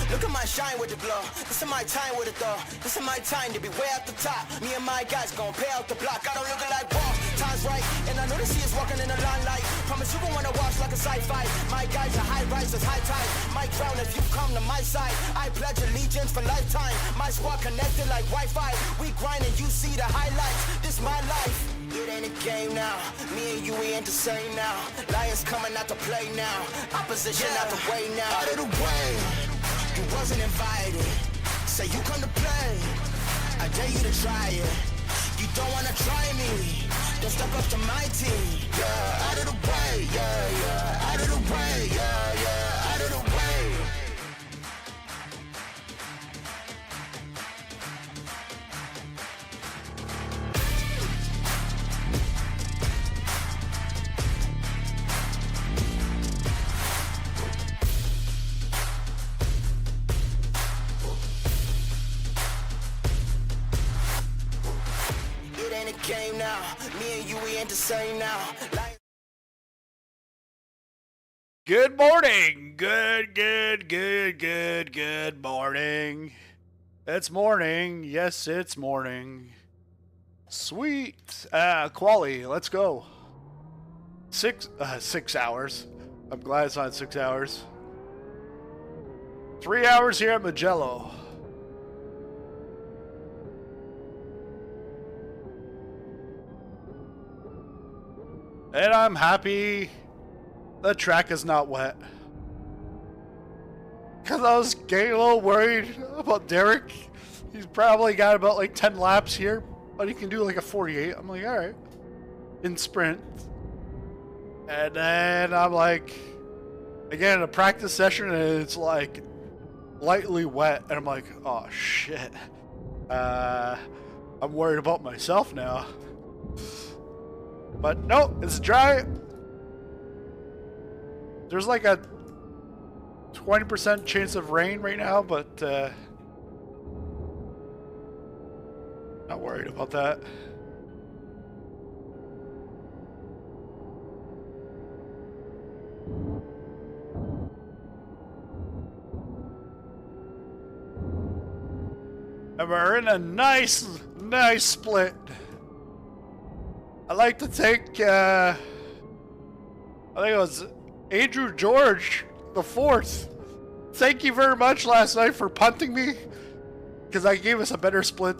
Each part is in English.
Look at my shine with the glow. This is my time with it though. This is my time to be way at the top. Me and my guys gon' pay out the block. I don't look like wall. Time's right, and I know the sea is walking in the limelight. Promise you gon' wanna watch like a sci-fi. My guys are high risers, high tide. Might drown if you come to my side. I pledge allegiance for lifetime. My squad connected like Wi-Fi. We grind and you see the highlights. This my life. It ain't a game now. Me and you, we ain't the same now. Lions coming out to play now. Opposition out the way now. Out of the way. You wasn't invited. Say you come to play. I dare you to try it. You don't wanna try me. Don't step up to my team. Yeah, out of the way. Yeah, yeah. Out of the way. Yeah, yeah. Out of the way. Game now. Me and you, we ain't the same now. Good morning. Good morning. It's morning. Yes, it's morning. Sweet. Quali, let's go. 6 hours. I'm glad it's not 6 hours. 3 hours here at Mugello. And I'm happy the track is not wet. Because I was getting a little worried about Derek. He's probably got about like 10 laps here, but he can do like a 48. I'm like, alright. In sprint. And then I'm like, again, a practice session, and it's like lightly wet. And I'm like, oh shit. I'm worried about myself now. But no, it's dry. There's like a 20% chance of rain right now, but not worried about that. And we're in a nice split. I'd like to thank, I think it was Andrew George the Fourth. Thank you very much last night for punting me, because I gave us a better split.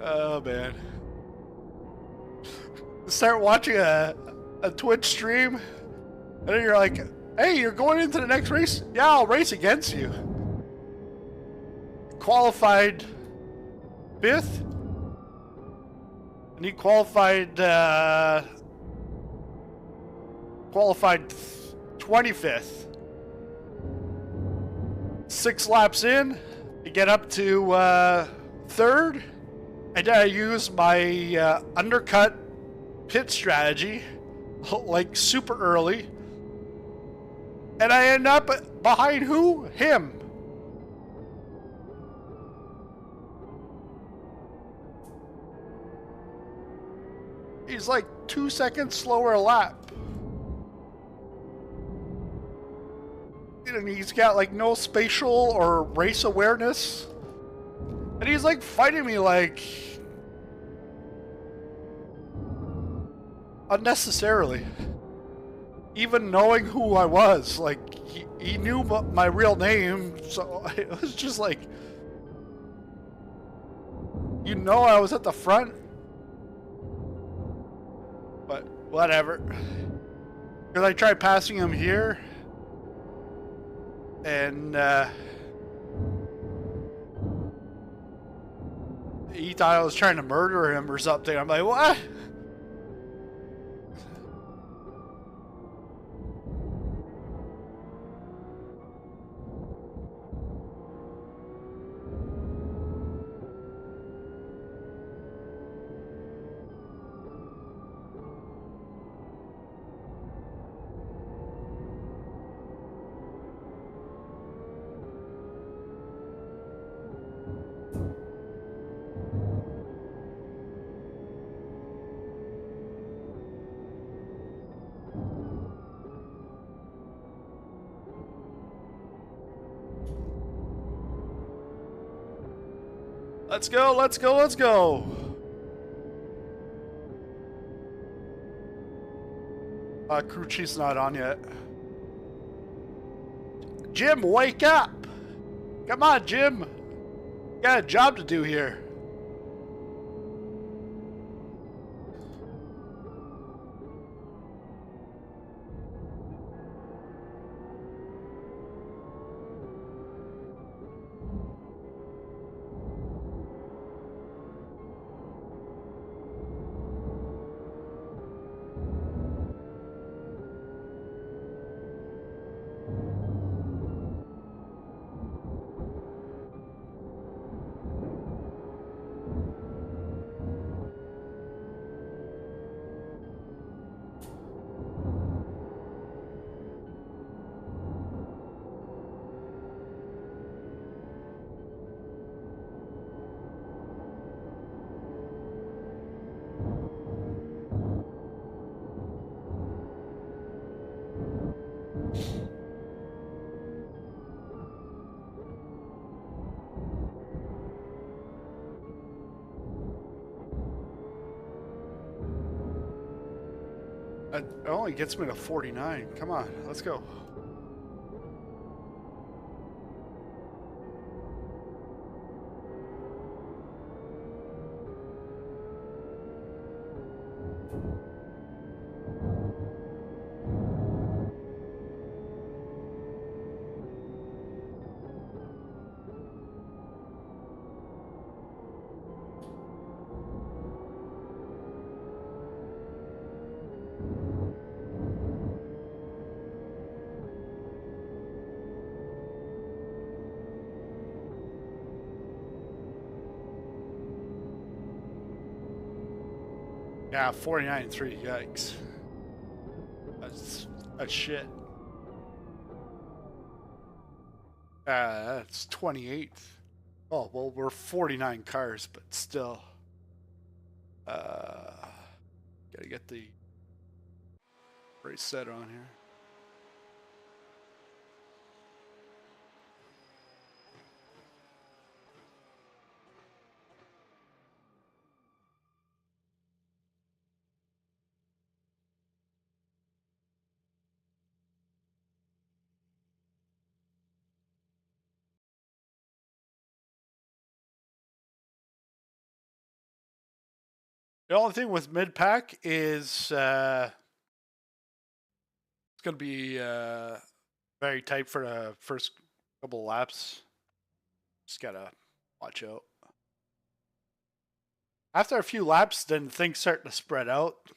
Oh man. Start watching a Twitch stream, and then you're like, hey, you're going into the next race? Yeah, I'll race against you. Qualified 5th? And he qualified 25th. 6 laps in, to get up to 3rd. And I used my undercut pit strategy, like super early. And I end up behind who? Him. He's like 2 seconds slower a lap. And he's got like no spatial or race awareness. And he's like fighting me like unnecessarily. Even knowing who I was. Like he knew my real name, so it was just like, you know, I was at the front. But whatever. Because I tried passing him here. And he thought I was trying to murder him or something. I'm like, what? Let's go, let's go, let's go. Crew chief's not on yet. Jim, wake up! Come on, Jim. Got a job to do here. It only gets me to 49. Come on, let's go. Yeah, 49.3, yikes. That's shit. That's 28th. Oh, well, we're 49 cars, but still. Gotta get the race set on here. The only thing with mid-pack is it's going to be very tight for the first couple of laps. Just got to watch out. After a few laps, then things start to spread out.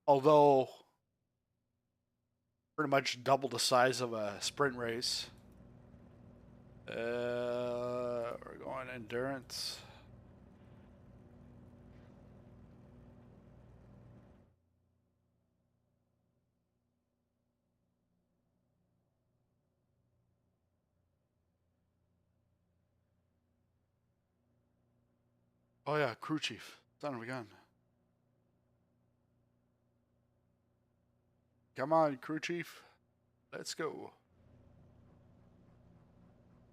Although, pretty much double the size of a sprint race. We're going endurance. Oh yeah, crew chief. Son of a gun. Come on, crew chief. Let's go.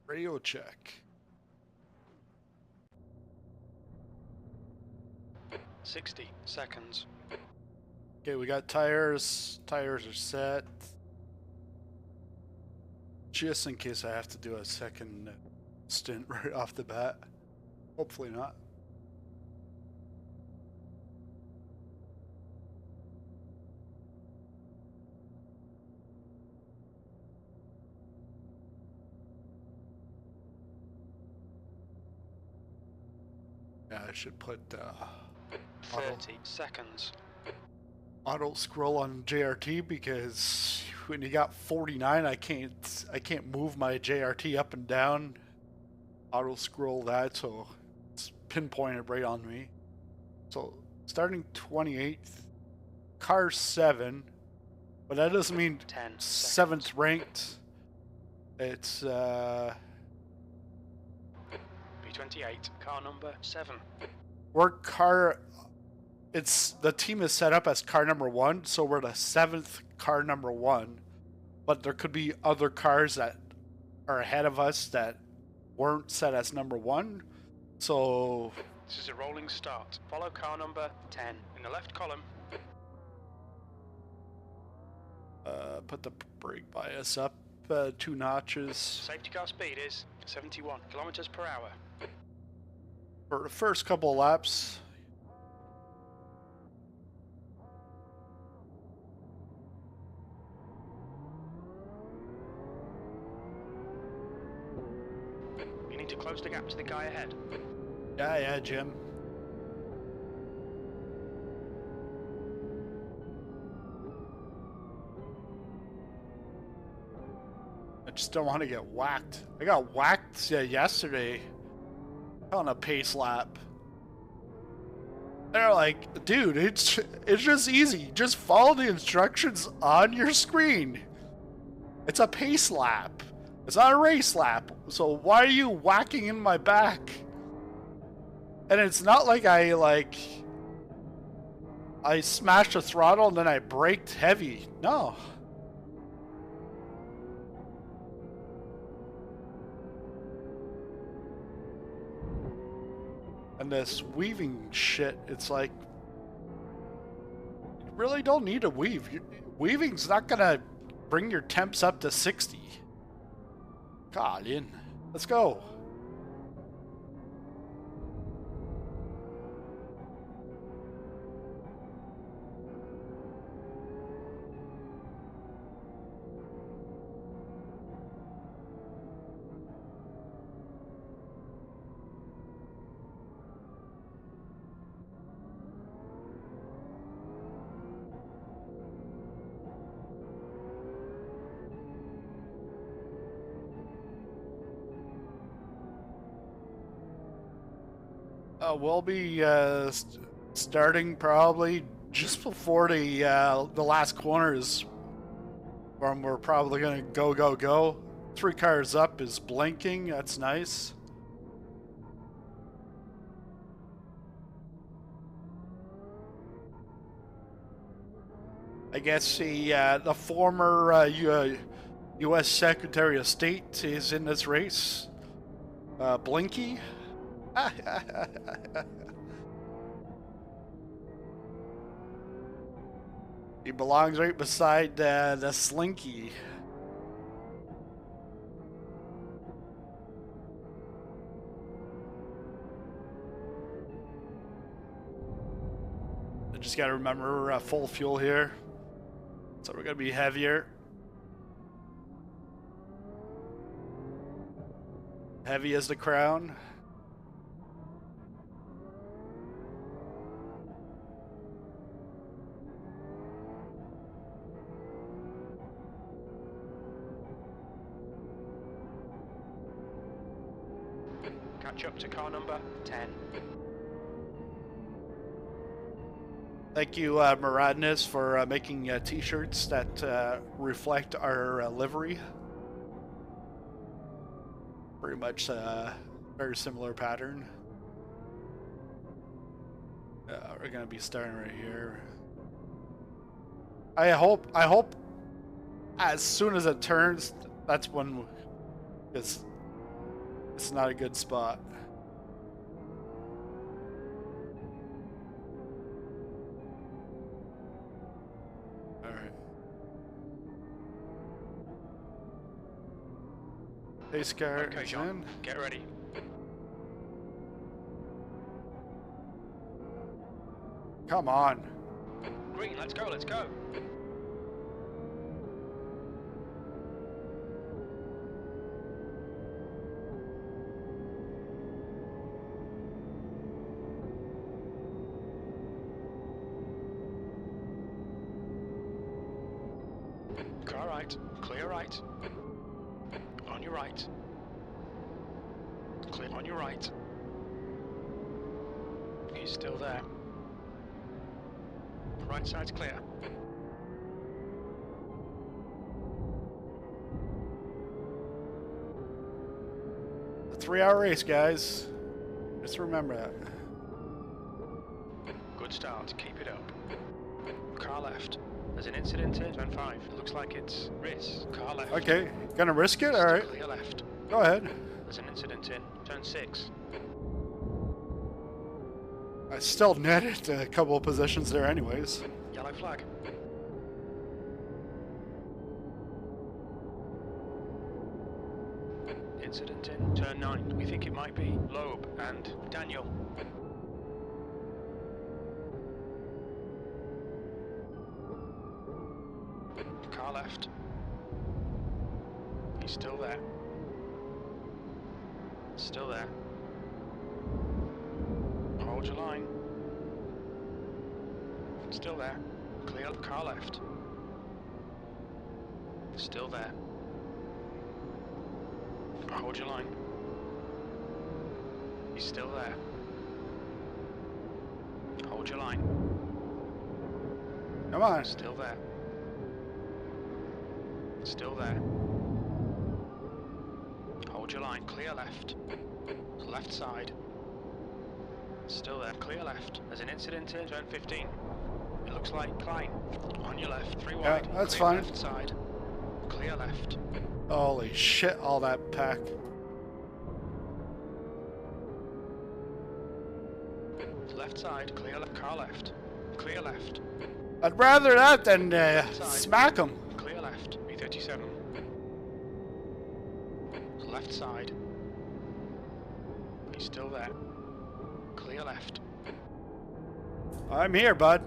Radio check. 60 seconds. Okay, we got tires. Tires are set. Just in case I have to do a second stint right off the bat. Hopefully not. Yeah, I should put 30 seconds. auto scroll on JRT because when you got 49, I can't move my JRT up and down. Auto scroll that, so it's pinpointed right on me. So starting 28th, car 7, but that doesn't mean 7th ranked. It's B28, car number 7. we're car. It's the team is set up as car number 1, so we're the 7th car number 1. But there could be other cars that are ahead of us that weren't set as number 1. So This is a rolling start. Follow car number 10 in the left column. put the brake bias up 2 notches. Safety car speed is 71 kilometers per hour. For the first couple of laps. You need to close the gap to the guy ahead. Yeah, Jim. I just don't want to get whacked. I got whacked yesterday on a pace lap. They're like, dude, it's just easy. Just follow the instructions on your screen. It's a pace lap. It's not a race lap. So why are you whacking in my back? And it's not like I smashed the throttle and then I braked heavy. No. And this weaving shit, it's like, you really don't need to weave. Weaving's not gonna bring your temps up to 60. God, in. Let's go. We'll be starting probably just before the last corners, where we're probably gonna go. 3 cars up is blinking. That's nice. I guess the former U.S. Secretary of State is in this race. Blinky. He belongs right beside the Slinky. I just gotta remember full fuel here, so we're gonna be heavier. Heavy as the crown. Catch up to car number 10. Thank you, Muradness, for making t-shirts that reflect our livery. Pretty much very similar pattern. We're gonna be starting right here. I hope as soon as it turns, that's when, because it's not a good spot. Alright. Pace car Okay, is John, in. get ready. Come on. Green, let's go, let's go. Car right, clear right. On your right. Clear on your right. He's still there. Right side's clear. A 3-hour race, guys. Just remember that. Good start, keep it up. Car left. There's an incident here. Turn 5. It looks like it's race. Car left. Okay, gonna risk it? Alright. Clear left. Go ahead. There's an incident in turn 6. I still netted a couple of positions there anyways. Yellow flag. Incident in turn 9. We think it might be Loeb and Daniel. Car left. He's still there. Still there. Hold your line. Still there. Clear the car left. Still there. Hold your line. He's still there. Hold your line. Come on. Still there. Still there. Hold your line. Clear left. Left side. Still there. Clear left. There's an incident in turn 15. It looks like Klein. On your left. 3 Yeah, wide. that's Clear fine. Left side. Clear left. Holy shit, all that pack. Left side. Clear left. Car left. Clear left. I'd rather that than smack them. Clear left. B37. Left side. He's still there. Clear left. I'm here, bud.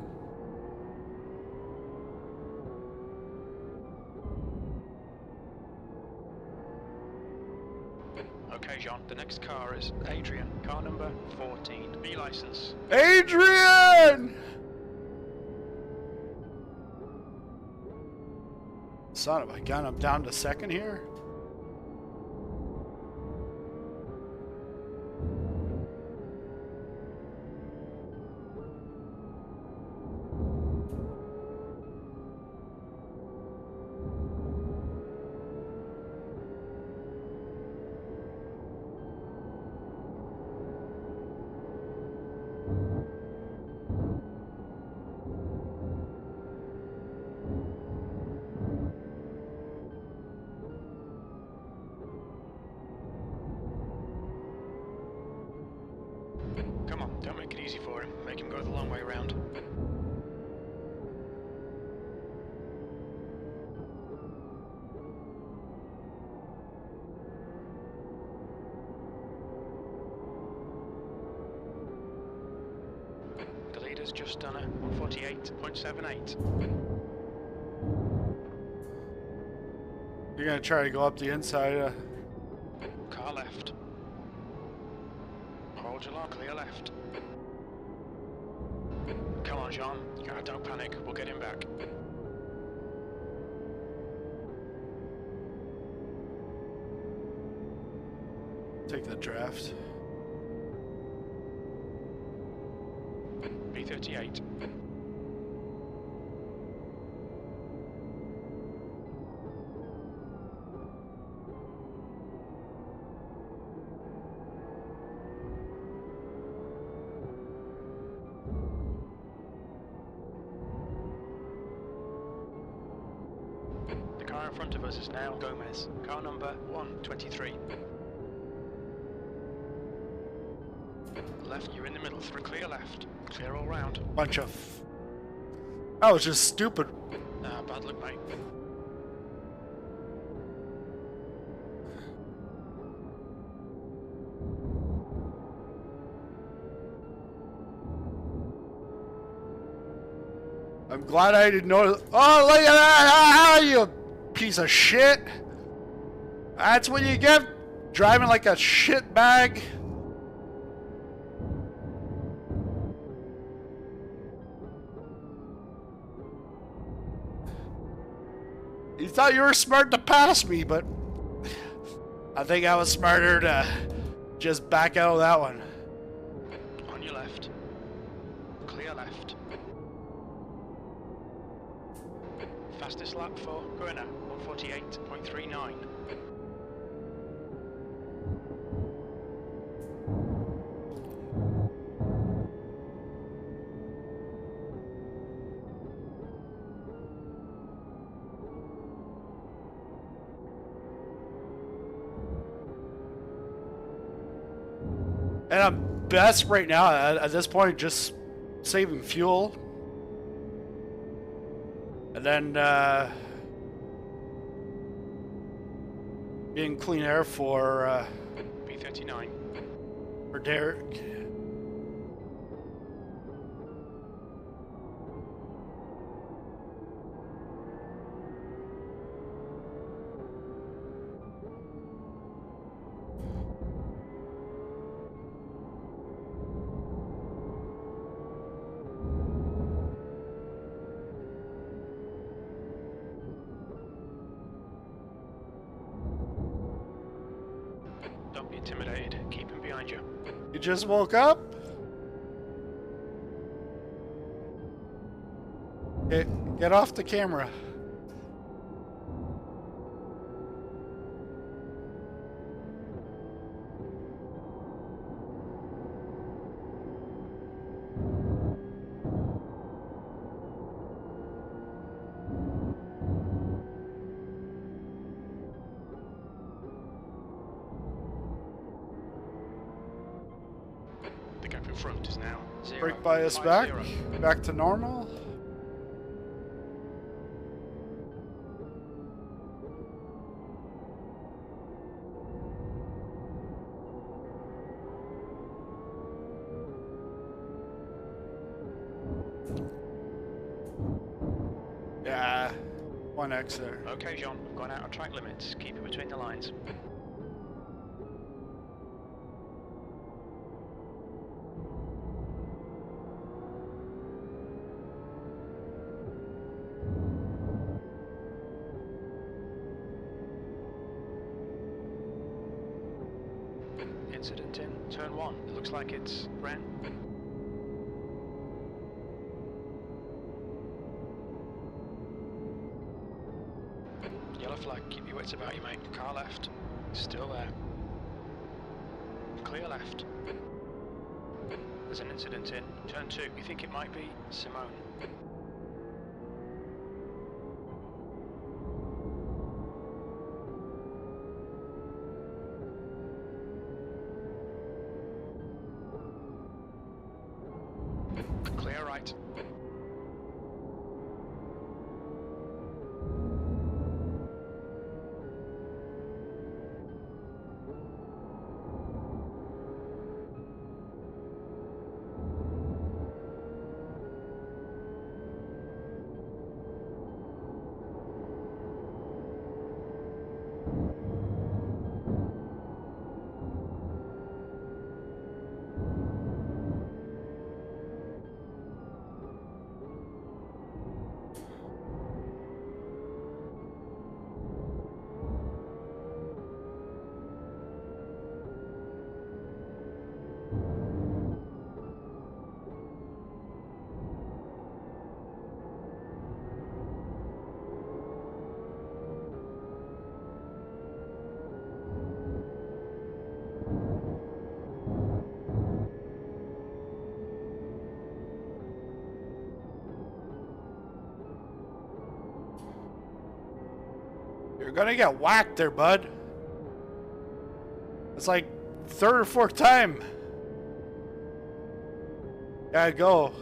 Okay, Jean. The next car is Adrian. Car number 14. B license. Adrian! Son of a gun, I'm down to second here. Come on, don't make it easy for him. Make him go the long way round. The leader's just done a 148.78. You're gonna try to go up the inside. Car left. Hold your line, clear left. Come on, Jean. Don't panic. We'll get him back. Take the draft. B38. The car in front of us is now Gomez. Car number 123. Left, you're in the middle. Through clear left. Clear all round. Bunch of. That was just stupid. Bad luck, mate. I'm glad I didn't notice. Oh, look at that! Ah, you piece of shit! That's what you get driving like a shit bag. You thought you were smart to pass me, but I think I was smarter to just back out of that one. On your left. Clear left. Fastest lap for Guerna, 148.39. And I'm best right now at this point just saving fuel. And then getting clean air for B39. Derek. Don't be intimidated. Keep him behind you. You just woke up? Get off the camera. The gap in front is now 0. Brake bias 5 back. 0. Back to normal. Yeah, 1x there. Okay, John, we've gone out of track limits. Keep it between the lines. Incident in turn 1. It looks like it's Ren. Yellow flag, keep your wits about you, mate. Car left. Still there. Clear left. There's an incident in turn 2. We think it might be Simone. Clear right. You're gonna get whacked there, bud. It's like third or fourth time. Yeah, go.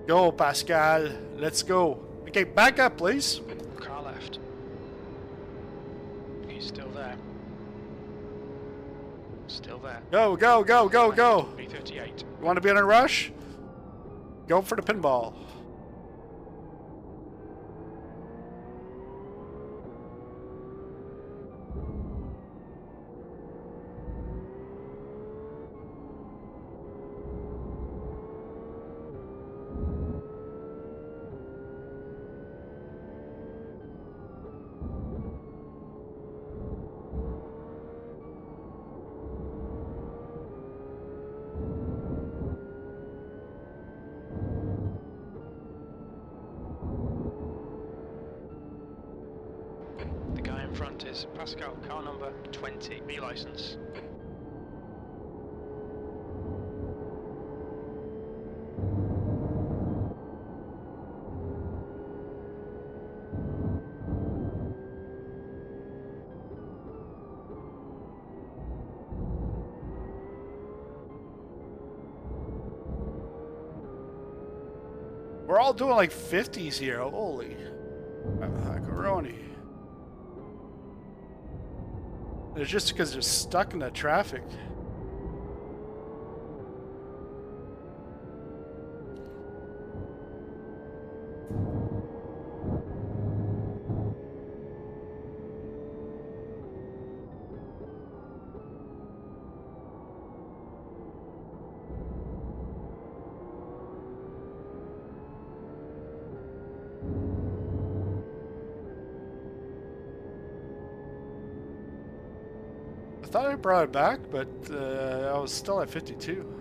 Go, Pascal. Let's go. Okay, back up, please. Car left. He's still there. Still there. Go, go, go, go, go. B38. You want to be in a rush? Go for the pinball. The guy in front is Pascal, car number 20, B license. We're all doing like 50s here. Holy macaroni. It's just because they're stuck in the traffic. I thought I brought it back, but I was still at 52.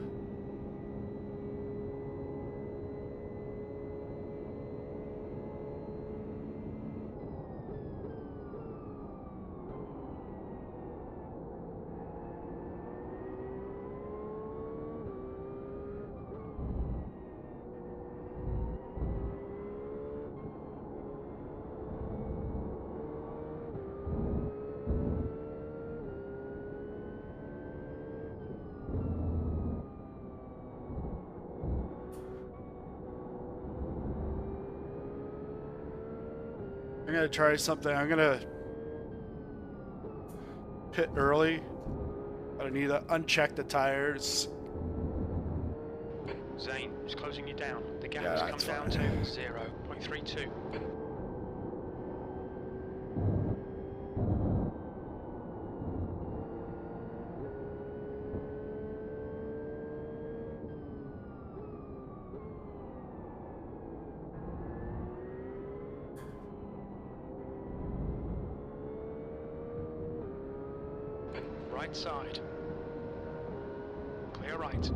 I'm gonna try something. I'm gonna pit early. I need to uncheck the tires. Zane is closing you down. The gap Yeah, has come down to 0.32. Right side. Clear right.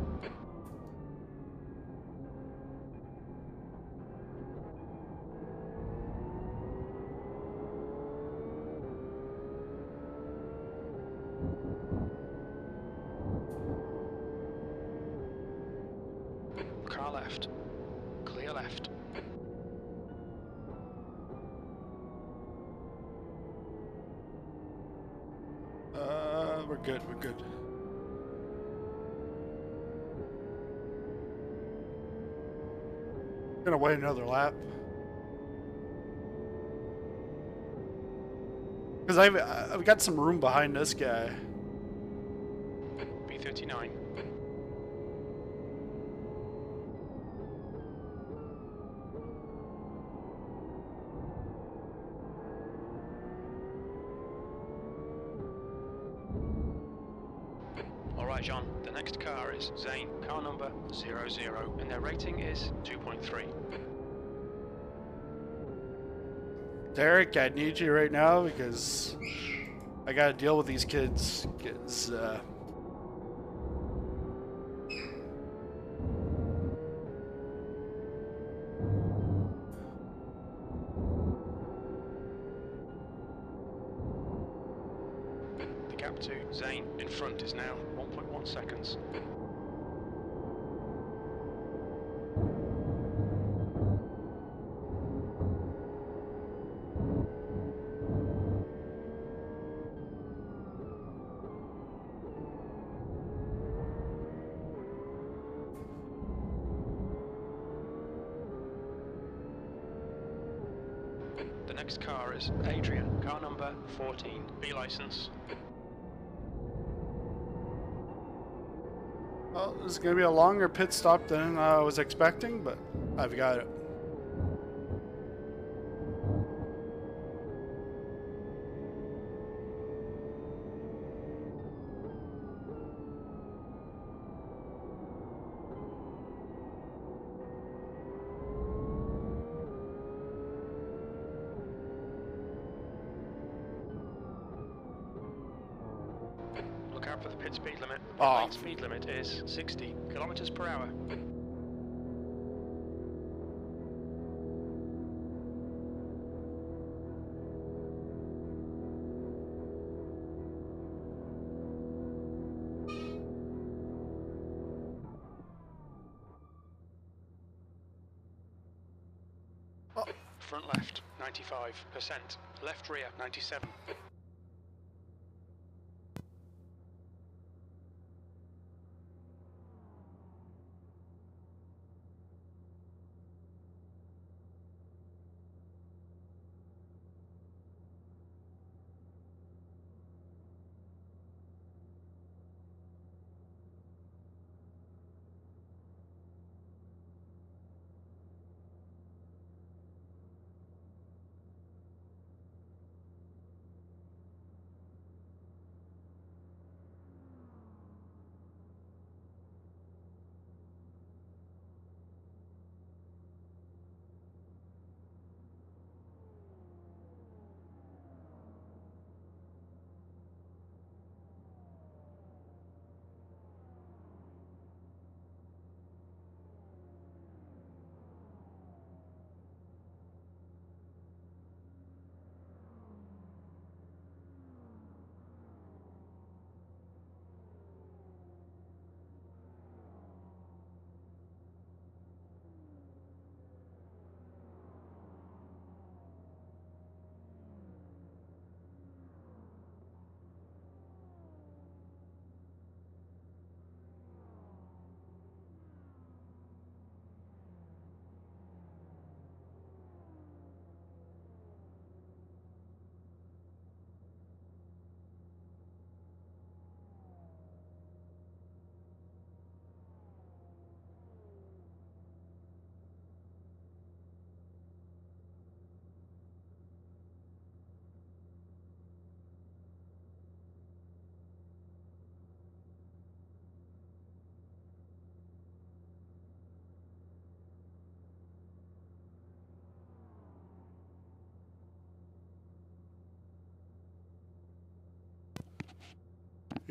Car left. Clear left. We're good, we're good. Gonna wait another lap. Because I've got some room behind this guy. B39. Alright, John, the next car is Zane, car number 00, and their rating is 2.3. Derek, I need you right now because I gotta deal with these kids. Because, The gap to Zane in front is now 1.1 seconds. The next car is Adrian, car number 14, B license. well, this is gonna be a longer pit stop than I was expecting, but I've got it. Look out for the pit speed limit. The pit Oh. lane speed limit is 60 kilometers per hour. Oh. Front left, 95%. Left rear, 97.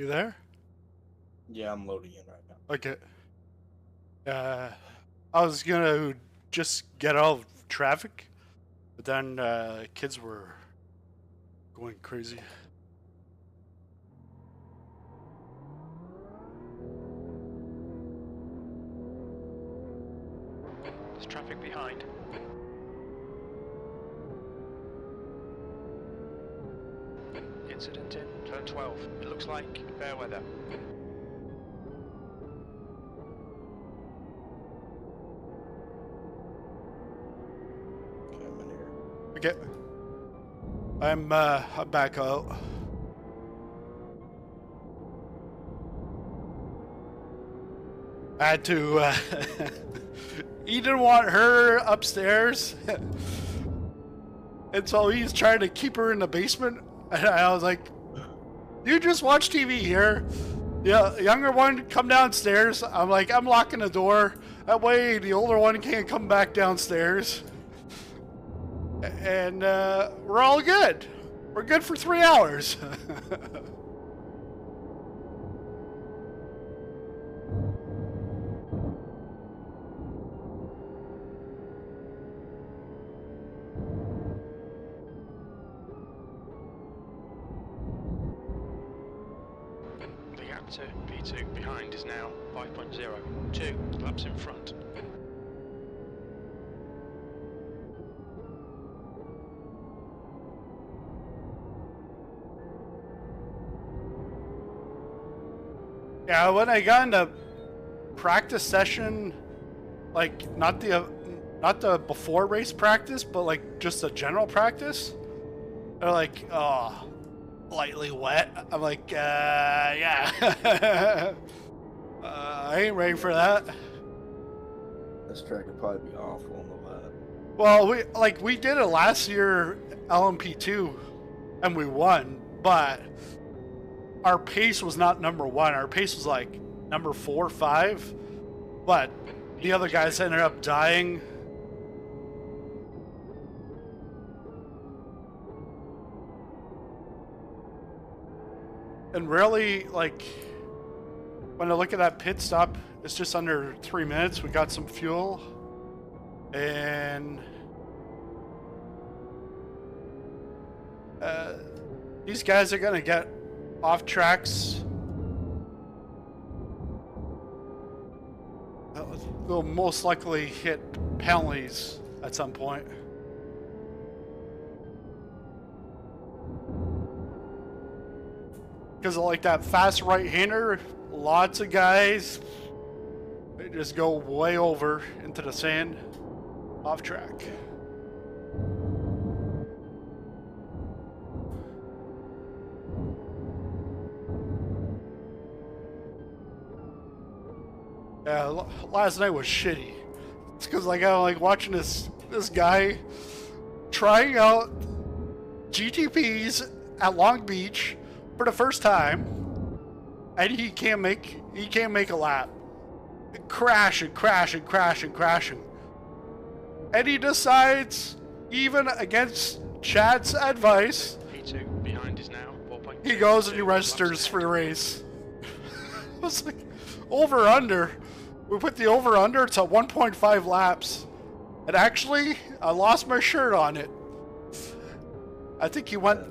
You there? Yeah, I'm loading in right now. Okay. I was gonna just get out of traffic, but then kids were going crazy. There's traffic behind. Incident in turn 12. It looks like fair weather. Okay, I'm in here. Okay. I'm back out. I had to. He didn't want her upstairs, and so he's trying to keep her in the basement. And I was like, "You just watch TV here." Yeah, younger one, come downstairs. I'm like, I'm locking the door. That way, the older one can't come back downstairs. And we're all good. We're good for 3 hours. The gap to P2 behind is now 5.0. 2 laps in front. Yeah, when I got into practice session, like not the before race practice, but like just a general practice, they're like, oh, lightly wet. I'm like, yeah. I ain't ready for that. This track could probably be awful on the lap. Well, we did it last year, LMP2, and we won, but our pace was not number 1. Our pace was like number 4 or 5, but the other guys ended up dying. And really, like, when I look at that pit stop, it's just under 3 minutes. We got some fuel, and these guys are gonna get off tracks. They'll most likely hit penalties at some point. Because like that fast right-hander, lots of guys, they just go way over into the sand, off track. Yeah, last night was shitty. It's because like I'm like watching this guy trying out GTPs at Long Beach for the first time, and he can't make a lap. Crashing, and he decides, even against Chad's advice, P2 behind is now 4.2. he goes and he registers for the race. I was like, over under. We put the over under to 1.5 laps. And actually, I lost my shirt on it. I think he went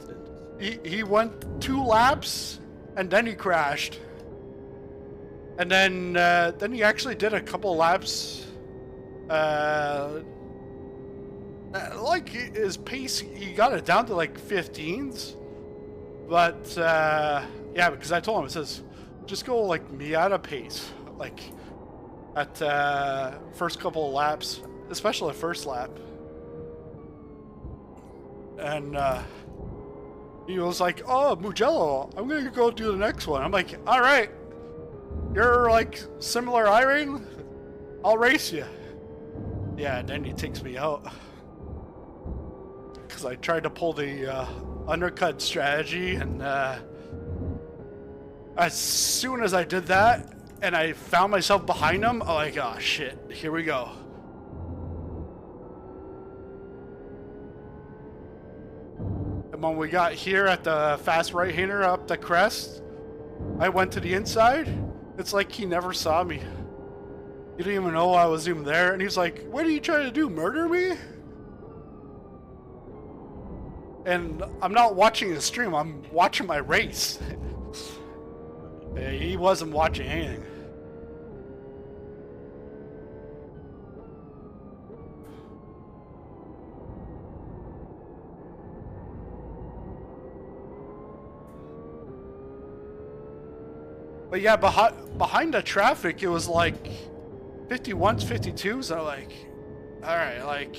2 laps and then he crashed. And then he actually did a couple laps. Like his pace, he got it down to like 15s. But yeah, because I told him, it says, just go like Miata pace, like at first couple of laps, especially the first lap. And he was like, oh, Mugello, I'm gonna go do the next one. I'm like, all right, you're like similar iRacing, I'll race you. Yeah, and then he takes me out because I tried to pull the undercut strategy, and as soon as I did that and I found myself behind him, I'm like, oh shit, here we go. And when we got here at the fast right-hander up the crest, I went to the inside. It's like he never saw me. He didn't even know I was even there. And he's like, what are you trying to do, murder me? And I'm not watching the stream, I'm watching my race. He wasn't watching anything. But yeah, behind the traffic, it was like 51s, 52s. I'm like, all right, like,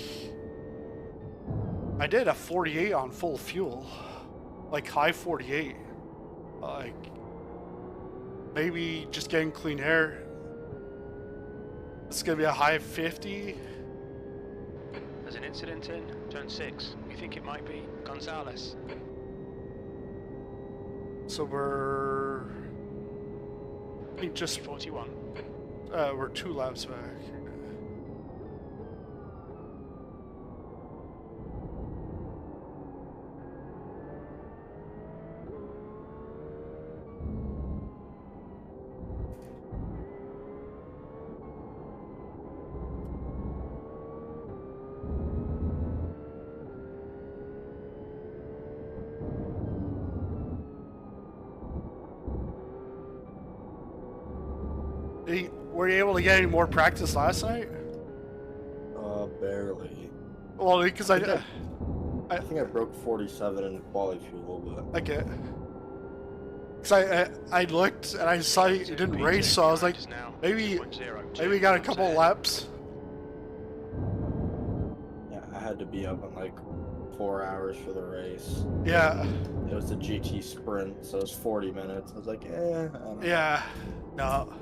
I did a 48 on full fuel, like high 48. Like, maybe just getting clean air. It's gonna be a high 50. There's an incident in turn 6. We think it might be Gonzalez. So we're, I think just 41. we're 2 laps back. Were you able to get any more practice last night? Barely. Well, because I think I broke 47 in quali fuel, but... I get. Because I looked and I saw you didn't race, so I was like, maybe we got a couple of laps. Yeah, I had to be up in like 4 hours for the race. Yeah. It was a GT sprint, so it was 40 minutes. I was like, I don't know. Yeah. No.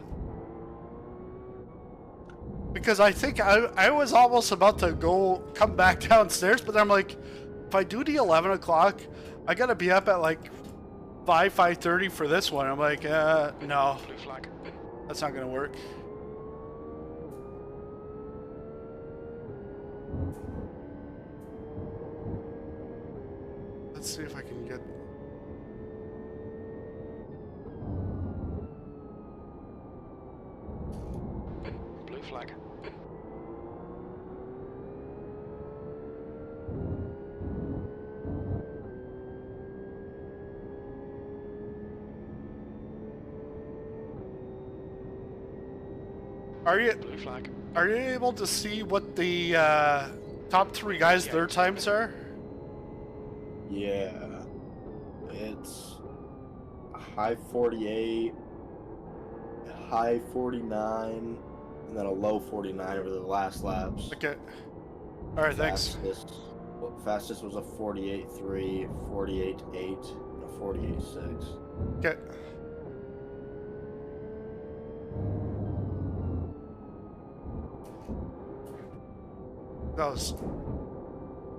Because I think I was almost about to come back downstairs, but then I'm like, if I do the 11 o'clock, I gotta be up at like 5:30 for this one. I'm like, no, Blue flag. that's not gonna work. Let's see if I can get. Blue flag. Blue flag. Are you able to see what the top 3 guys their times are? Yeah. It's a high 48, a high 49, and then a low 49 over the last laps. Okay. All right, thanks. Fastest was a 48.3, 48.8, and a 48.6. Okay. I was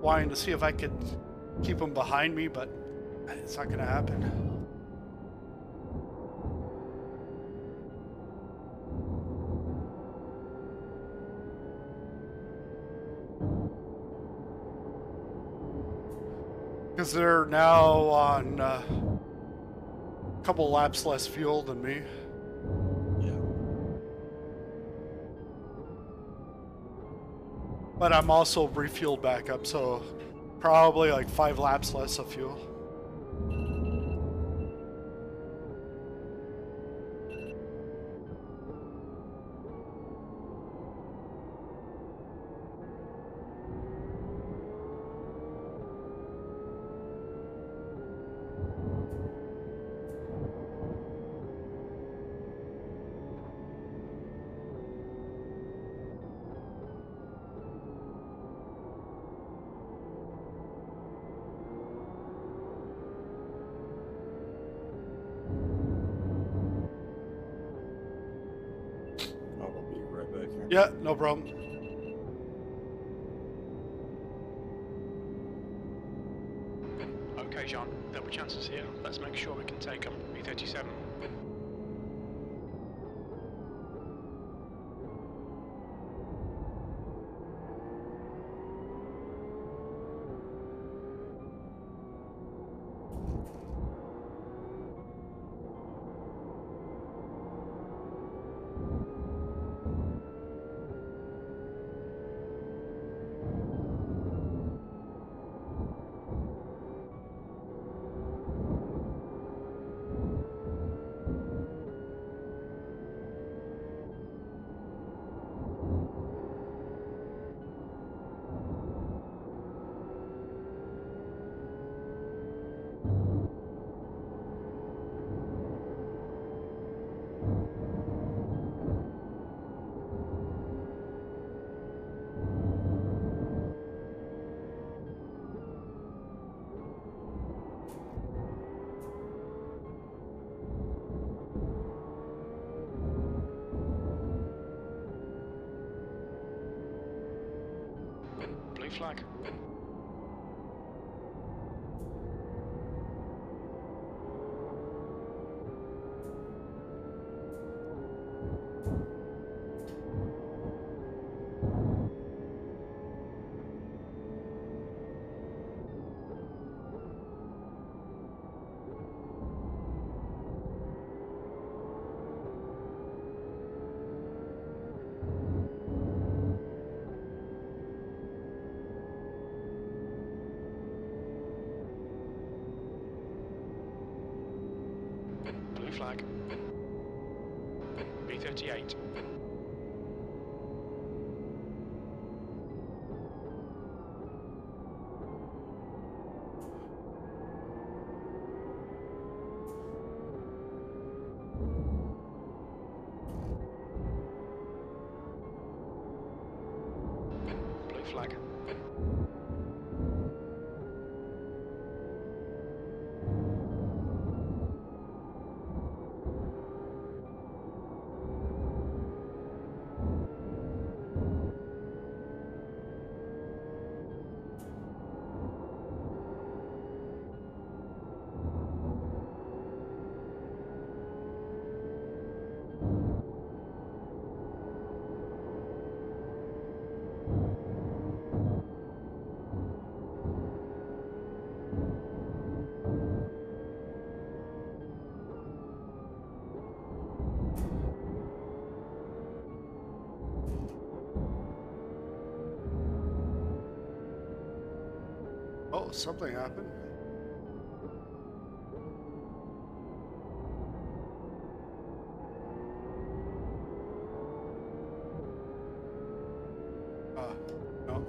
wanting to see if I could keep them behind me, but it's not gonna happen. Because they're now on a couple laps less fuel than me. Yeah. But I'm also refueled back up, so probably like 5 laps less of fuel. I'll be right back here. Yeah, no problem. Okay, John. There'll be chances here. Let's make sure we can take them. B37. flag. Blue flag. B38. Blue flag. Oh, something happened. No.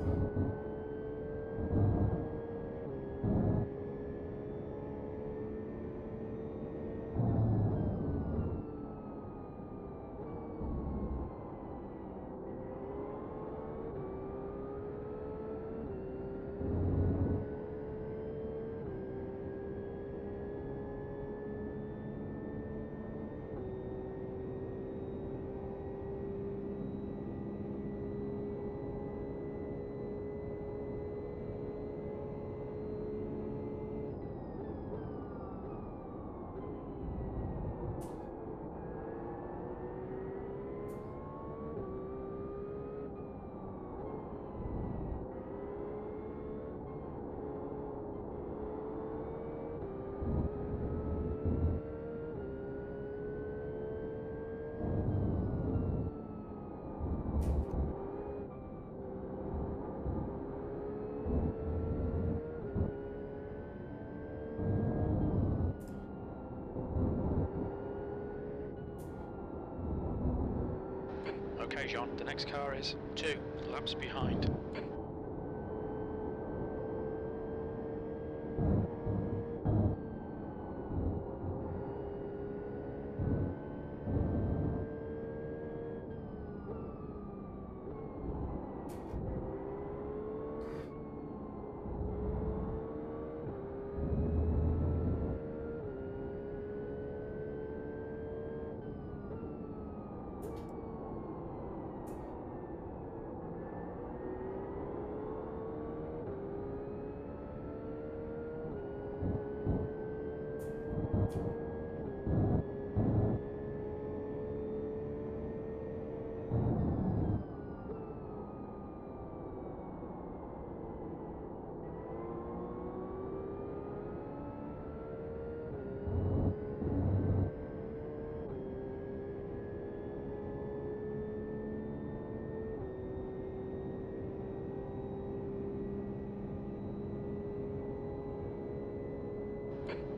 Okay, John, the next car is 2 laps behind.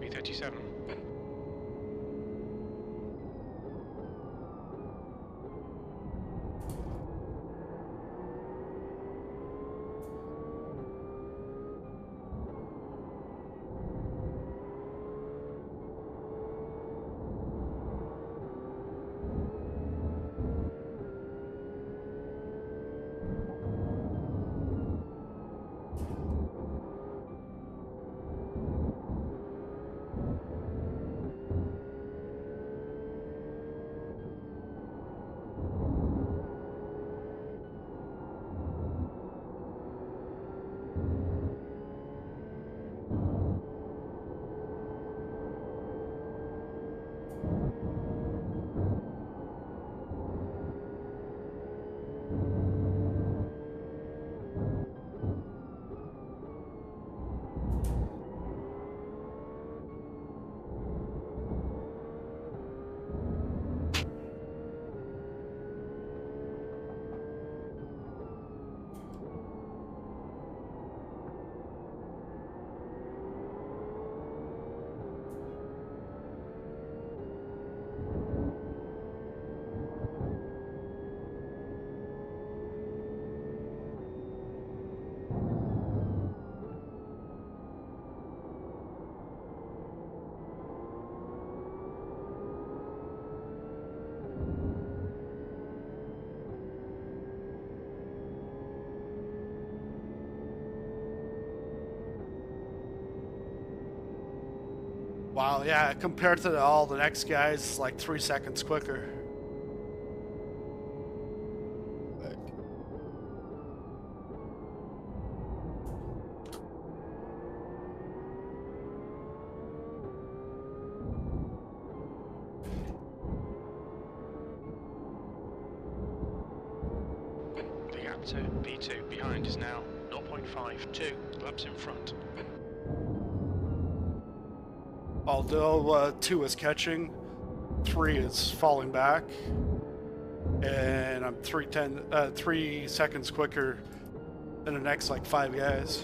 B37. Wow, yeah, compared to all the next guys, it's like 3 seconds quicker. The gap to P2 behind is now 0.52 laps in front. Although 2 is catching, 3 is falling back, and I'm 3 seconds quicker than the next like 5 guys.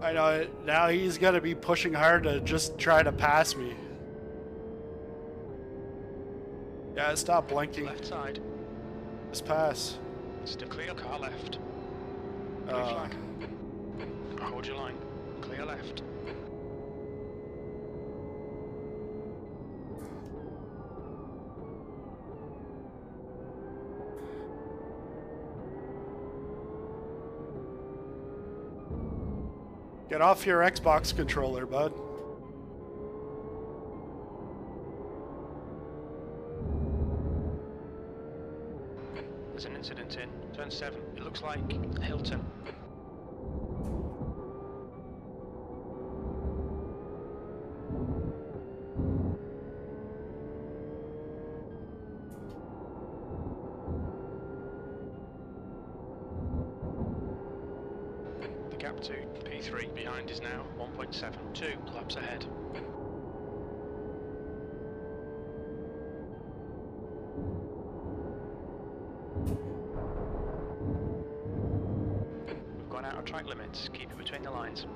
I know it. Now he's gonna be pushing hard to just try to pass me. Yeah, stop blinking. Left side. Just pass. Still clear, car left. Blue flag. Hold your line. Clear left. Get off your Xbox controller, bud. There's an incident in turn 7. It looks like Hilton. The gap to P3 behind is now 1.72 laps ahead. We've gone out of track limits. Keep it between the lines.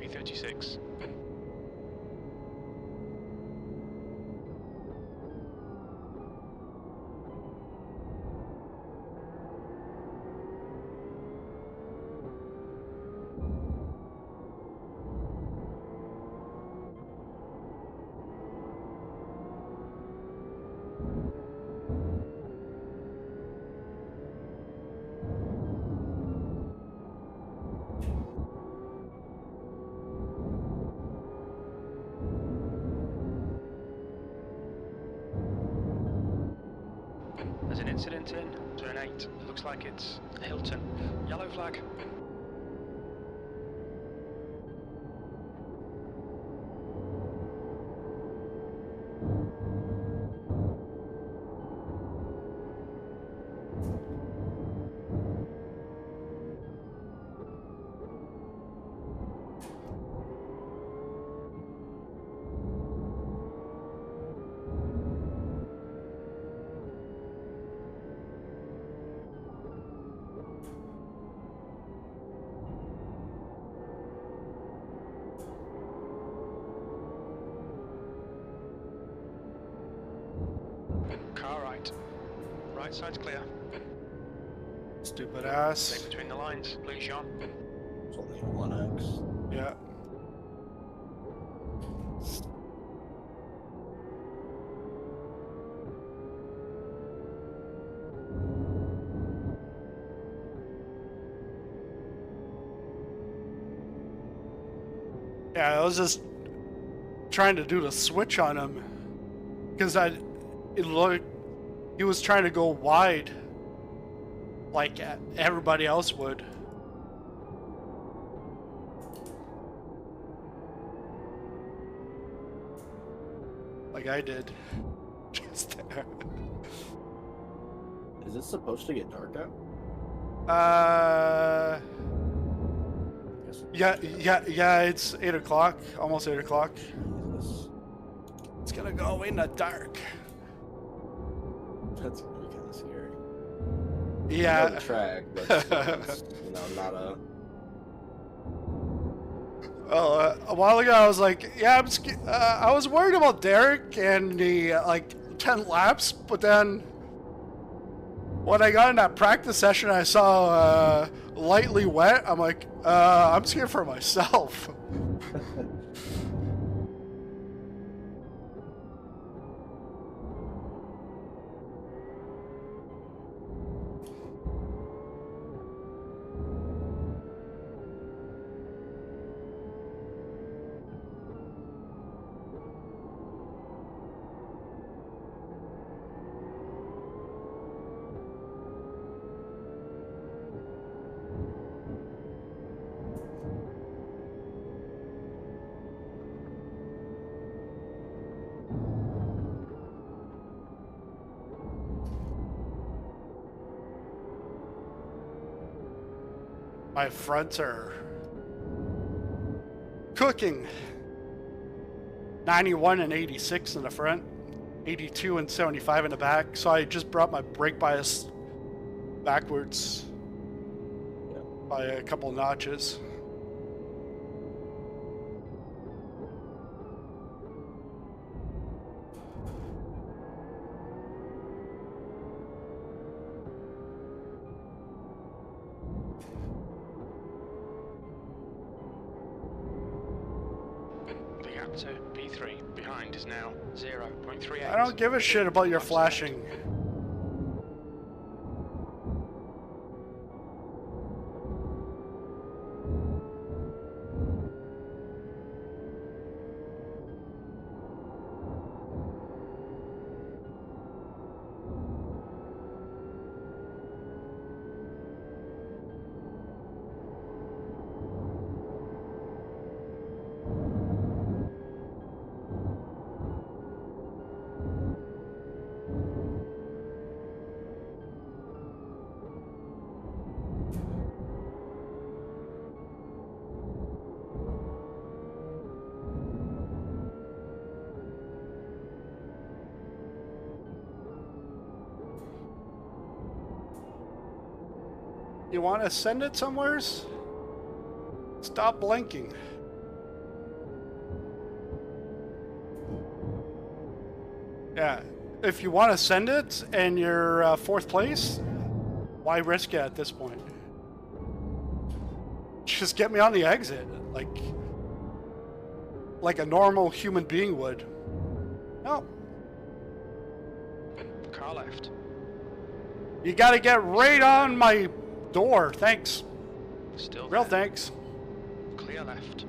P36. There's an incident in turn 8. It looks like it's Hilton. Yellow flag. Right side's clear. Stupid Stay ass. between the lines, please, Sean. It's only a 1x. Yeah. Yeah, I was just trying to do the switch on him because it looked he was trying to go wide like everybody else would. Like I did. Just there. Is it supposed to get dark out? Yeah, it's 8 o'clock, almost 8 o'clock. Jesus. It's gonna go in the dark. That's gonna be kind of scary. Yeah. I know the track, but it's, not a. Well, a while ago I was like, yeah, I was worried about Derek and the like 10 laps, but then when I got in that practice session, I saw lightly wet. I'm like, I'm scared for myself. My fronts are cooking. 91 and 86 in the front, 82 and 75 in the back. So I just brought my brake bias backwards by a couple notches. To P3 behind is now 0.38. I don't give a shit about your flashing. You want to send it somewheres? Stop blinking. Yeah, if you want to send it and you're fourth place, why risk it at this point? Just get me on the exit, like a normal human being would. No. Car left. You gotta get right on my door, thanks. Still Real there. thanks. Clear left.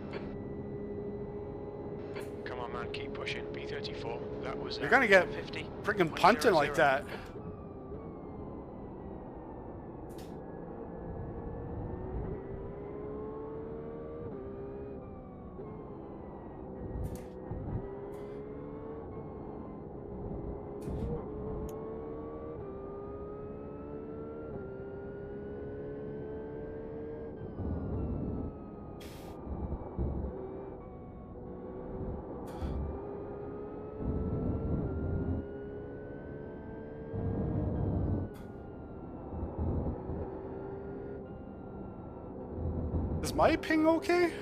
Come on, man, keep pushing. B34. That was. You're gonna get 50. freaking punting like that. Is my ping okay?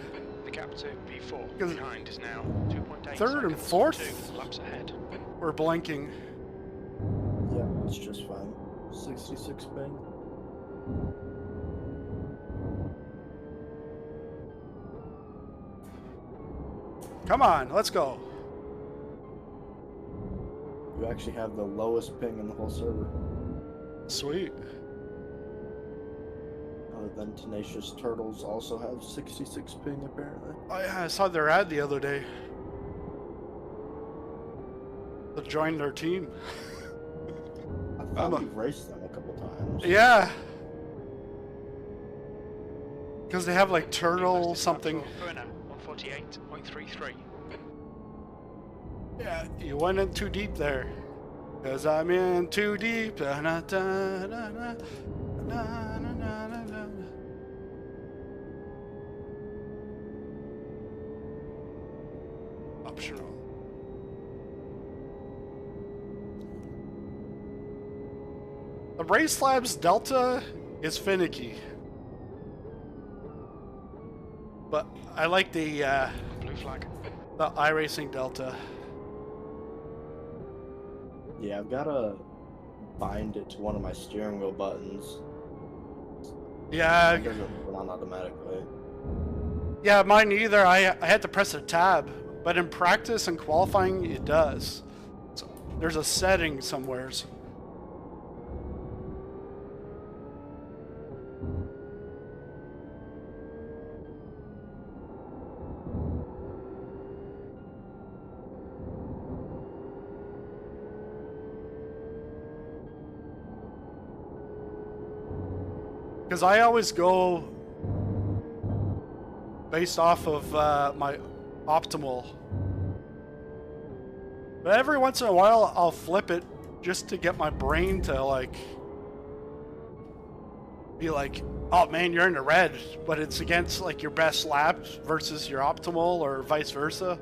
The gap to B4 'Cause behind is now 2.8 third and seconds, fourth? 2 laps ahead. We're blinking. Yeah, it's just fine. 66 ping. Come on, let's go. You actually have the lowest ping in the whole server. Sweet. Other than Tenacious Turtles also have 66 ping apparently. Oh yeah, I saw their ad the other day. To join their team. I thought we've raced them a couple times. Yeah. Because they have like turtle something. 148.33. Yeah, you went in too deep there. Cause I'm in too deep. Da, na, da, da, na, na, na, na, na, na. Optional. The Race Labs Delta is finicky. But I like the Blue flag. iRacing Delta. Yeah, I've got to bind it to one of my steering wheel buttons. Yeah, It doesn't run automatically. yeah, mine either. I had to press a tab, but in practice and qualifying, it does. So there's a setting somewheres. Because I always go based off of my optimal. But every once in a while, I'll flip it just to get my brain to like be like, oh man, you're in the red, but it's against like your best lap versus your optimal or vice versa.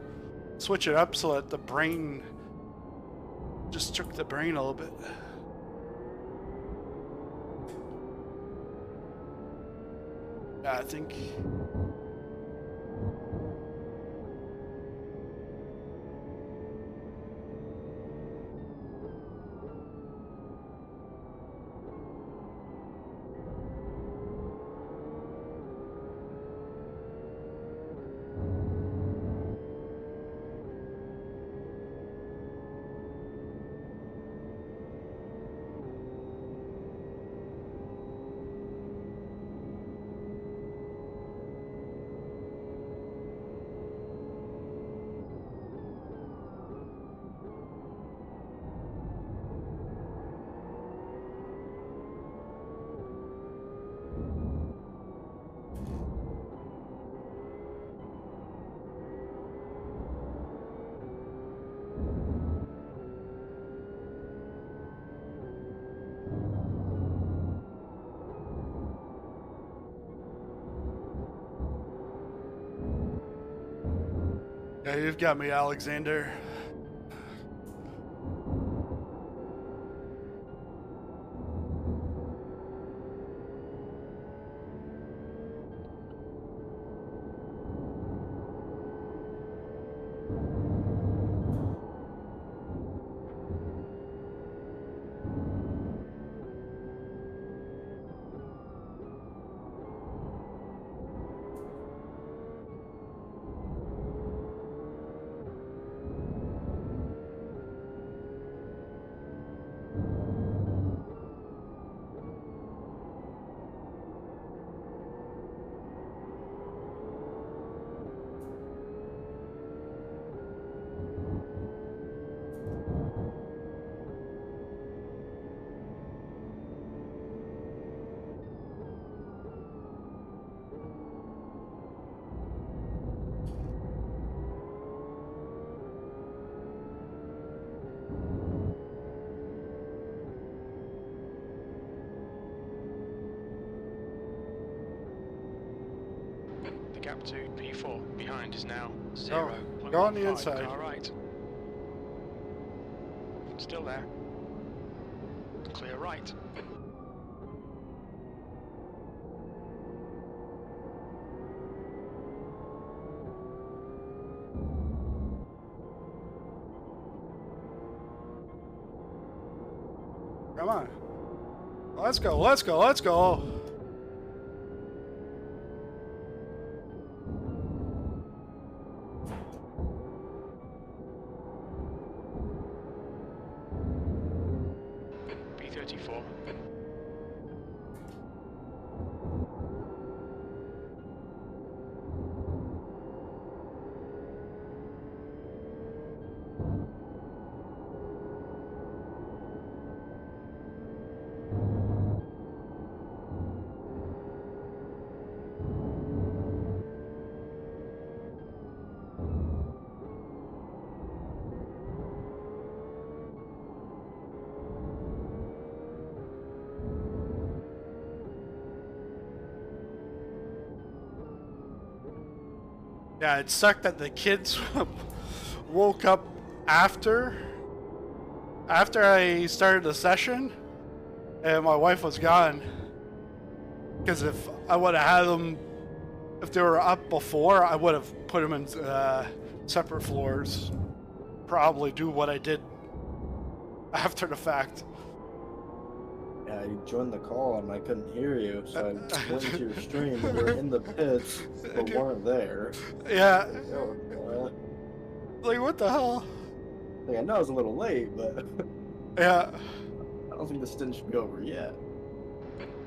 Switch it up so that the brain just trick the brain a little bit. Yeah, I think. Yeah, you've got me, Alexander. The gap to P4 behind is now 0. Go on the inside. Car right. Still there. Clear right. Come on. Let's go, let's go, let's go. B34. Yeah, it sucked that the kids woke up after I started the session, and my wife was gone. Because if I would have had them, if they were up before, I would have put them in separate floors. Probably do what I did after the fact. Yeah, you joined the call and I couldn't hear you, so I went to your stream and you're in the pits, but weren't there. Yeah. Oh, Like, what the hell? like, I know I was a little late, but Yeah. I don't think the stint should be over yet.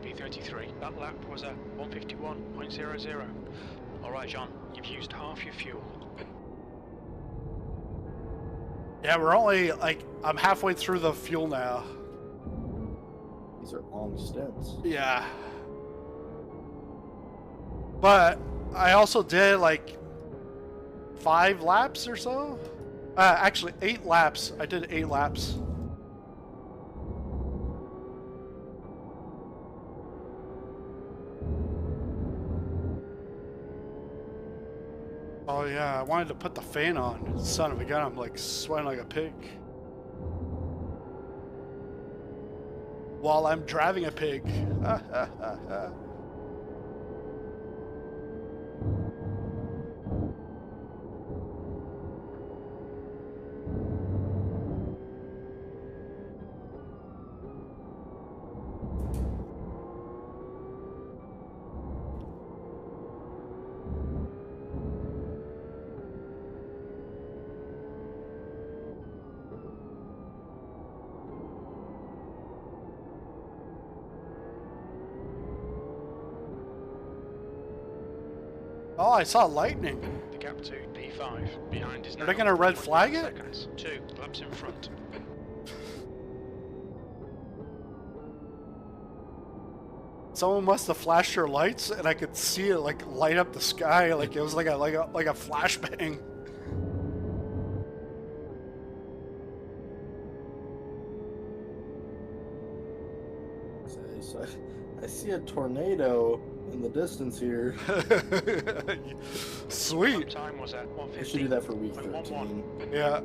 B33. That lap was at 151.00. Alright, John, you've used half your fuel. Yeah, we're only, like, I'm halfway through the fuel now. These are long stints. Yeah. But I also did, like, 5 laps or so? Actually, 8 laps. I did 8 laps. Oh yeah, I wanted to put the fan on. Son of a gun, I'm like sweating like a pig. While I'm driving a pig. Oh, I saw lightning. The gap to P5 behind is now. Are they gonna red flag it? Seconds. 2 laps in front. Someone must have flashed their lights, and I could see it like light up the sky, like it was like a flashbang. So I see a tornado in the distance here. Sweet. Lap time was at 150. I should do that for week 13. Yeah.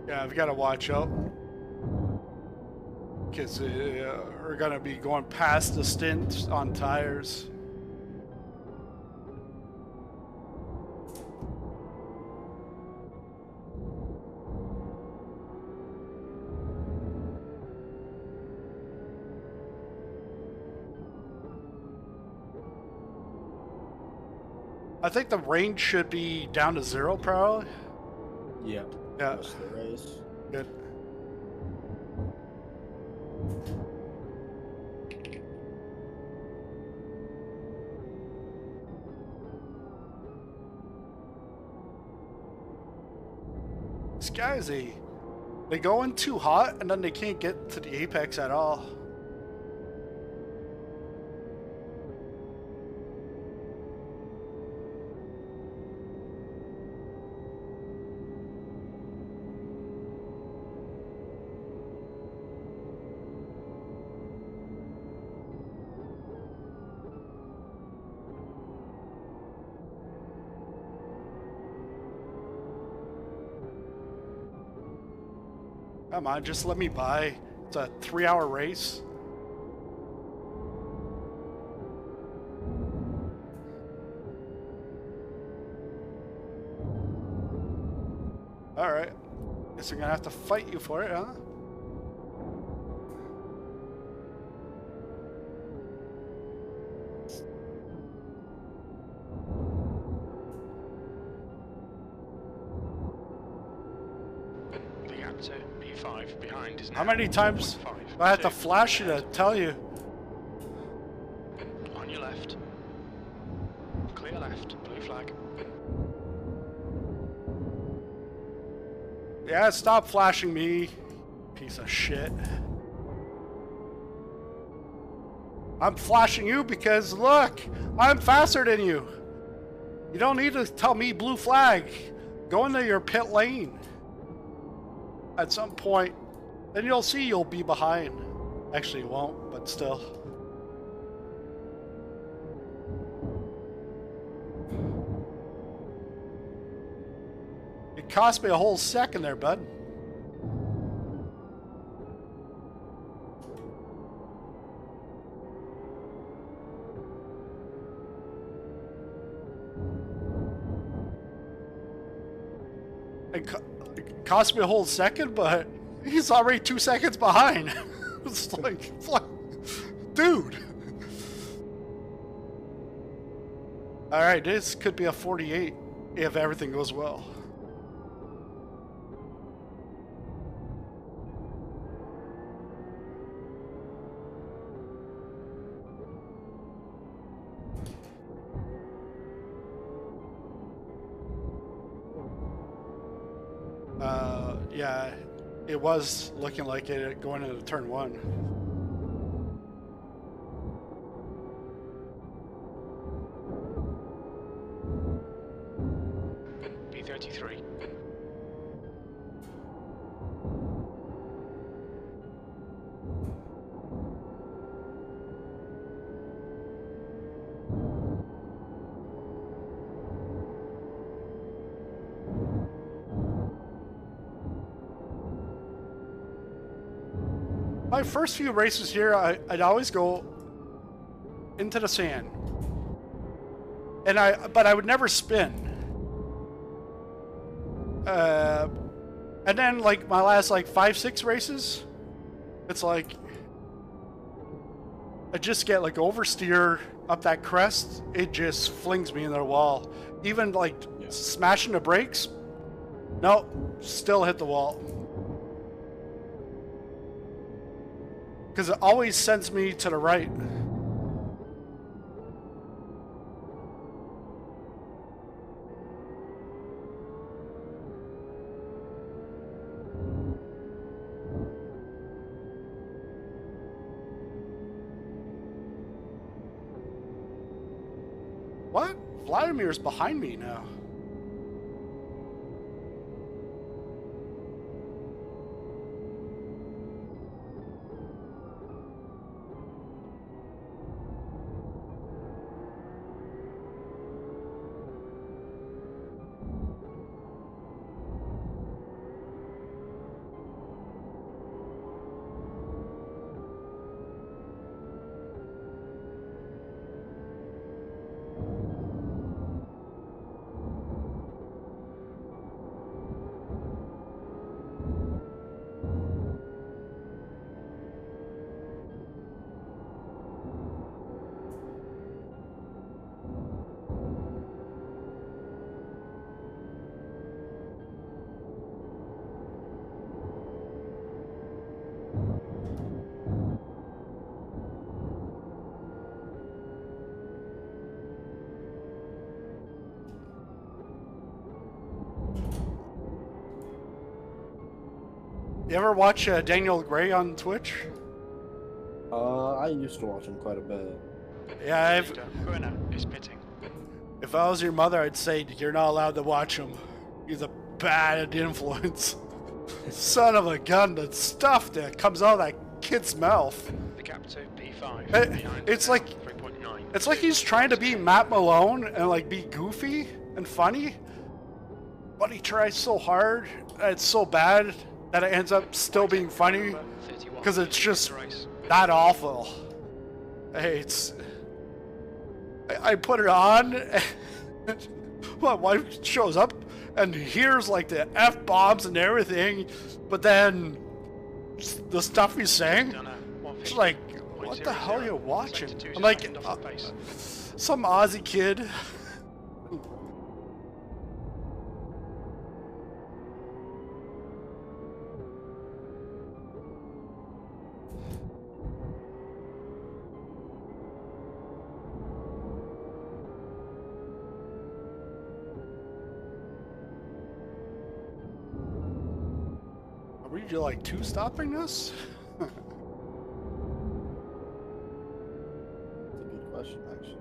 Yeah, I've got to watch out. Because we're going to be going past the stint on tires. I think the range should be down to 0 probably. Yeah. Yeah. Rest of the race. Good. These guys, they go in too hot and then they can't get to the apex at all. Come on, just let me by. It's a 3-hour race. Alright. Guess I'm gonna have to fight you for it, huh? The gap to P5 behind is now How many times 1.5. do I have to Two. flash you to tell you? On your left. Clear left. Blue flag. Yeah, stop flashing me, piece of shit. I'm flashing you because, look, I'm faster than you. You don't need to tell me blue flag. Go into your pit lane. At some point, then you'll see you'll be behind. Actually, you won't, but still. It cost me a whole second there, bud. It cost me a whole second, but he's already 2 seconds behind. It's like, dude. Alright, this could be a 48 if everything goes well. Yeah, it was looking like it going into turn 1. P33. My first few races here, I'd always go into the sand, but I would never spin. And then like my last like 5-6 races, it's like I just get like oversteer up that crest. It just flings me in the wall. Even like smashing the brakes, nope, still hit the wall. Because it always sends me to the right. What? Vladimir's behind me now. You ever watch Daniel Gray on Twitch? I used to watch him quite a bit. Yeah, Bruno is pitting. if I was your mother, I'd say you're not allowed to watch him. He's a bad influence. Son of a gun, the stuff that comes out of that kid's mouth. The gap to P5. It's like 3.9. it's like he's trying to be Matt Malone and like be goofy and funny, but he tries so hard. It's so bad. that it ends up still being funny Number 31 because it's is just the race. that awful. Hey, I put it on, and my wife shows up and hears like the F-bombs and everything, but then the stuff he's saying, Done a she's 150.00, like, what the hell are you watching? sector 2 I'm like, second off the pace. some Aussie kid. Are we like two-stopping this? That's a good question, actually.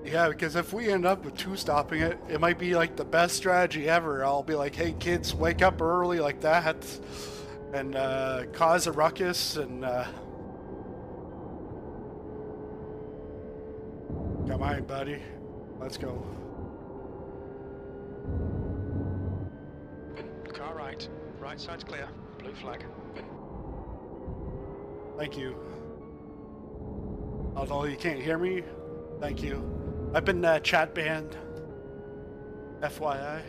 Yeah, because if we end up with two-stopping it, it might be like the best strategy ever. I'll be like, hey kids, wake up early like that and cause a ruckus and come on, buddy. Let's go. Car right. Right side's clear. Blue flag. Thank you. Although you can't hear me, thank you. I've been chat banned. FYI.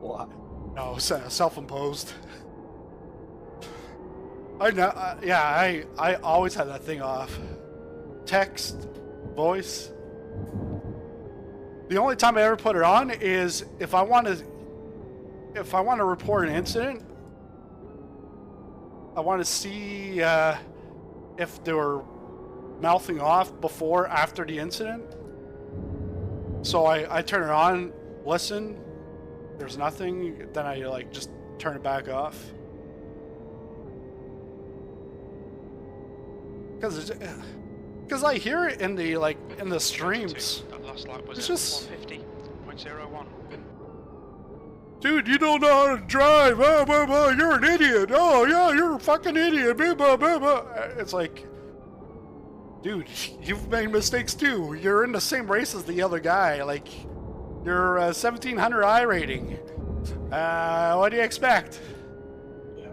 Why? No, self-imposed. I know. Yeah, I always had that thing off. Text, voice. The only time I ever put it on is if I want to report an incident. I want to see if they were mouthing off before or after the incident. So I turn it on, listen. There's nothing. Then I like just turn it back off. Because I hear it in the streams. That last lap was It's at just 150.01. dude, you don't know how to drive. Oh, blah, blah, you're an idiot. Oh, yeah, you're a fucking idiot. Blah, blah, blah, blah. It's like, dude, you've made mistakes too. You're in the same race as the other guy. Like, you're 1700 I rating. What do you expect? Yeah.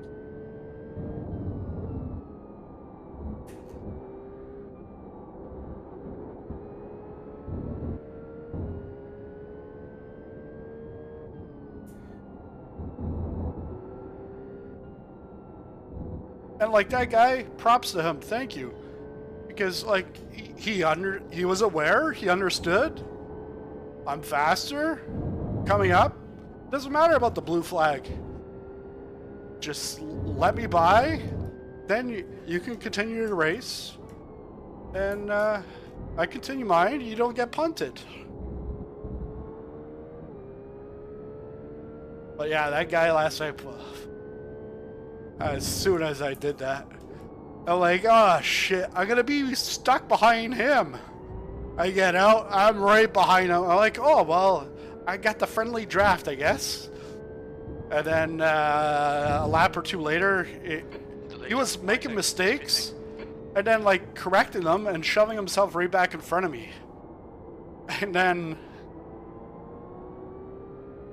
And like that guy, props to him. Thank you, because like he was aware, he understood. I'm faster, coming up. Doesn't matter about the blue flag. Just let me by, then you can continue your race, and I continue mine. You don't get punted. But yeah, that guy last night. As soon as I did that, I'm like, oh shit, I'm gonna be stuck behind him. I get out, I'm right behind him. I'm like, oh, well, I got the friendly draft, I guess. And then a lap or two later, he was making mistakes and then like correcting them and shoving himself right back in front of me. And then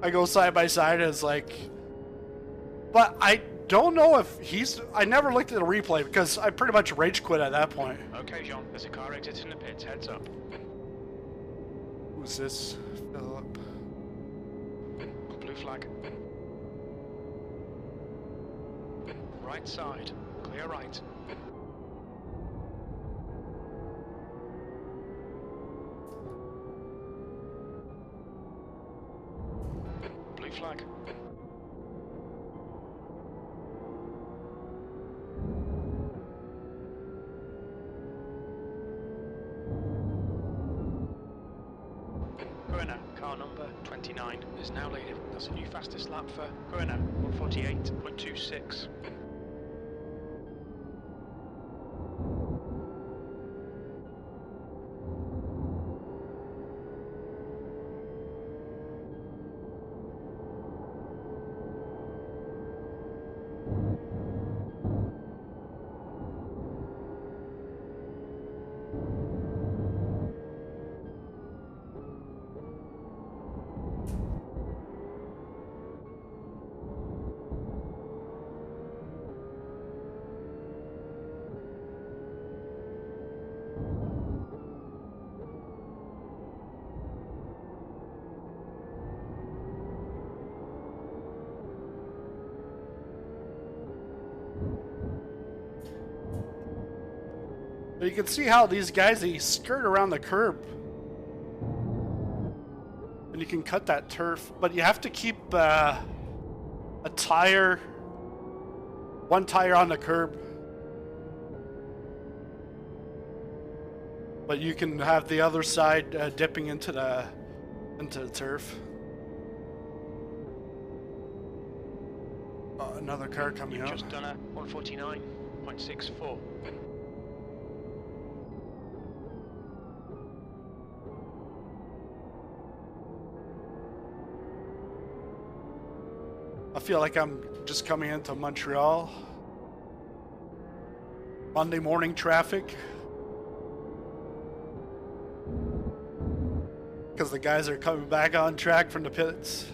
I go side by side and it's like, but I don't know if I never looked at the replay because I pretty much rage quit at that point. Okay, John, there's a car exiting the pits. Heads up. Who's this? Philip. Blue flag. Right side. Clear right. Blue flag. Car number 29 is now leading. That's a new fastest lap for Gruner, 148.26. But you can see how these guys, they skirt around the curb. And you can cut that turf, but you have to keep one tire on the curb. But you can have the other side dipping into the turf. Another car coming You've out. just done a 149.64. I feel like I'm just coming into Montreal. Monday morning traffic. Because the guys are coming back on track from the pits.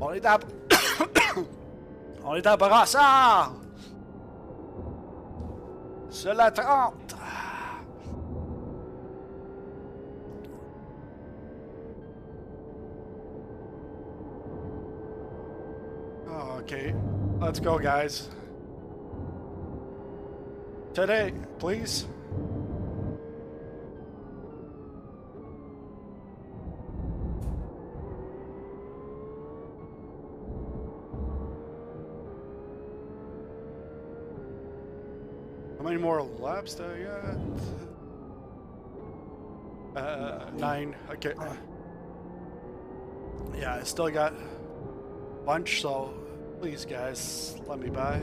On est à Brassard! C'est la 30! Oh, okay. Let's go, guys. Today, please. How many more laps do I got? 9. Okay. Yeah, I still got a bunch, so please, guys, let me by.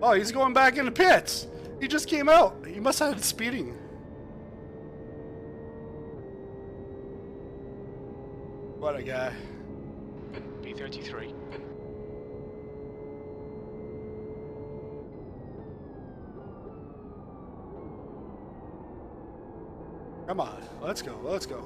Oh, he's going back in the pits. He just came out. He must have been speeding. What a guy. B33. Come on, let's go, let's go.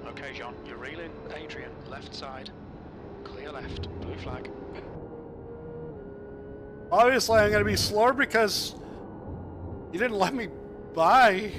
Okay, John, you're reeling. Adrian, left side. Clear left. Blue flag. Obviously, I'm going to be slower because you didn't let me by.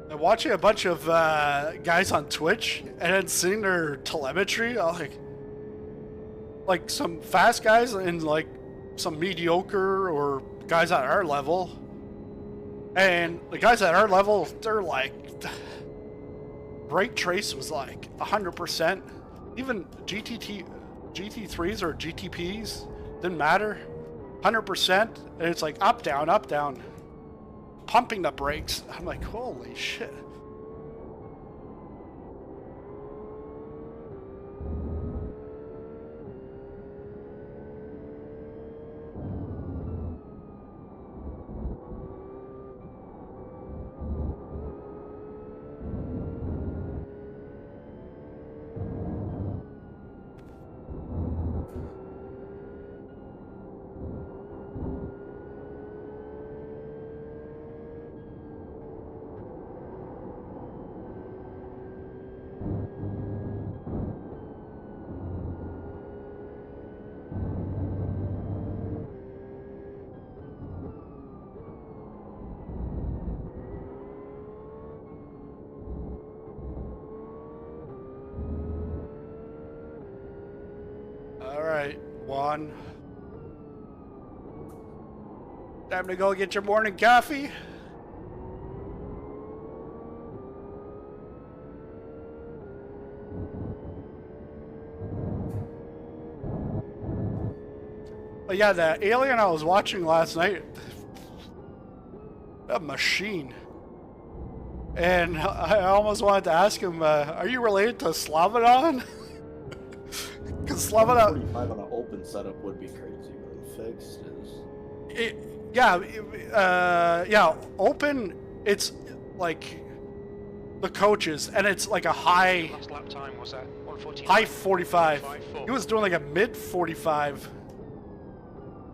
I'm watching a bunch of guys on Twitch and then seeing their telemetry. I'm like some fast guys and like some mediocre or guys at our level. And the guys at our level, they're like, brake trace was like 100%. Even GT3s or GTPs, didn't matter. 100%. And it's like up, down, up, down. Pumping the brakes. I'm like, holy shit. on. Time to go get your morning coffee. But yeah, the alien I was watching last night, a machine. And I almost wanted to ask him, are you related to Slavodon? Because Slavodon... 45 on an open setup would be crazy, but fixed is... yeah, open, it's like the coaches, and it's like a high... Last lap time was at 1:49. High 45. 5.4. He was doing like a mid 45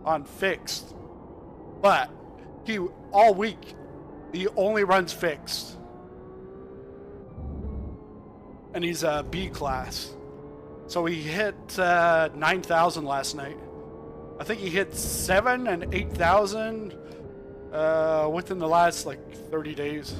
on fixed. But he, all week, he only runs fixed. And he's a B class. So he hit 9,000 last night. I think he hit 7 and 8,000 within the last like 30 days.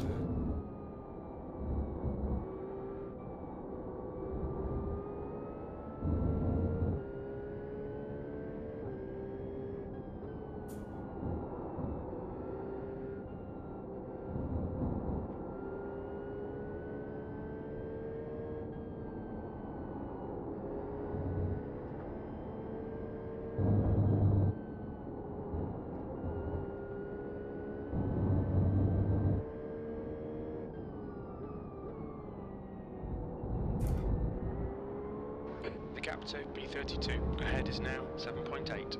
The gap to B32 ahead is now 7.8.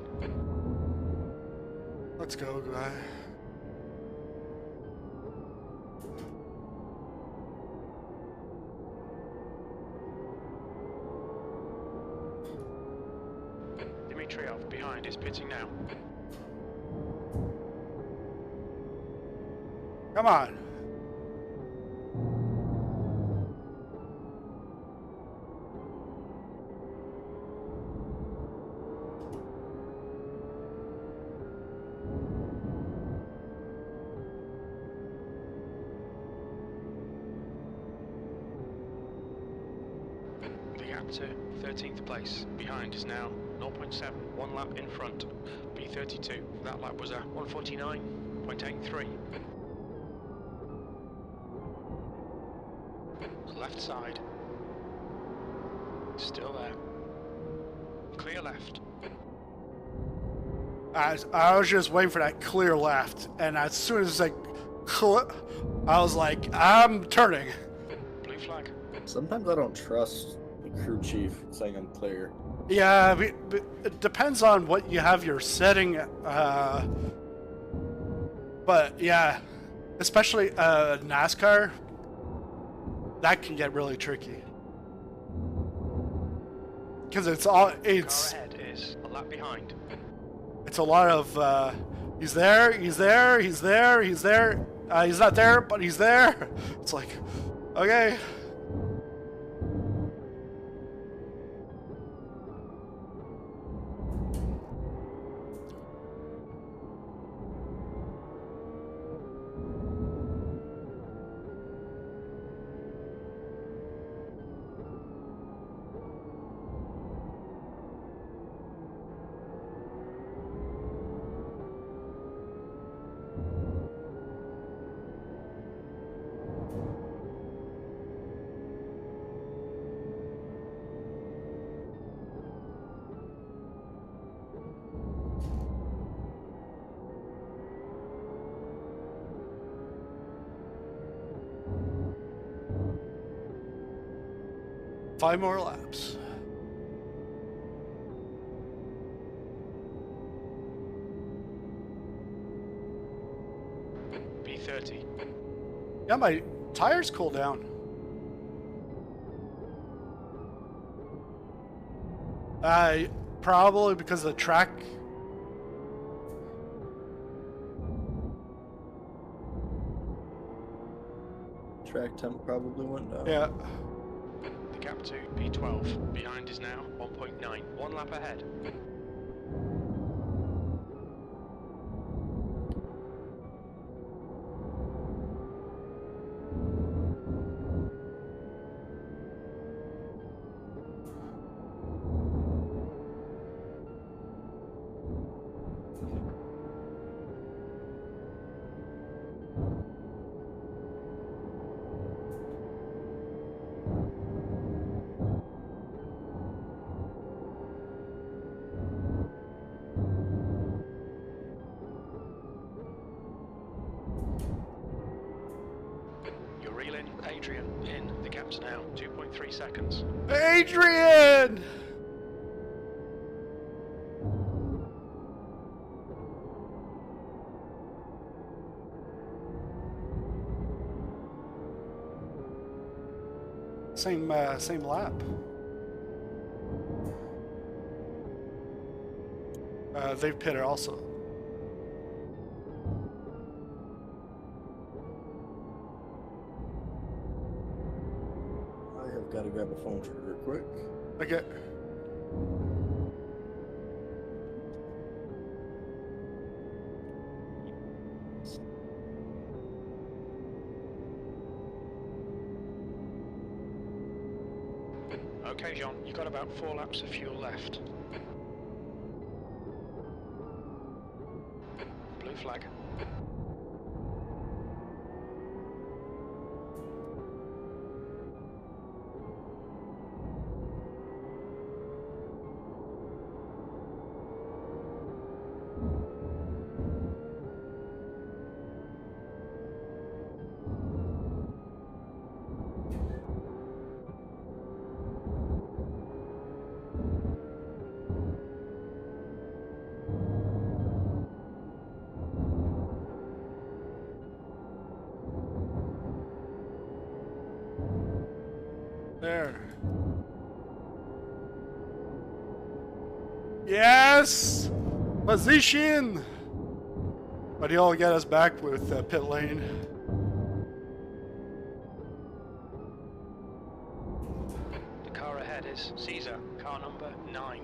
Let's go, guy. Dimitrov behind is pitting now. Come on. The gap to 13th place behind is now 0.7, 1 lap in front. B32, that lap was a 1:49.83. Left side. Still there. Clear left. I was just waiting for that clear left, and as soon as it's like, I was like, I'm turning. Blue flag. Sometimes I don't trust the crew chief saying I'm clear. Yeah, but it depends on what you have your setting. But yeah, especially NASCAR, that can get really tricky. Because it's Car ahead is a lap behind. it's a lot of he's there, he's there, he's there, he's there. He's not there, but he's there. It's like, okay. Five more laps. B30. Yeah, my tires cool down. Probably because of the track. Track temp probably went down. Yeah. The gap to B12 behind is now 1.9, 1 lap ahead. Adrian in. The gap's now 2.3 seconds. Adrian! Same lap. They've pitted also. I have got to grab a phone trigger quick. Okay. Okay, John, you've got about 4 laps of fuel left. Blue flag. There. Yes! Position! But he'll get us back with pit lane. The car ahead is Caesar, car number 9.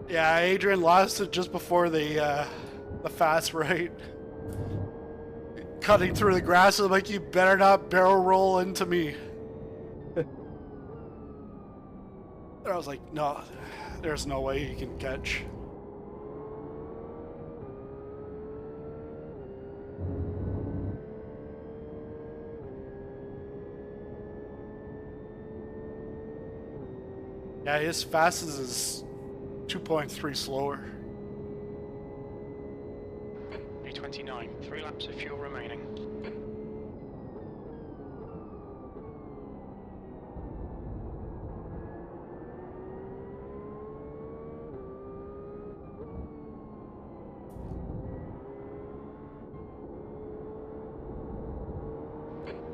Yeah, Adrian lost it just before the fast right. Cutting through the grass, I'm like, you better not barrel roll into me. And I was like, no, there's no way you can catch. Yeah, his fastest is 2.3 slower. B29, 3 laps of fuel remaining.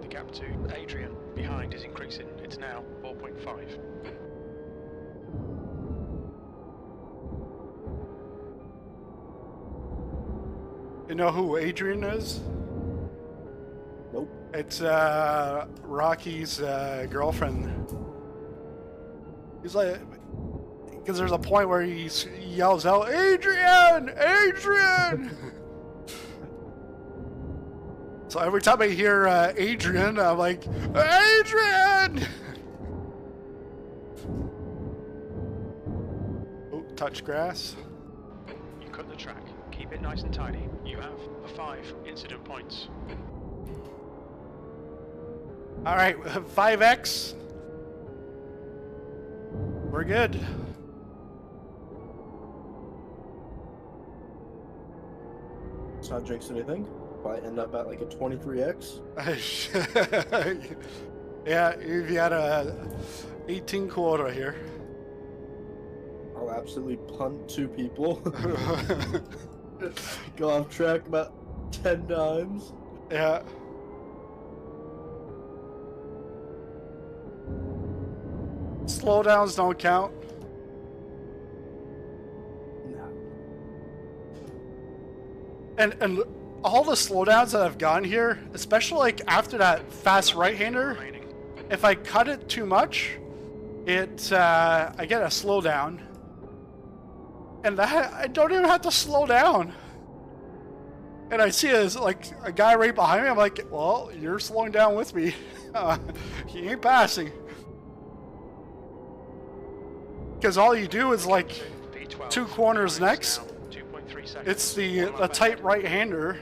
The gap to Adrian behind is increasing. It's now 4.5. You know who Adrian is? Nope. It's Rocky's girlfriend. He's like, because there's a point where he yells out, "Adrian! Adrian!" So every time I hear Adrian, I'm like, "Adrian!" Oh, touch grass. You cut the track. Keep it nice and tidy. You have 5 incident points. All right, 5x. We're good. It's not jinx anything. If I end up at like a 23x. Yeah, if you had a 18 quota here. I'll absolutely punt 2 people. Go off track about 10 times. Yeah. Slowdowns don't count. No. And all the slowdowns that I've gotten here, especially like after that fast right-hander, if I cut it too much, it I get a slowdown. And that I don't even have to slow down. And I see a guy right behind me. I'm like, well, you're slowing down with me. He ain't passing. Because all you do is like 2 corners next. It's the tight right-hander.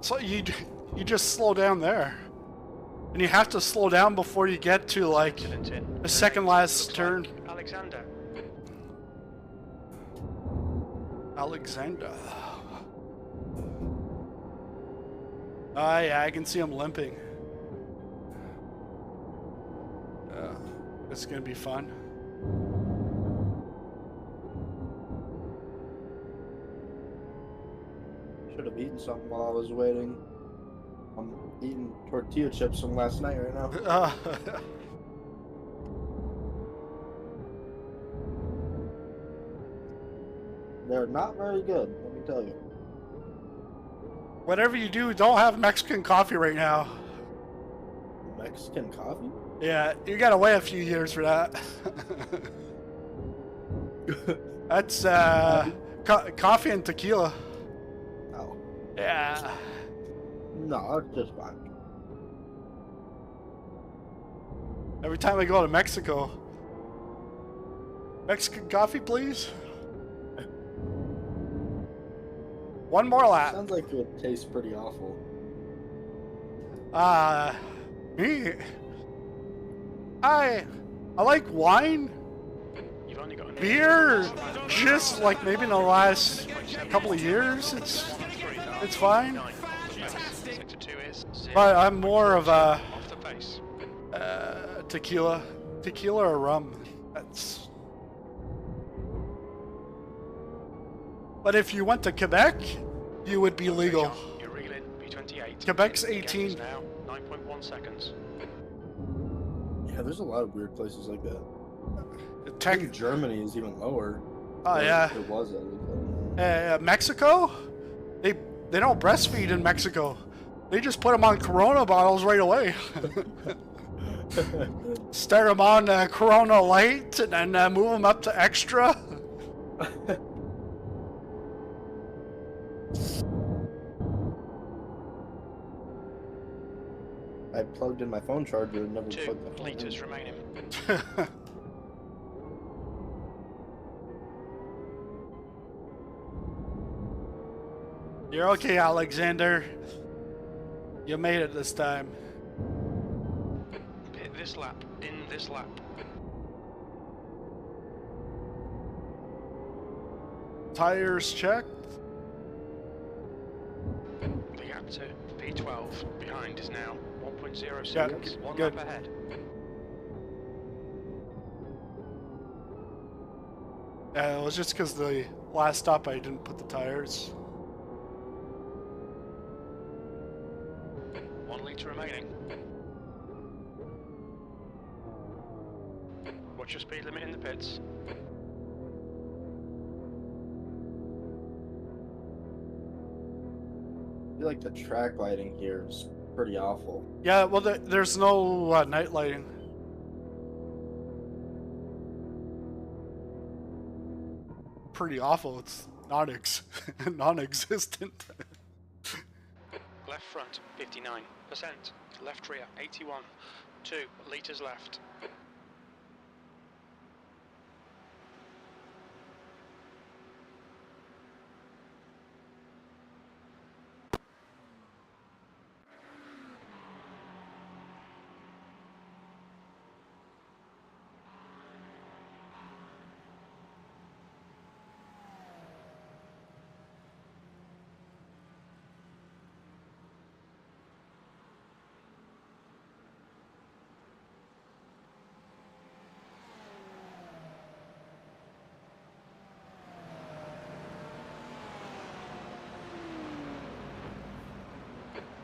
So you just slow down there. And you have to slow down before you get to like Incident in. the second last Looks turn. like Alexander. Alexander. Ah, yeah, I can see him limping. It's gonna be fun. Should have eaten something while I was waiting. I'm eating tortilla chips from last night right now. They're not very good, let me tell you. Whatever you do, don't have Mexican coffee right now. Mexican coffee? Yeah, you gotta wait a few years for that. That's coffee and tequila. Oh. Yeah. No, it's just fine. Every time I go to Mexico, Mexican coffee, please. One more lap. Sounds like it would taste pretty awful. Me. I like wine, You've only got beer. Just like maybe in the last couple of years, it's fine. Sector 2 is 0. But I'm more of a Off the pace. tequila or rum. That's. But if you went to Quebec, you would be legal. You're reeling. B28. Quebec's The gap 18. is now 9.1 seconds. Yeah, there's a lot of weird places like that. I Tech, think Germany is even lower. oh yeah. It was at least. I don't know. Mexico, they don't breastfeed in Mexico. They just put them on Corona bottles right away. Start them on Corona Light and then move them up to extra. I plugged in my phone charger and never 2 plugged the phone litres in. remaining. You're okay, Alexander. You made it this time. Pit this lap. In this lap. Tires checked. The gap to P12 behind is now 1.0 Yeah, seconds. One good. lap ahead. It was just because the last stop I didn't put the tires. 1 litre remaining. Watch your speed limit in the pits. I feel like the track lighting here is pretty awful. Yeah, well, there's no night lighting. Pretty awful. It's non-existent. Left front 59%. Left rear 81. 2 litres left.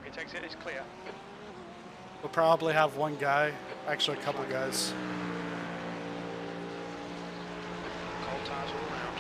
Pit exit is clear. We'll probably have one guy, actually a couple guys. Cold tires all round.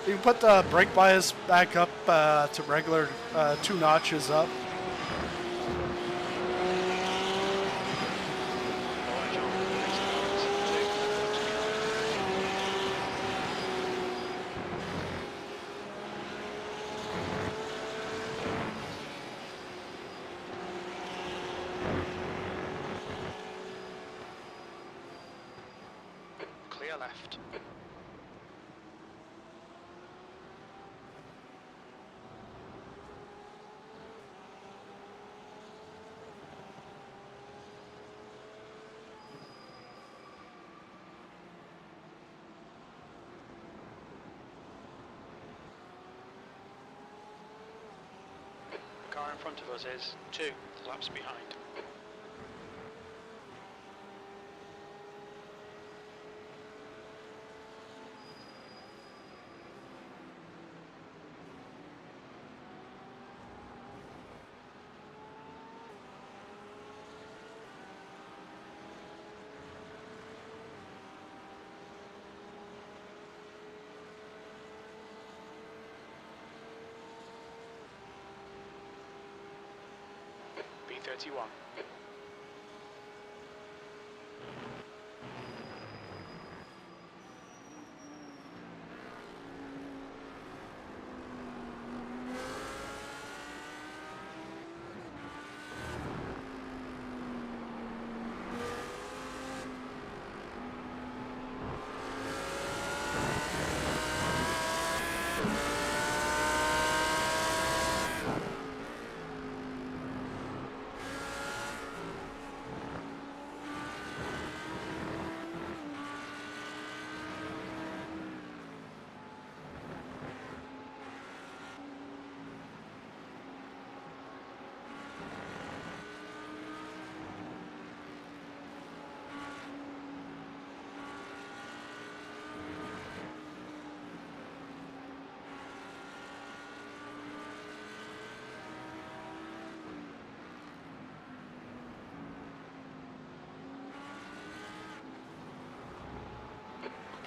You can put the brake bias back up to regular 2 notches up. left. The car in front of us is 2 laps behind. B31.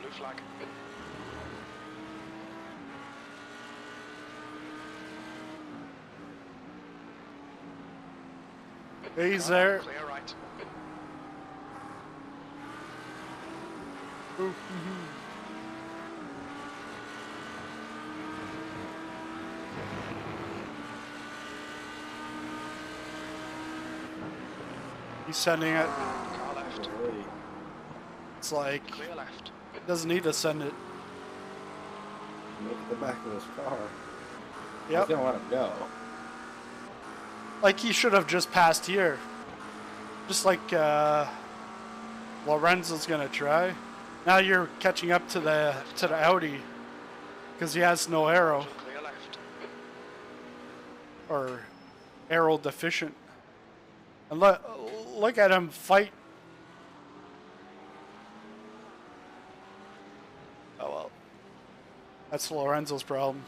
Blue flag. He's there. Clear right. Ooh. He's sending it. Car left. Really? It's like, Clear left. doesn't need to send it. Look at the back of his car. Yep. He's gonna let him go. Like he should have just passed here. Just like Lorenzo's gonna try. Now you're catching up to the Audi because he has no arrow Clear left. or arrow deficient. And look at him fight. Oh well. That's Lorenzo's problem.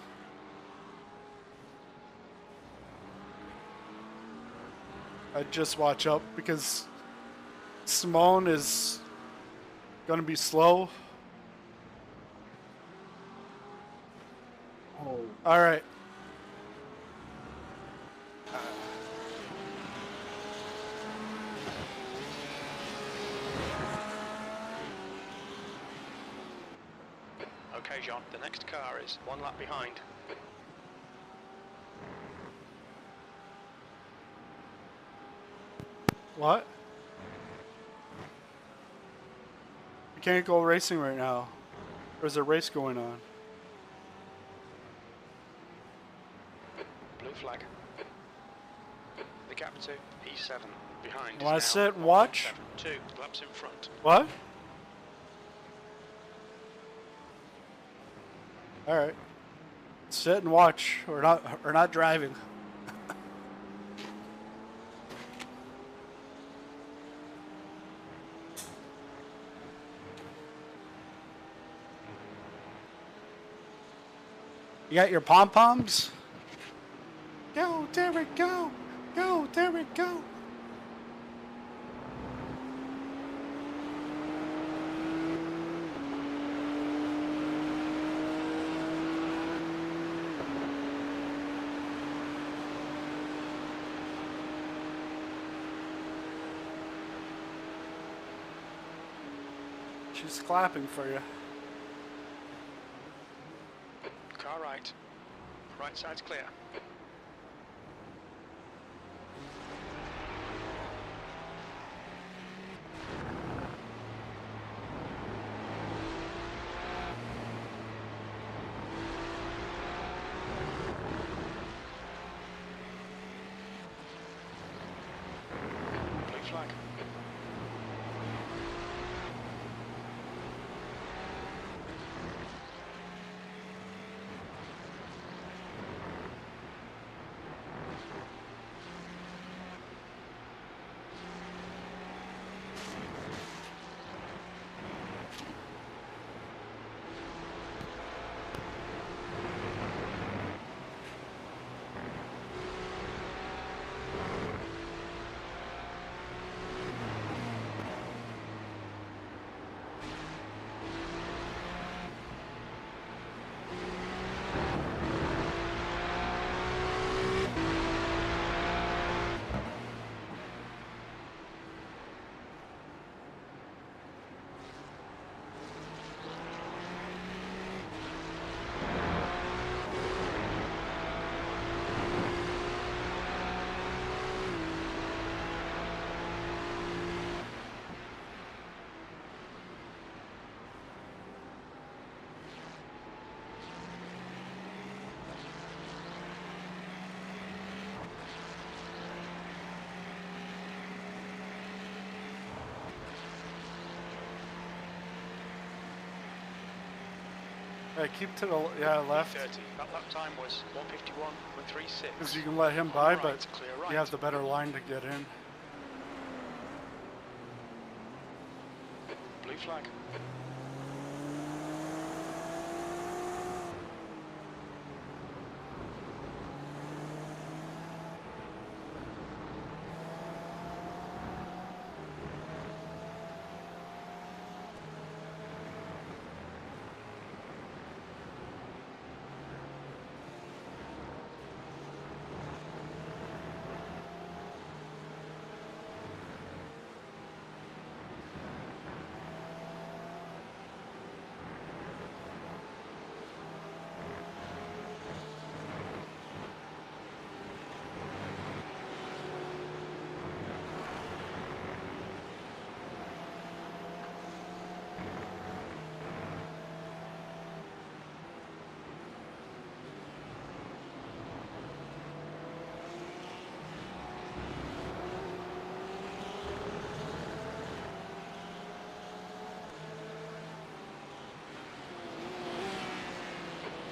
I'd just watch up because Simone is gonna be slow. Oh, All right. Okay, John, the next car is 1 lap behind. What? We can't go racing right now. There's a race going on. Blue flag. The gap to E7 behind. Wanna is now sit and watch? 1.7. 2 laps in front. What? All right. Sit and watch. We're not driving. You got your pom-poms? Go, Derek, go! Go, Derek, go! She's clapping for you. Car right. Right side's clear. flag. Keep to the left, 30. That lap time was 151.36. because you can let him by, Right, but clear right. he has the better line to get in. Blue flag.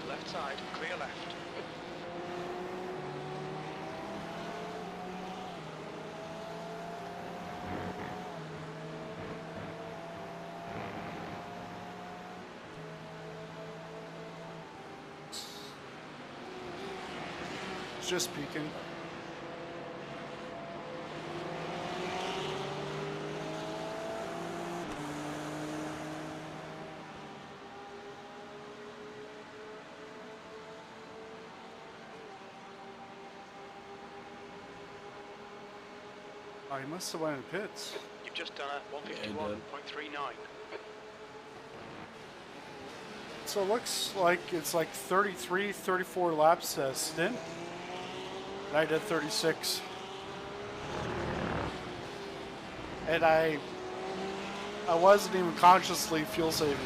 Left side, clear left. It's just peeking. Oh, he must have went in pits. You've just done a 151.39. So it looks like it's like 33, 34 laps stint. And I did 36. And I wasn't even consciously fuel saving.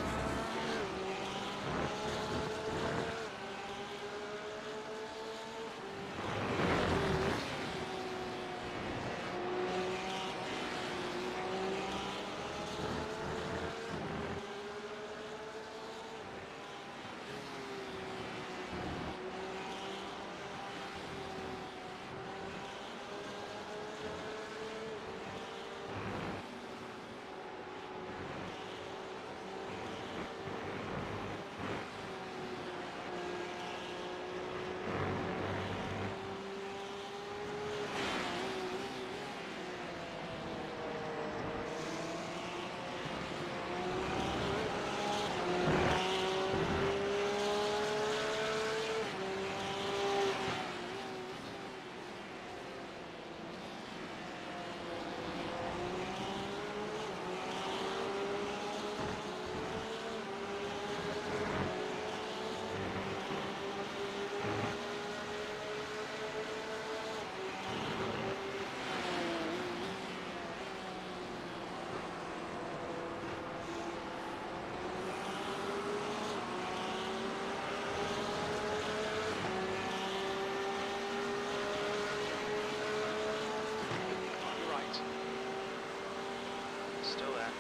Still there.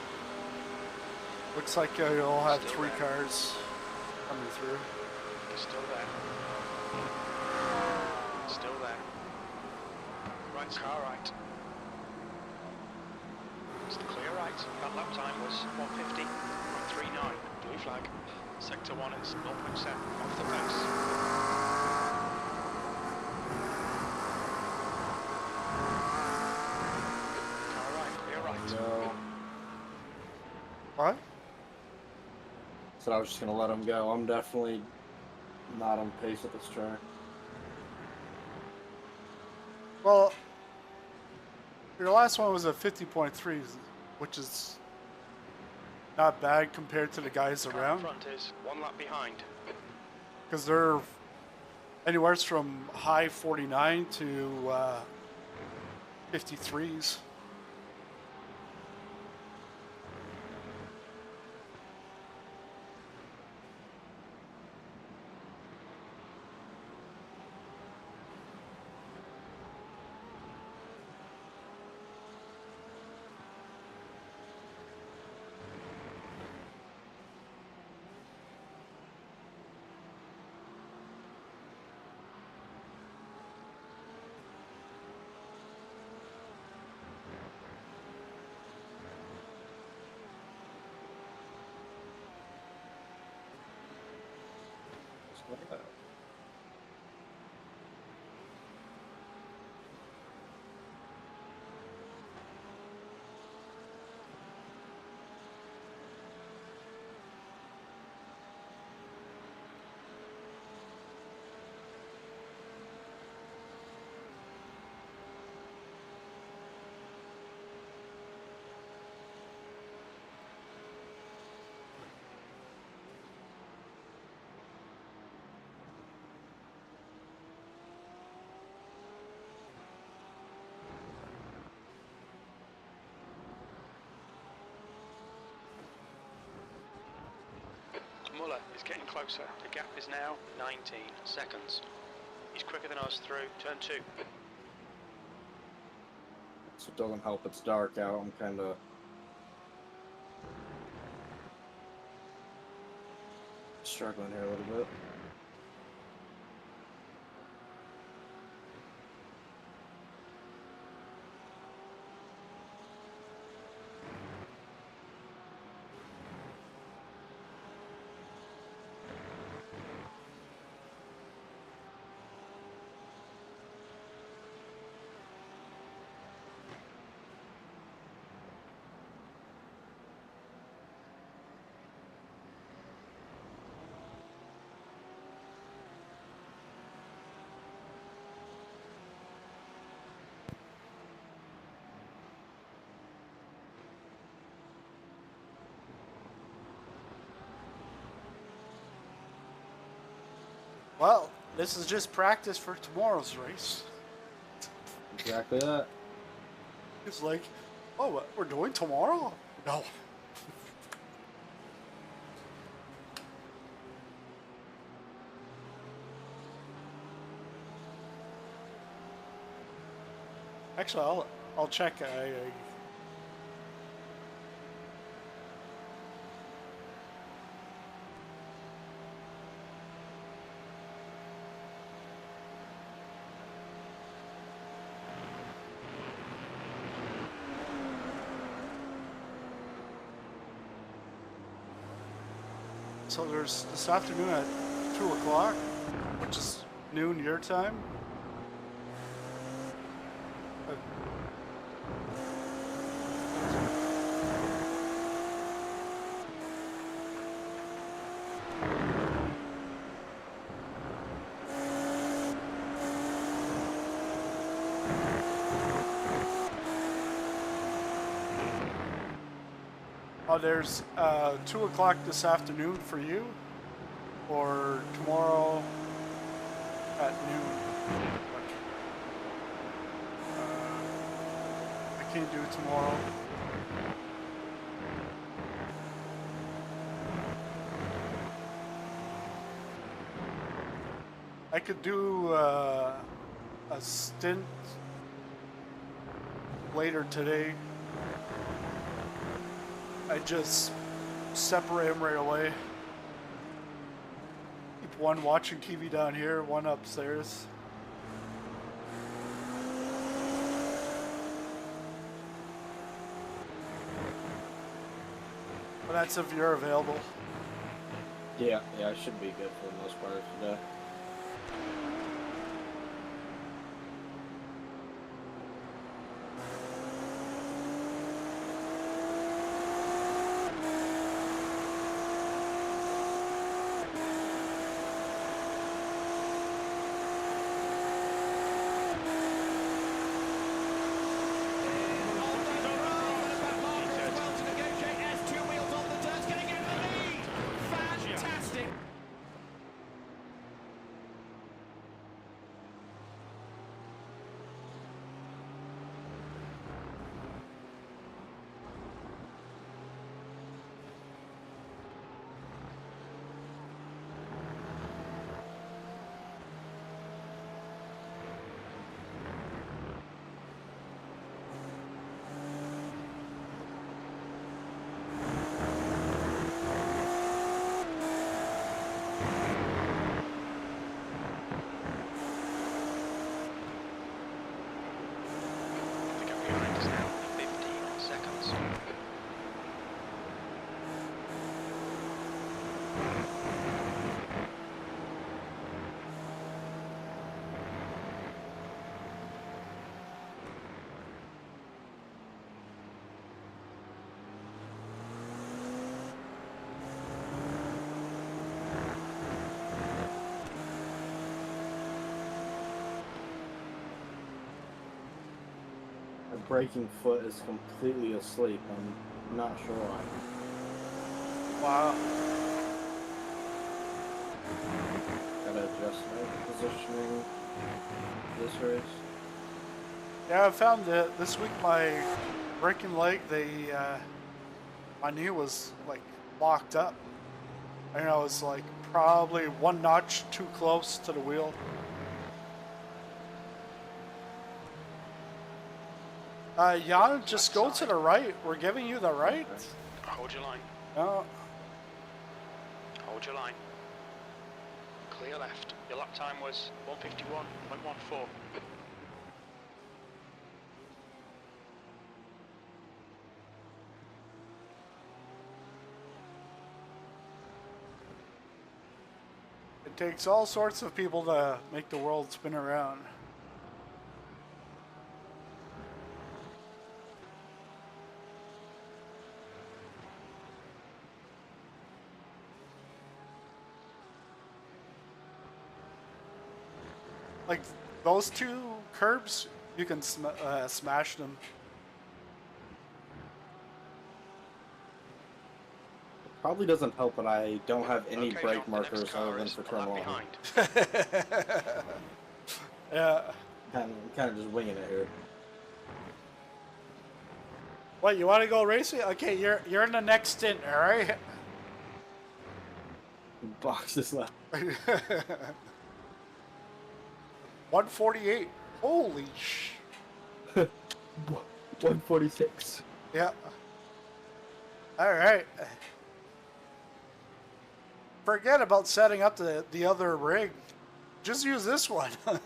Looks like you'll have Still 3 there. cars coming through. Still there. Still there. Right, car right. It's the clear right. That lap time was 150.39. Blue flag. Sector 1 is 0.7 off the pace. Car right, clear right. No. What? So I was just gonna let him go. I'm definitely not on pace at this track. Well, your last one was a 50.3, which is not bad compared to the guys Car in around. front is 1 lap behind. Because they're anywhere from high 49 to 53s. Muller is getting closer. The gap is now 19 seconds. He's quicker than us through turn 2. So it doesn't help. It's dark out. I'm kind of struggling here a little bit. Well, this is just practice for tomorrow's race. Exactly that. It's like, oh, what, we're doing tomorrow? No. Actually, I'll check. So there's this afternoon at 2 o'clock, which is noon your time. There's 2 o'clock this afternoon for you, or tomorrow at noon. I can't do it tomorrow. I could do a stint later today. I just separate them right away. Keep one watching TV down here, one upstairs. But that's if you're available. Yeah, I should be good for the most part today. My braking foot is completely asleep. I'm not sure why. Wow. Gotta adjust my positioning this race. Yeah, I found that this week my braking leg, my knee was like locked up. I know, it's like probably one notch too close to the wheel. Jan, just go to the right. We're giving you the right. Hold your line. No. Hold your line. Clear left. Your lap time was 1:51.14. It takes all sorts of people to make the world spin around. Like those two curbs, you can smash them. Probably doesn't help that I don't have any Okay, brake John, the next markers car other than is for a turn lap one. behind. Yeah. Kind of just winging it here. What, you want to go racing? Okay, you're in the next stint, all right? Boxes left. 148. Holy sh! 146. Yeah. All right. Forget about setting up the other rig. Just use this one. The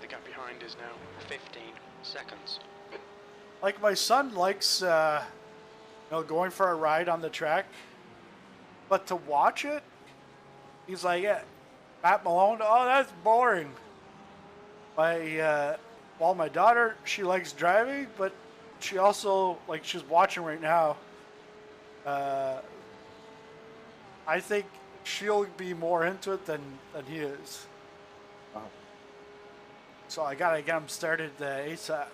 gap behind is now 15 seconds. Like my son likes, going for a ride on the track, but to watch it, he's like, yeah, Matt Malone. Oh, that's boring. While my daughter, she likes driving, but she also she's watching right now. I think she'll be more into it than he is. Wow. So I gotta get him started ASAP.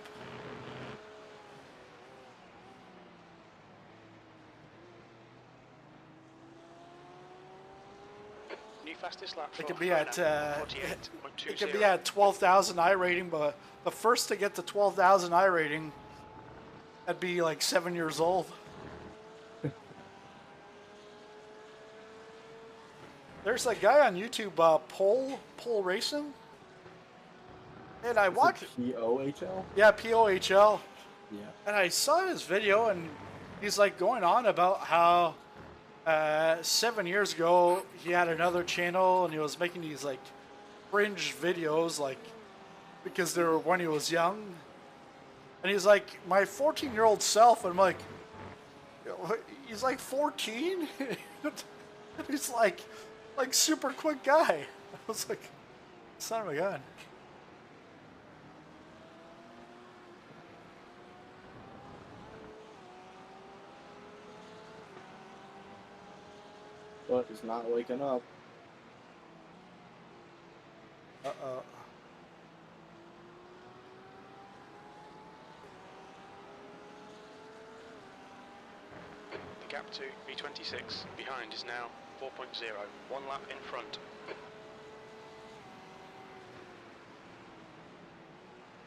New fastest lap for It could be at 48.20. it could be at 12,000 I rating, but the first to get to 12,000 I rating, that'd be like 7 years old. There's a guy on YouTube, Pole Racing, and I watch. POHL? Yeah, POHL. Yeah. And I saw his video, and he's like going on about how 7 years ago he had another channel and he was making these like fringe videos, like because they were when he was young. And he's like, my 14-year-old self, and I'm like, he's like 14? He's like super quick guy. I was like, son of a gun. But he's not waking up. Uh-oh. The gap to B26 behind is now 4.0, 1 lap in front.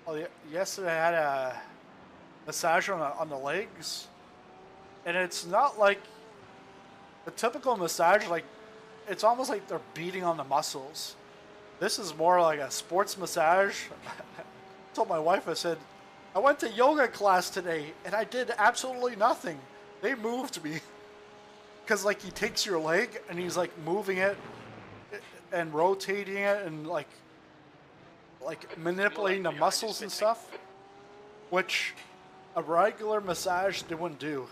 Well, yesterday I had a massage on the legs, and it's not like a typical massage. Like, it's almost like they're beating on the muscles. This is more like a sports massage. I told my wife, I said, I went to yoga class today and I did absolutely nothing. They moved me. Because like he takes your leg and he's like moving it and rotating it and like manipulating the muscles and stuff, which a regular massage they wouldn't do.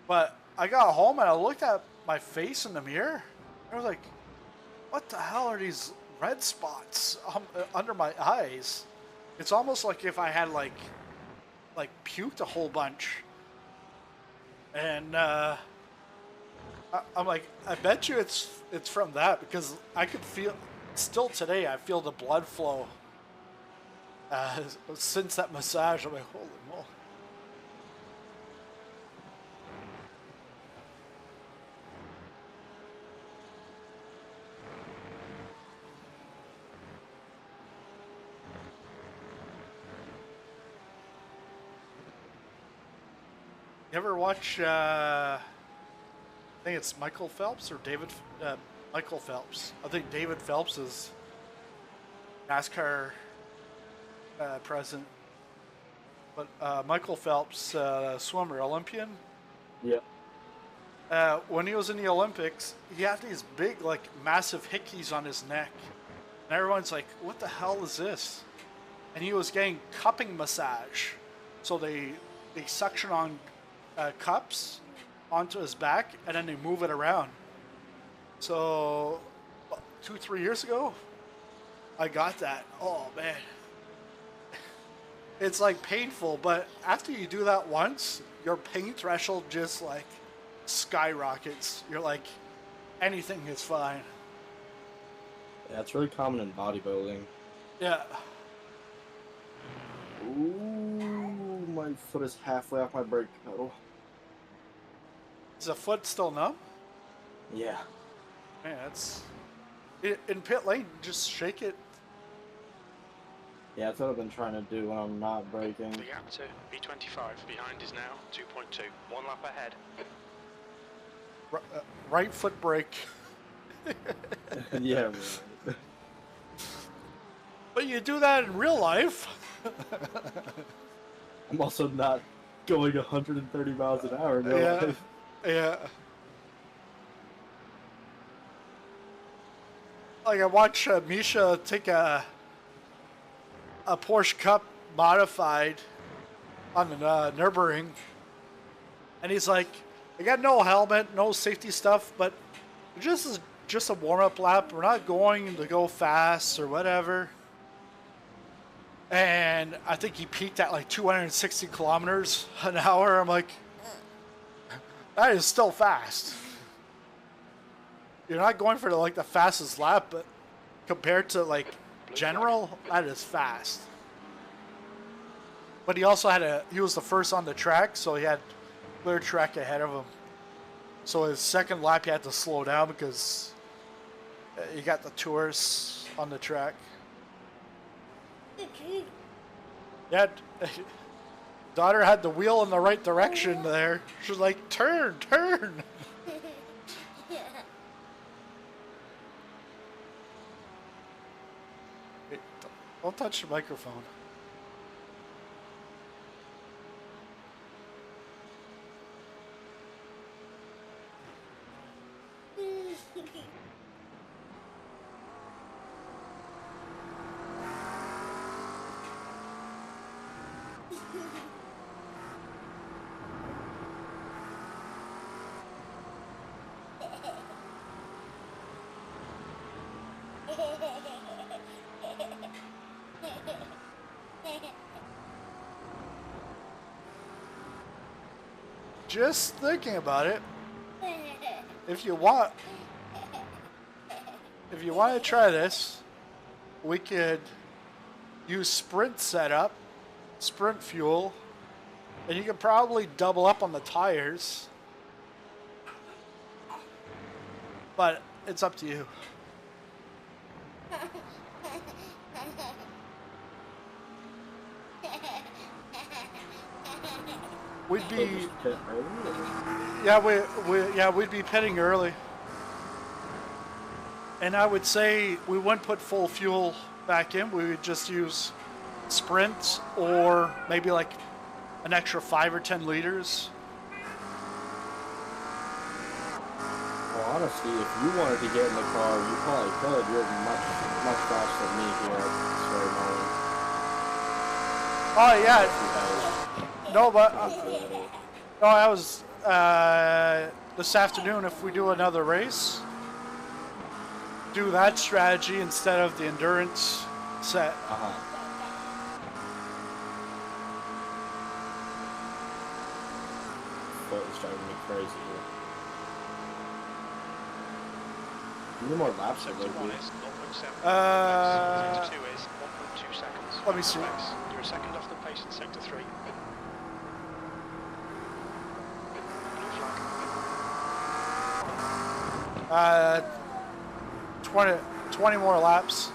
But I got home and I looked at my face in the mirror. I was like, what the hell are these red spots under my eyes? It's almost like if I had like puked a whole bunch. And I'm like, I bet you it's from that, because I could feel, still today, I feel the blood flow since that massage. I'm like, holy moly. You ever watch, I think it's Michael Phelps or Michael Phelps. I think David Phelps is NASCAR president. But Michael Phelps, swimmer, Olympian. Yeah. When he was in the Olympics, he had these big, like, massive hickeys on his neck. And everyone's like, what the hell is this? And he was getting cupping massage. So they suction on cups onto his back, and then they move it around. So 2-3 years ago, I got that. Oh man, it's like painful, but after you do that once, your pain threshold just like skyrockets. You're like, anything is fine. Yeah, it's really common in bodybuilding. Yeah. Ooh, my foot is halfway off my brake pedal. Is the foot still numb? Yeah. Man, that's in pit lane. Just shake it. Yeah, that's what I've been trying to do when I'm not braking. The gap to B25 behind is now 2.2, 1 lap ahead. Right foot brake. Yeah, right. But you do that in real life. I'm also not going 130 miles an hour in real Yeah. life. Yeah. Like I watched Misha take a Porsche Cup modified on the Nürburgring, and he's like, I got no helmet, no safety stuff, but just a warm-up lap. We're not going to go fast or whatever. And I think he peaked at like 260 kilometers an hour. I'm like, that is still fast. You're not going for the fastest lap, but compared to like general, that is fast. But he also he was the first on the track, so he had clear track ahead of him. So his second lap, he had to slow down because you got the tourists on the track. Yeah, daughter had the wheel in the right direction there. She was like, turn. Hey, don't touch the microphone. Just thinking about it, if you want to try this, we could use sprint setup, sprint fuel, and you could probably double up on the tires. But it's up to you. We'd be, we'd be pitting early. And I would say we wouldn't put full fuel back in. We would just use sprint or maybe like an extra 5 or 10 liters. Well, honestly, if you wanted to get in the car, you probably could. You're much faster than me here at this very moment. Oh yeah. No, but no, I was this afternoon. If we do another race, do that strategy instead of the endurance set. Foot is driving me crazy here. How many more laps are there? 71 is 0.7. 62 is 1.2 seconds. Let me see. You're a second off the pace in sector 3. Blue flag. 20 more laps.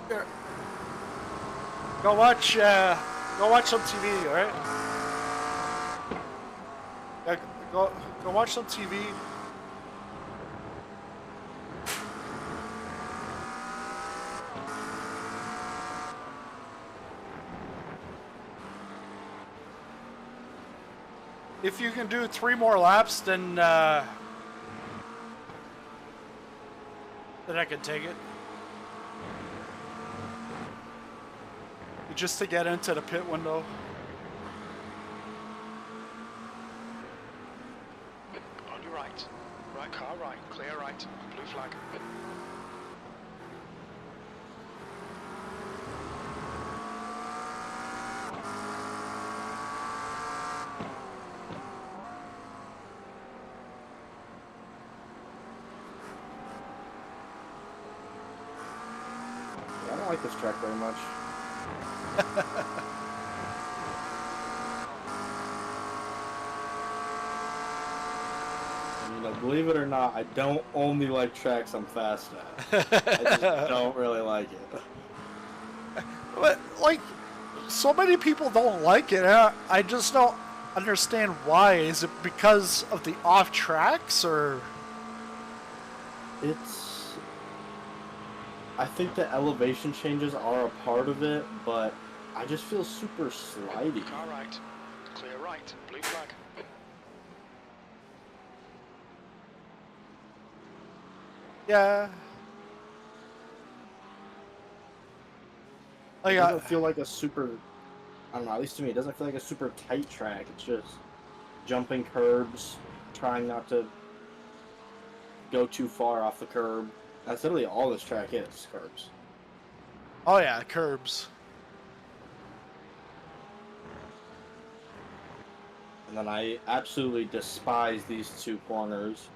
Here. Go watch some TV, all right? Yeah, go watch some TV. If you can do 3 more laps, then I can take it. Just to get into the pit window. On your right. Right car right. Clear right. Blue flag. I don't like this track very much. You know, believe it or not, I don't only like tracks I'm fast at. I just don't really like it. But, like, so many people don't like it. I just don't understand why. Is it because of the off tracks, or? I think the elevation changes are a part of it, but I just feel super slidey. Car right. Clear right. Blue flag. Yeah. It doesn't feel like a super, I don't know, at least to me, it doesn't feel like a super tight track. It's just jumping curbs, trying not to go too far off the curb. That's literally all this track is, curbs. Oh yeah, curbs. And then I absolutely despise these 2 corners.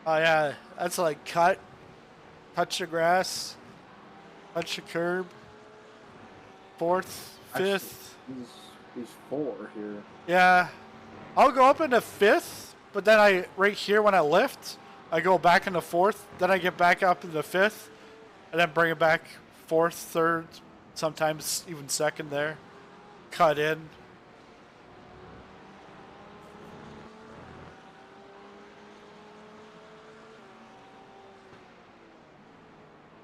Oh yeah, that's like touch the grass, touch the curb. 4th, 5th. He's 4 here. Yeah, I'll go up into 5th, but then right here when I lift, I go back into 4th, then I get back up into 5th, and then bring it back 4th, 3rd, sometimes even 2nd there. Cut in.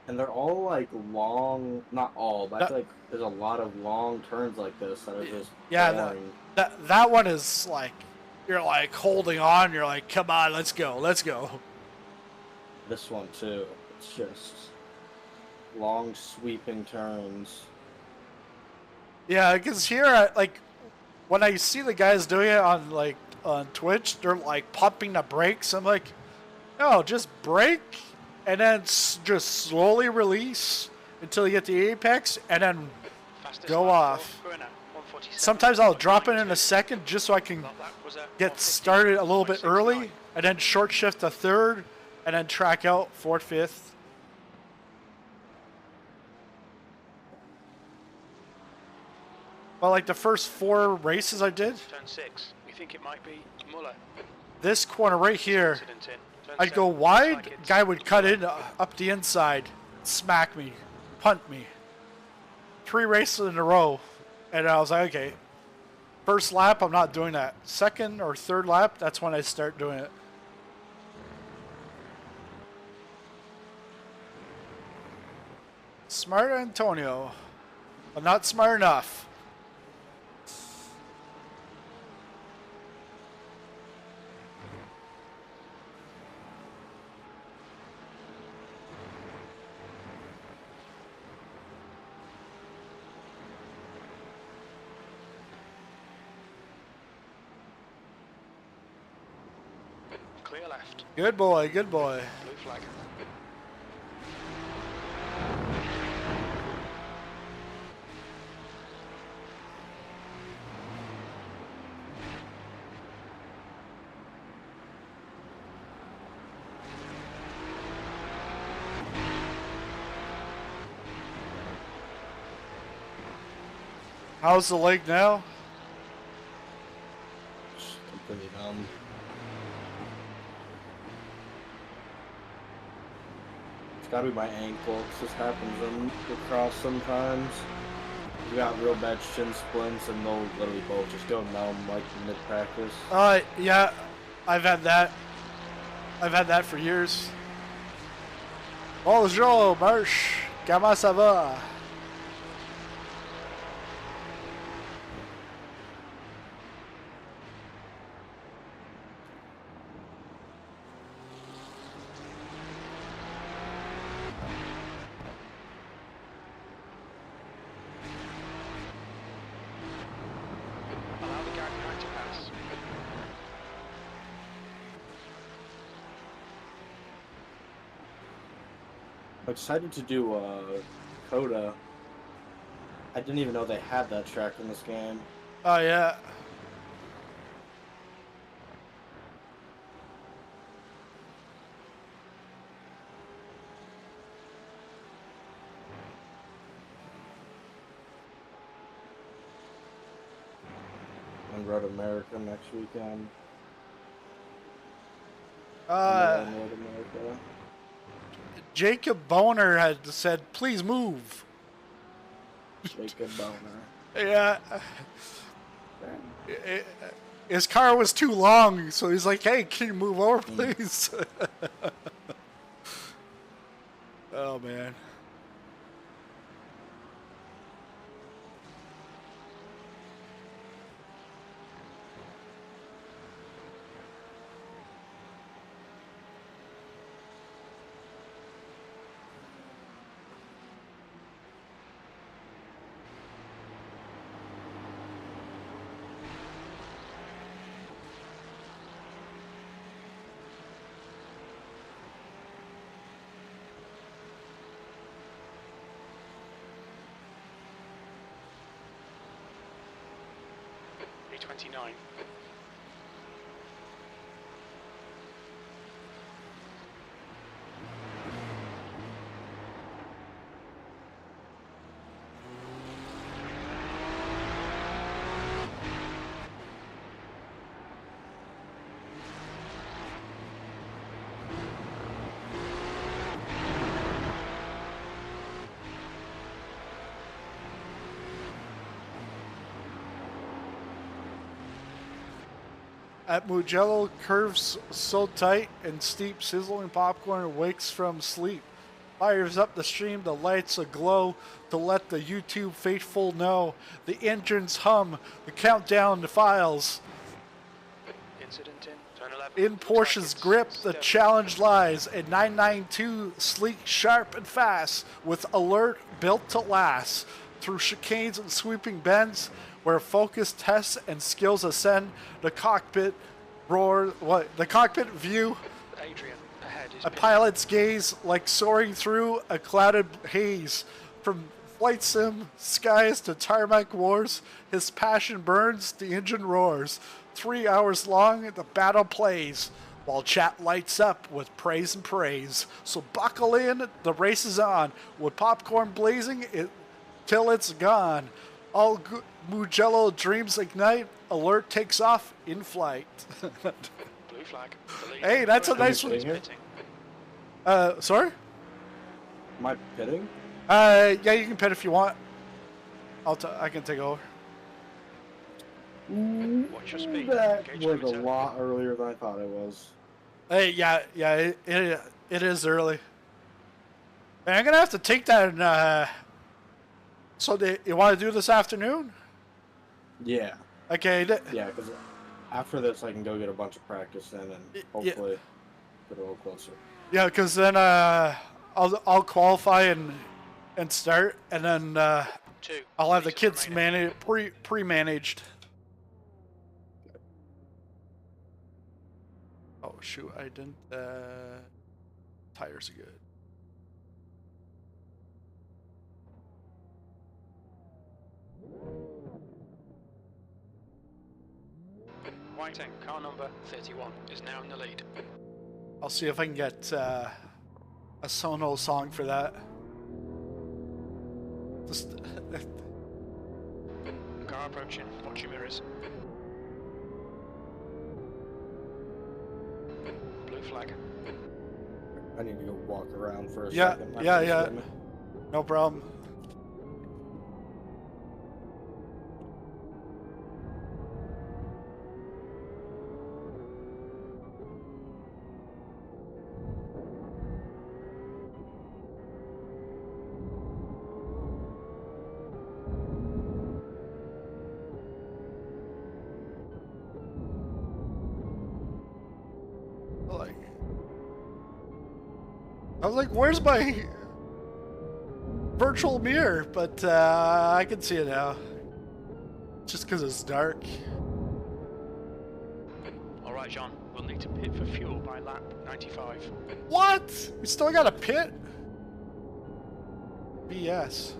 And they're all like long, not all, but I feel like there's a lot of long turns like this that are just boring. That one is like, you're like holding on, you're like, come on, let's go. This one too, it's just long sweeping turns. Yeah, because here, like, when I see the guys doing it on, like, on Twitch, they're, like, pumping the brakes. I'm like, no, just brake, and then just slowly release until you get the apex, and then Fastest go lap off. for Brunner, 147. Sometimes I'll drop it in a second just so I can That was a get started a little bit 150.69. early, and then short shift to third, and then track out fourth, fifth. Well, like the first 4 races I did, Turn 6. We think it might be Muller. this corner right here, Incident in. Turn I'd go 7. wide, Looks like it's guy would cut Muller. in up the inside, smack me, punt me. 3 races in a row, and I was like, okay. First lap, I'm not doing that. Second or third lap, that's when I start doing it. Smart Antonio, but not smart enough. Clear left. Good boy, good boy. Blue flag. How's the leg now? Just completely numb. It's gotta be my ankle, 'cause this happens in lacrosse sometimes. You got real bad shin splints and they'll literally both just go numb like mid-practice. Yeah, I've had that. I've had that for years. Bonjour, Marsh. Comment ça va? Allow the guy behind to pass. I'm excited to do Coda. I didn't even know they had that track in this game. Oh, yeah. And Road America next weekend. Uh, Road America. Jacob Boner had said, please move. Jacob Boner. Yeah. His car was too long, so he's like, hey, can you move over, please? Oh, man. B29. At Mugello, curves so tight and steep, sizzling popcorn wakes from sleep. Fires up the stream, the lights aglow to let the YouTube faithful know. The engines hum, the countdown defiles. Incident in. Turn 11. In Looks like Porsche's it's grip, the still- challenge lies. A 992, sleek, sharp, and fast, with alert built to last. through chicanes and sweeping bends, where focus tests and skills ascend. The cockpit the cockpit view. Adrian, ahead is A pilot's gaze like soaring through a clouded haze. From flight sim skies to tarmac wars, his passion burns, the engine roars. 3 hours long, the battle plays, while chat lights up with praise and praise. So buckle in, the race is on, with popcorn blazing till it's gone. All Mugello dreams ignite, alert takes off in flight. blue flag. Hey, that's a nice one. Sorry? Am I pitting? Yeah, you can pit if you want. I can take over. Watch your speed. That Engage was a limiter. lot earlier than I thought it was. Hey, yeah, it is early. And I'm gonna have to take that. So you want to do this afternoon? Yeah. Okay. Yeah, because after this, I can go get a bunch of practice in and hopefully get a little closer. Yeah, because then I'll qualify and start, and then I'll have the kids pre-managed. Oh shoot! I didn't. Tires are good. Whiting, car number 31, is now in the lead. I'll see if I can get a Sono song for that. Just Car approaching, watch your mirrors. Blue flag. I need to go walk around for a Yeah, second. yeah. No problem. I was like, where's my virtual mirror? But I can see it now. Just because it's dark. Alright, John, we'll need to pit for fuel by lap 95. What? We still got a pit? BS.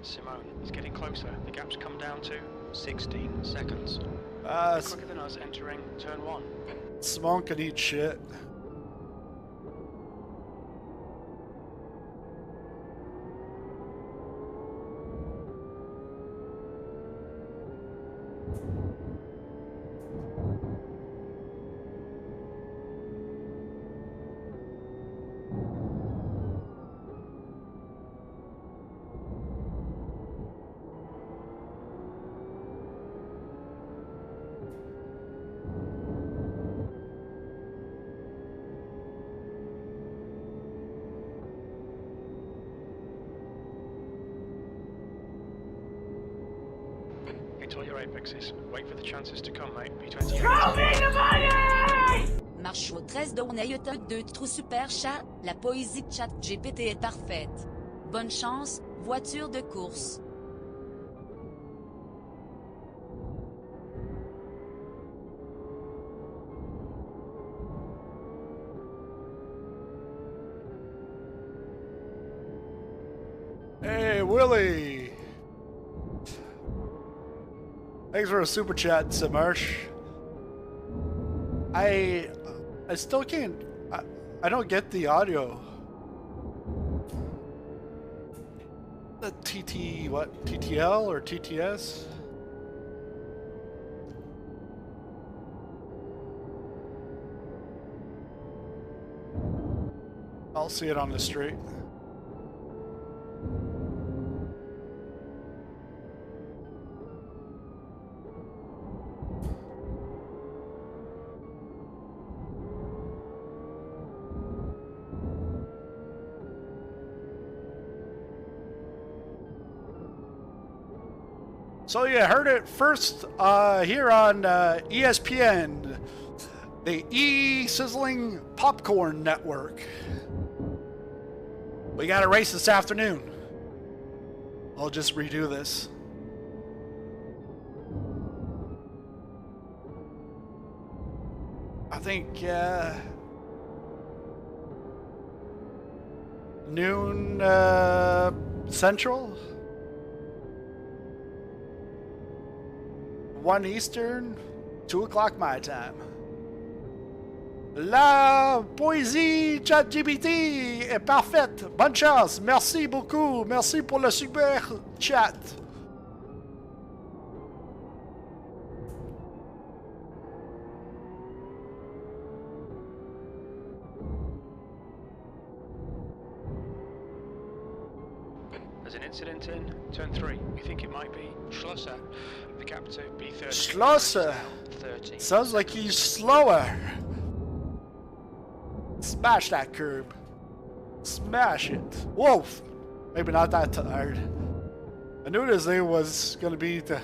Simone is getting closer. The gap's come down to 16 seconds. Quicker than us entering turn 1. Simone could eat shit. Hit all your apexes. Wait for the chances to come, mate. B28. Marche au 13 de Onayota 2 trou super chat, la poésie de chat GPT est parfaite. Bonne chance, voiture de course. Hey, Willie! Thanks for a super chat, Samarsh. I still can't. I don't get the audio. The what? TTL or TTS? I'll see it on the street. So you heard it first here on ESPN, the E-Sizzling Popcorn Network. We got a race this afternoon. I'll just redo this. I think noon Central, 1 Eastern, 2 o'clock my time. La poésie ChatGPT est parfaite. Bonne chance. Merci beaucoup. Merci pour le super chat. There's an incident in turn 3. We think it might be Schlosser. The gap to B30. Schlosser. 30. Sounds like he's slower. Smash that curb. Smash it. Whoa. Maybe not that hard. I knew this thing was going to be the...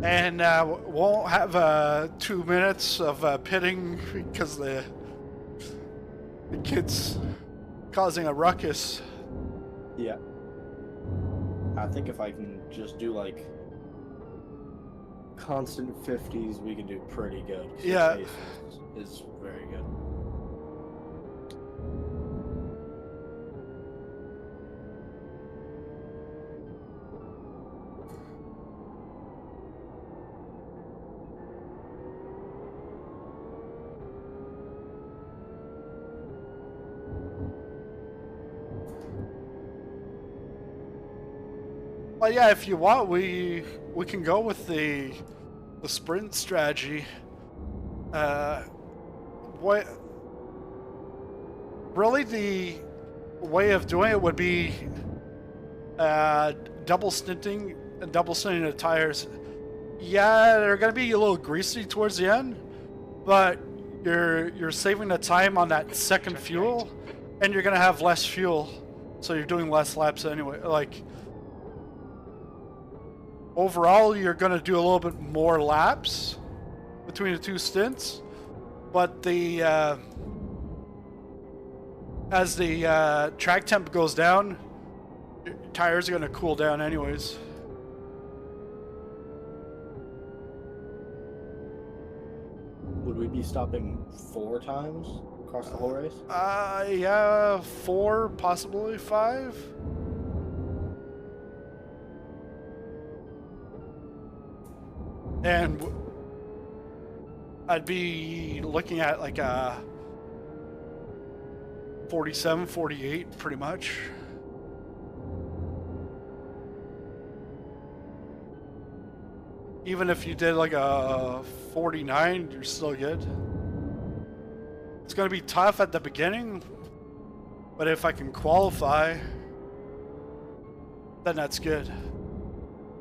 And won't have 2 minutes of pitting because the kid's causing a ruckus. Yeah. I think if I can just do like constant 50s, we can do pretty good. Yeah. The pace is very good. Well, yeah, if you want, we can go with the sprint strategy. What really the way of doing it would be double stinting and double stinting the tires. Yeah, they're gonna be a little greasy towards the end, but you're saving the time on that second fuel, and you're gonna have less fuel, so you're doing less laps anyway. Like, overall, you're going to do a little bit more laps between the two stints, but the as the track temp goes down, your tires are going to cool down anyways. Would we be stopping 4 times across the whole race? Yeah, 4, possibly 5. And I'd be looking at like a 47, 48 pretty much. Even if you did like a 49, you're still good. It's going to be tough at the beginning, but if I can qualify, then that's good.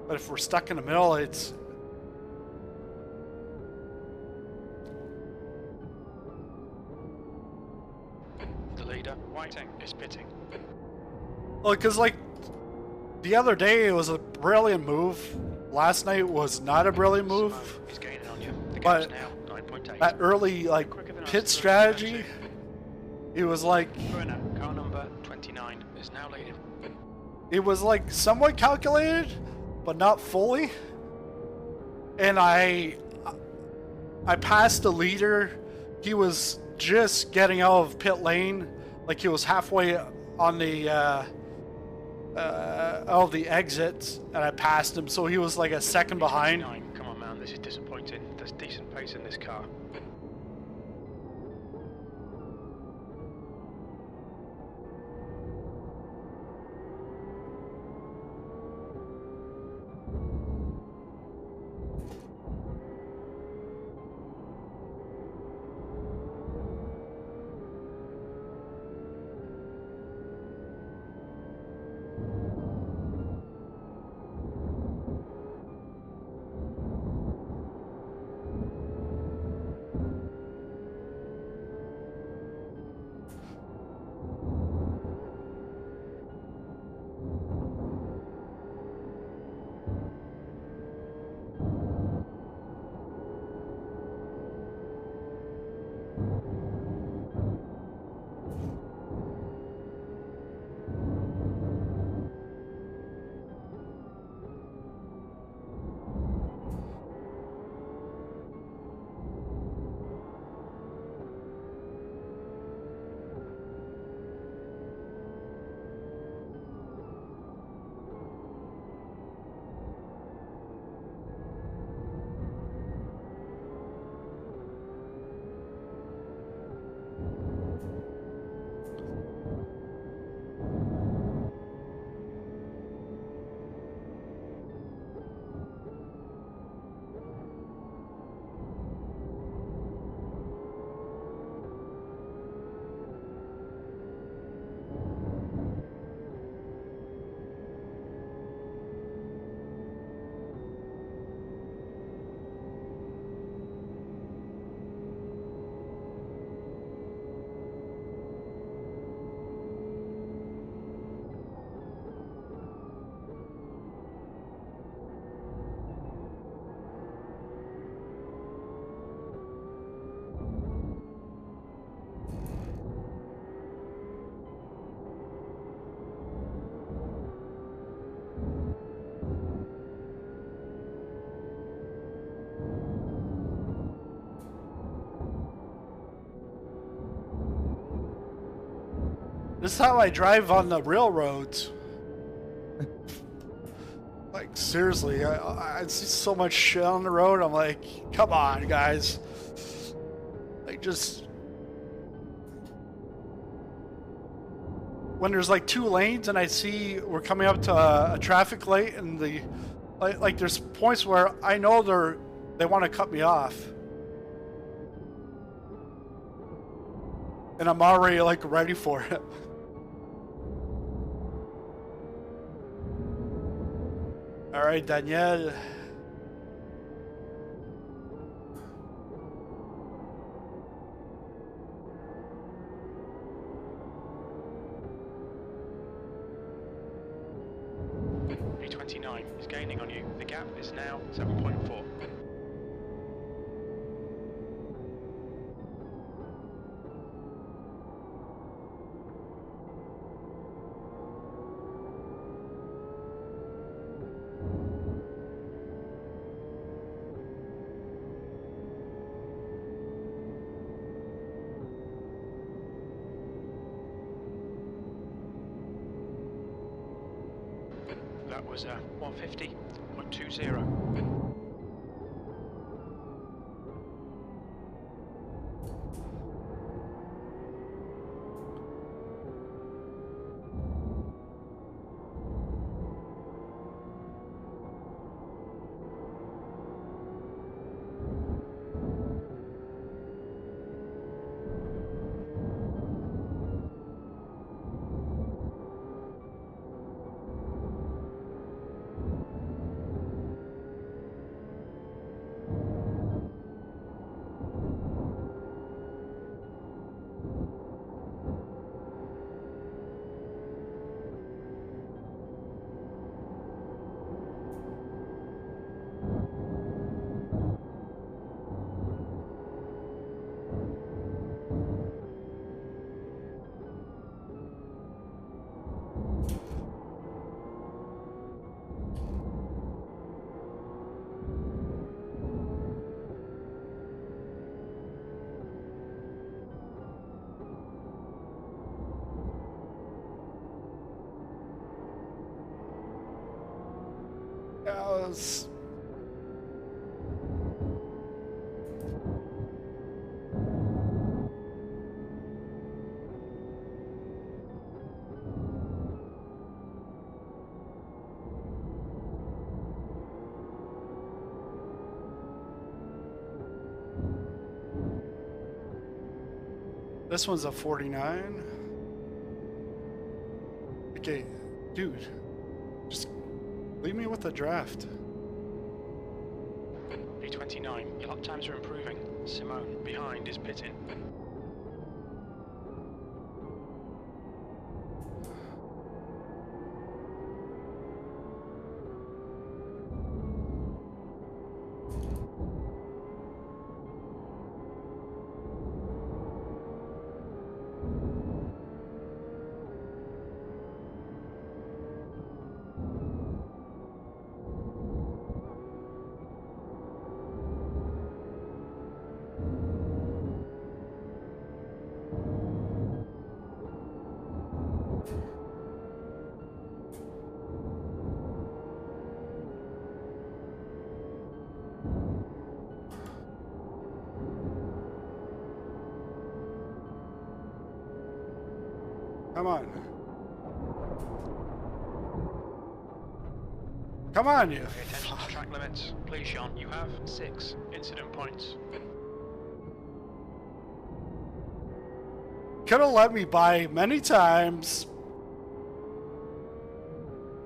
But if we're stuck in the middle, it's... Whiting is pitting. Well, because like the other day it was a brilliant move. Last night was not a brilliant move. He's gaining on you. The But gap's now 9.8. that early like pit strategy, it was like Brunner, car number 29, is now leading. it was like somewhat calculated, but not fully. And I passed the leader. He was just getting out of pit lane. Like he was halfway on the out of the exit, and I passed him, so he was like a second behind. Come on, man, this is disappointing. There's decent pace in this car. This is how I drive on the railroads. Like, seriously, I see so much shit on the road. I'm like, come on, guys. Like, just... When there's like 2 lanes and I see we're coming up to a traffic light and the... Like there's points where I know they want to cut me off. And I'm already like ready for it. All right, Danielle. B29 is gaining on you. The gap is now 7.4. That was 150.20. This one's a 49. Okay, dude, just leave me with the draft. B29, your lap times are improving. Simone behind is pitting. Come on. Come on, you. Pay attention to track limits. Please, Sean, you have 6 incident points. Could have let me by many times.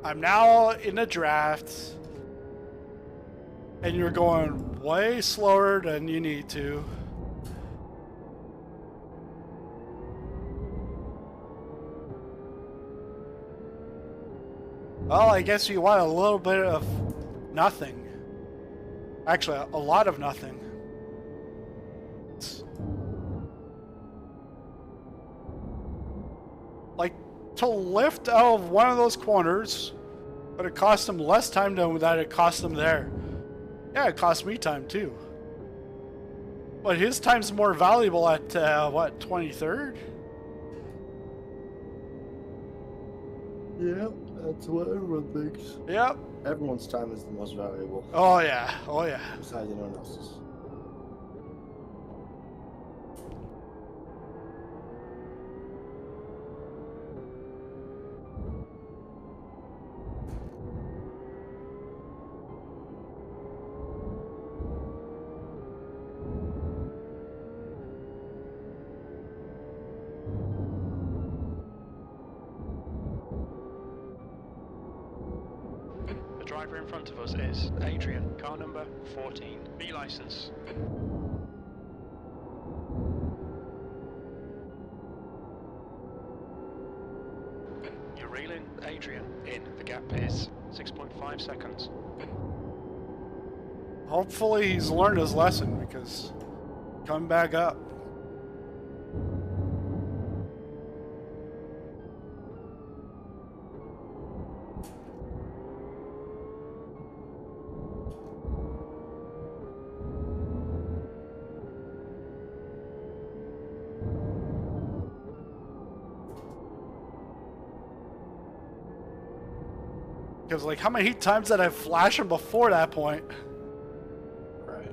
I'm now in a draft. And you're going way slower than you need to. Well, I guess you want a little bit of nothing. Actually, a lot of nothing. Like, to lift out of one of those corners, but it cost him less time than that it cost him there. Yeah, it cost me time too. But his time's more valuable at, what, 23rd? Yeah, that's what everyone thinks. Yep. Everyone's time is the most valuable, Oh yeah. Oh yeah. besides anyone else's. The driver in front of us is Adrian, car number 14, B license. You're reeling Adrian in. The gap is 6.5 seconds. Hopefully he's learned his lesson because coming back up. Because like how many times did I flash him before that point? Right.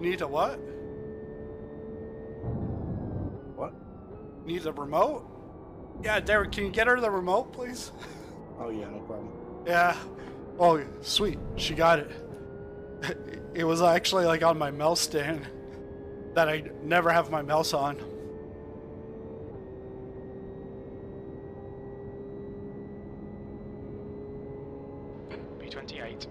Need a what? What? Need a remote? Yeah, Derek, can you get her the remote, please? Oh yeah, no problem. Yeah. Oh, sweet. She got it. It was actually like on my mouse stand that I never have my mouse on. B28.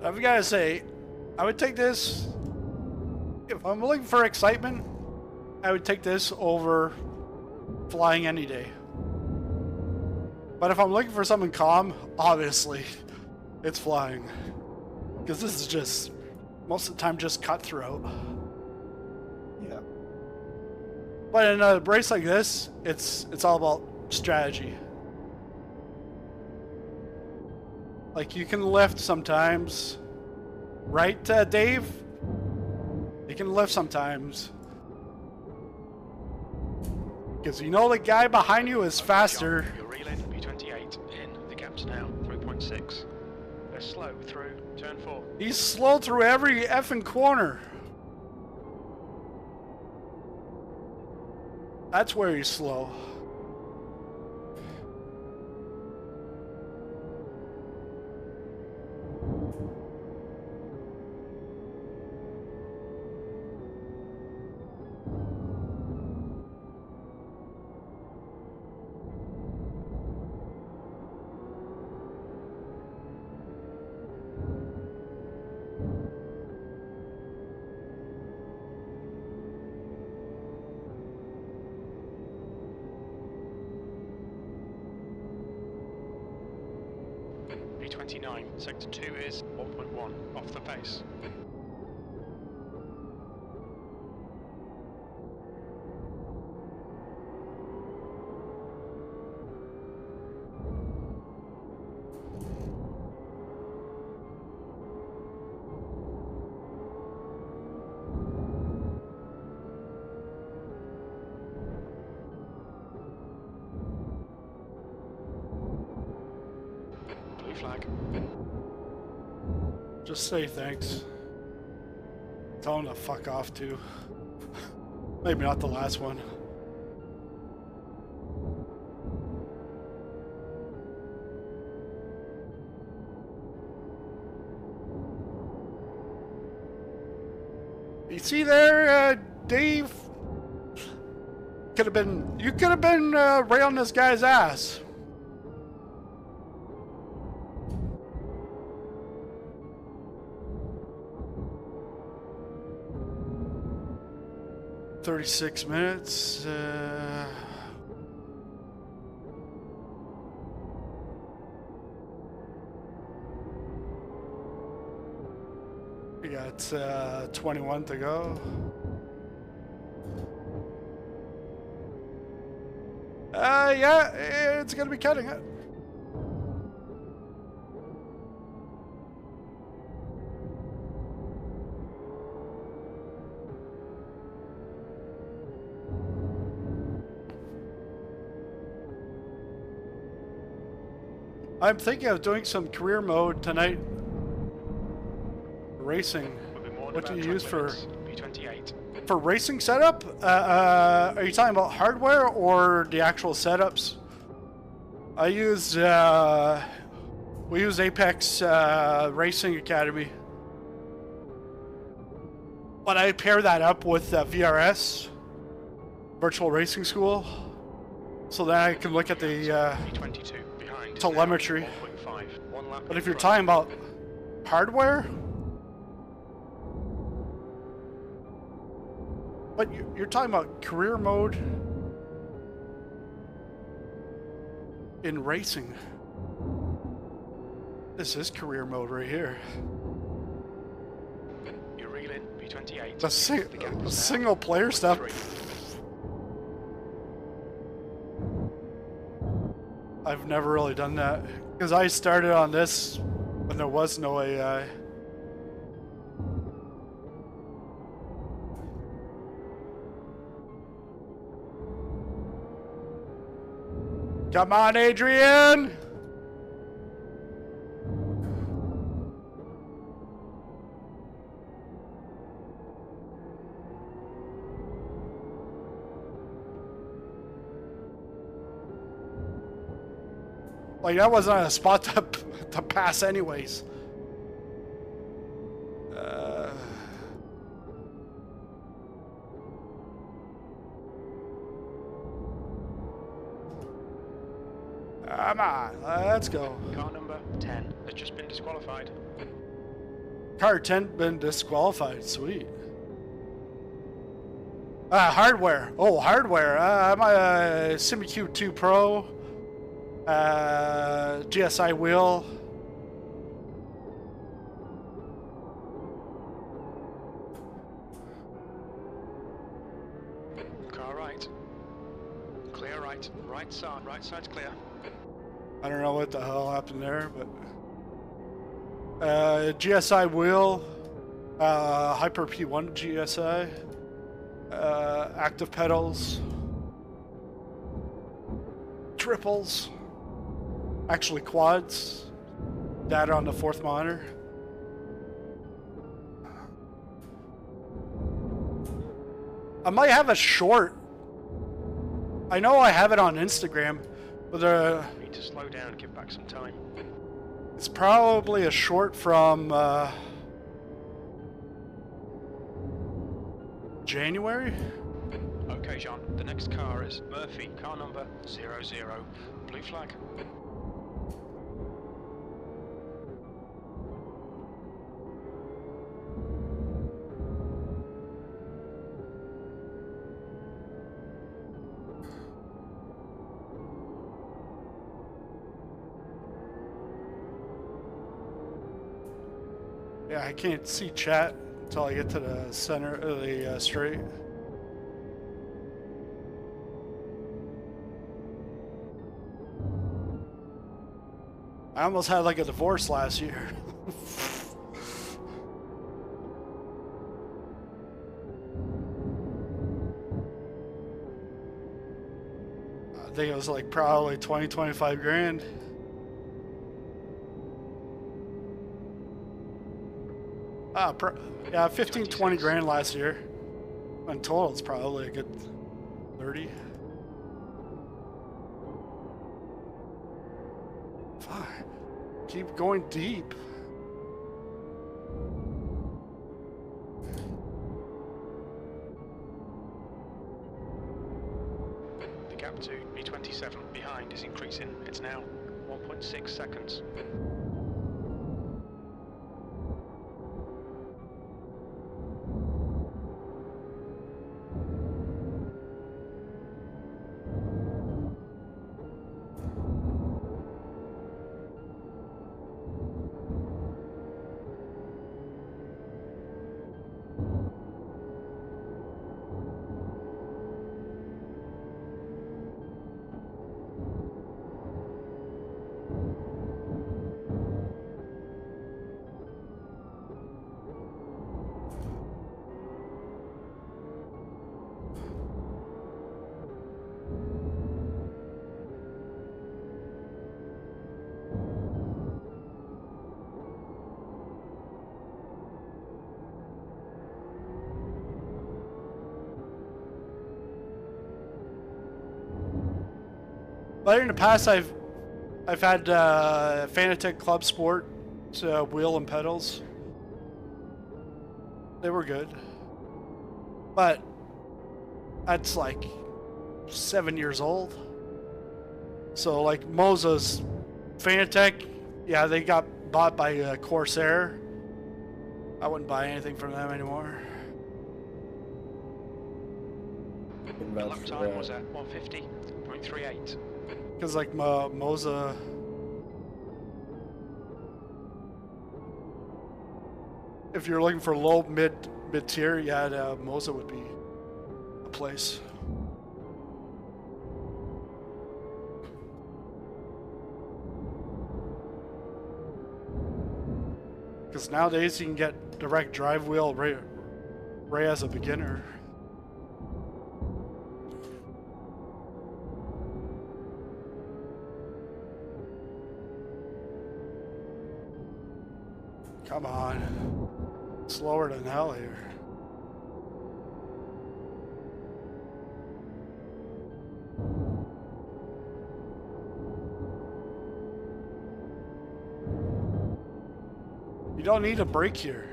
I've got to say, I would take this, if I'm looking for excitement, I would take this over flying any day. But if I'm looking for something calm, obviously, it's flying. Because this is just, most of the time, just cutthroat. Yeah. But in a race like this, it's all about strategy. Like, you can lift sometimes. Right, Dave? You can lift sometimes. Because you know the guy behind you is faster. You're reeling B28 in. The gap's now 3.6. They're slow through turn 4. He's slow through every effing corner. That's where he's slow. B29, sector 2 is 1.1, off the pace. Blue flag. Just say thanks. Tell him to fuck off too. Maybe not the last one. You see there, Dave? You could have been right on this guy's ass. "36 minutes. got 21 to go. Yeah, it's gonna be cutting it. I'm thinking of doing some career mode tonight. Racing. What do you use for racing setup? Are you talking about hardware or the actual setups? I use we use Apex Racing Academy, but I pair that up with VRS, Virtual Racing School, so that I can look at the telemetry. But if you're talking about hardware, but you're talking about career mode in racing. This is career mode right here. You're reeling, B28. The single player stuff. I've never really done that because I started on this when there was no AI. Come on, Adrian! Like, that wasn't a spot to pass anyways. Come on, let's go. Car number 10 has just been disqualified. Car 10 been disqualified, sweet. Hardware. Oh, hardware. I'm a SimiQ 2 Pro. GSI wheel. Car right. Clear right. Right side. Right side's clear. I don't know what the hell happened there, but GSI wheel, Hyper P1 GSI, active pedals, triples, actually quads, data on the fourth monitor. I might have a short. I know I have it on Instagram, but need to slow down and give back some time. it's probably a short from January. Okay, John. The next car is Murphy. Car number 00. Blue flag. Yeah, I can't see chat until I get to the center of the straight. I almost had like a divorce last year. I think it was like probably 20-25 grand. Yeah, 15-20 grand last year. In total, it's probably a good 30. Fuck. Keep going deep. The gap to B27 behind is increasing. It's now 1.6 seconds. But in the past, I've had Fanatec Club Sport wheel and pedals. They were good, but that's like 7 years old. So like Moza's Fanatec, yeah, they got bought by Corsair. I wouldn't buy anything from them anymore. Your lap time was at 150.38. Because like Moza, if you're looking for low mid tier, yeah, Moza would be a place. Because nowadays you can get direct drive wheel right as a beginner. Come on. Slower than hell here. You don't need a brake here.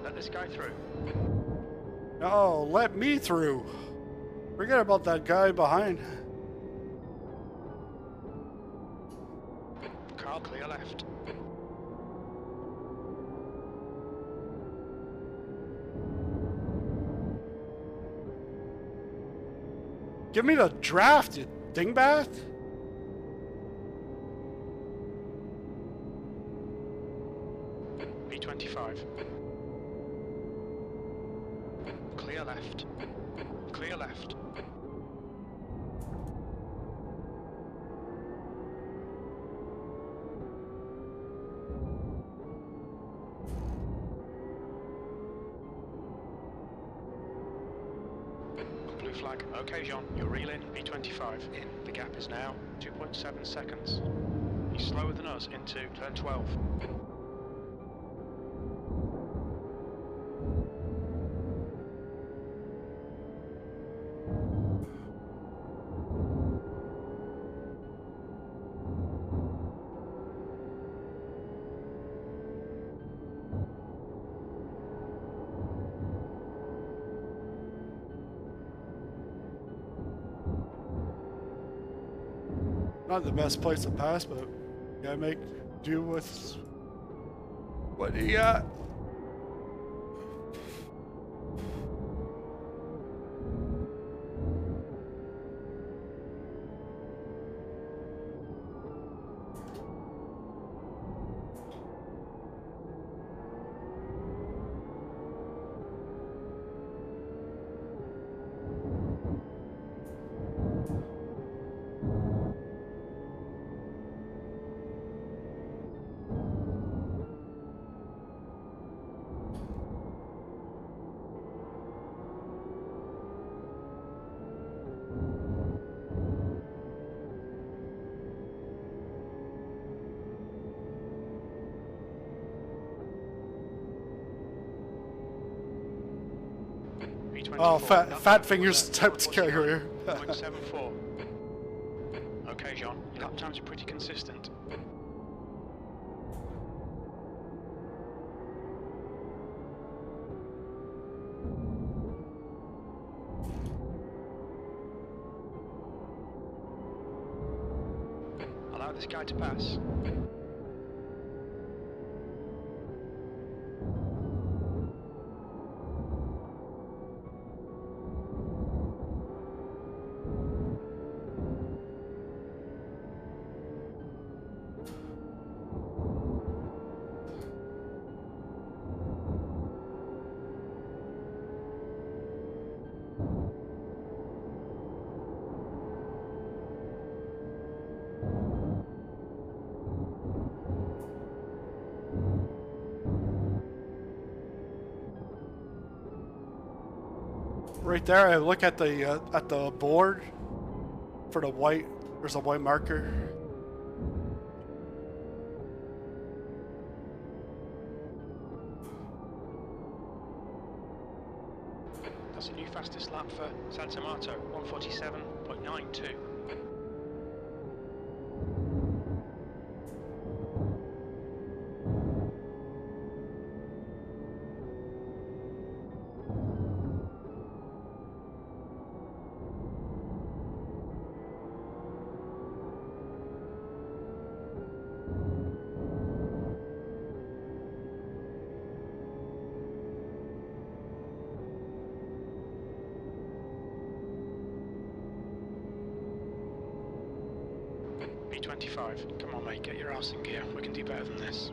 Let this guy through. No, let me through. Forget about that guy behind. Carl, clear left. Give me the draft, you dingbat. B25. Clear left. Clear left. Blue flag. Okay, Jean, you're reeling. B25 in. The gap is now 2.7 seconds. He's slower than us into turn 12. Not the best place to pass, but you gotta make do with what you got. Oh, fat fingers type to carrier. 0.74. Okay, Jean, your lap times are pretty consistent. Allow this guy to pass. right there, I look at the board for the white. There's a white marker. That's a new fastest lap for Santa Marta, 1:47.92. B25, come on mate, get your ass in gear, we can do better than this.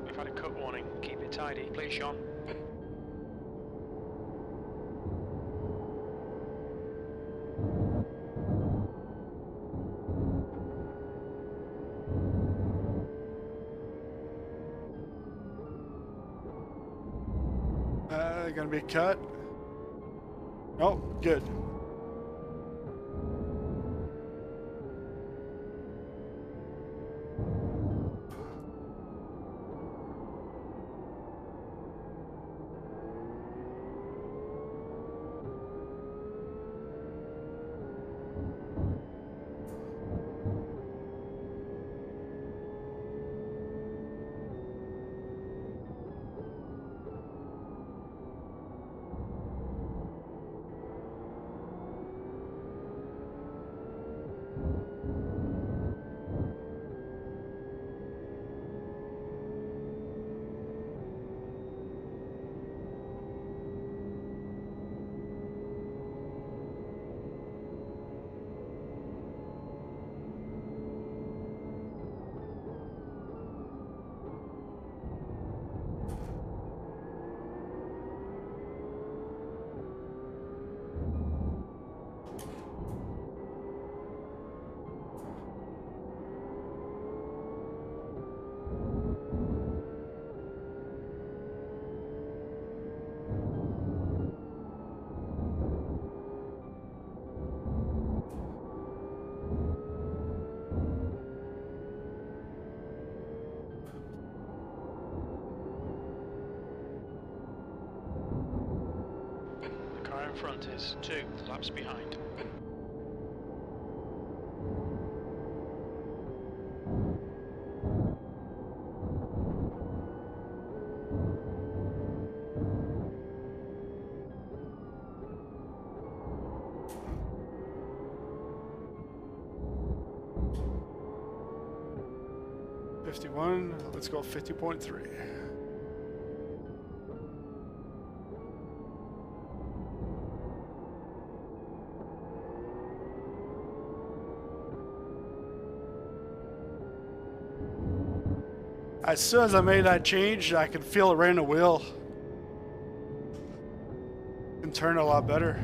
We've had a cut warning, keep it tidy, please Sean. Gonna be cut. Oh, good. The car in front is 2 laps behind. Let's go 50.3. As soon as I made that change, I could feel it right in the wheel. And turn a lot better.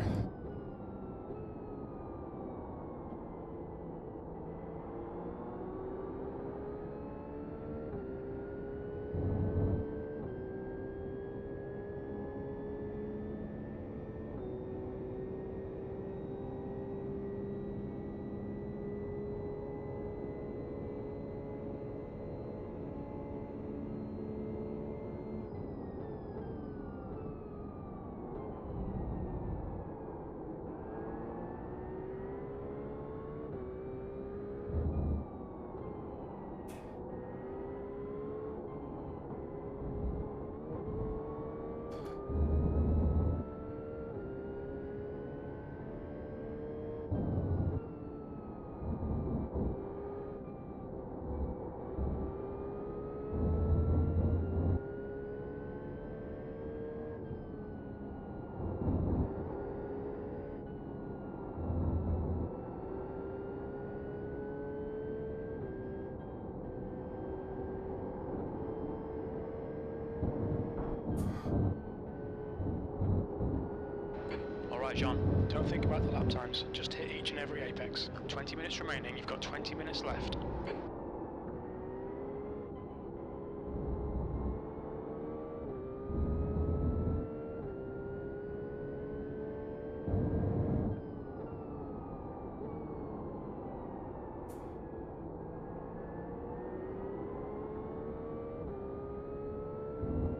Alright, John, don't think about the lap times. Just hit each and every apex. 20 minutes remaining, you've got 20 minutes left.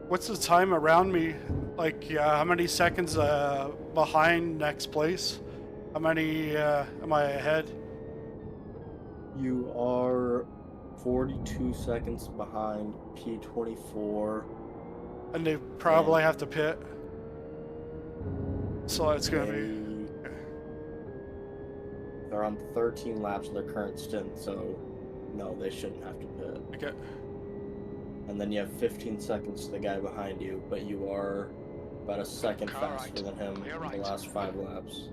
What's the time around me? Like, how many seconds behind next place? How many am I ahead? You are 42 seconds behind P24. And they probably have to pit. So it's gonna be. They're on 13 laps of their current stint, so no, they shouldn't have to pit. Okay. And then you have 15 seconds to the guy behind you, but you are about a second Car faster right. than him Clear in right. the last 5 laps.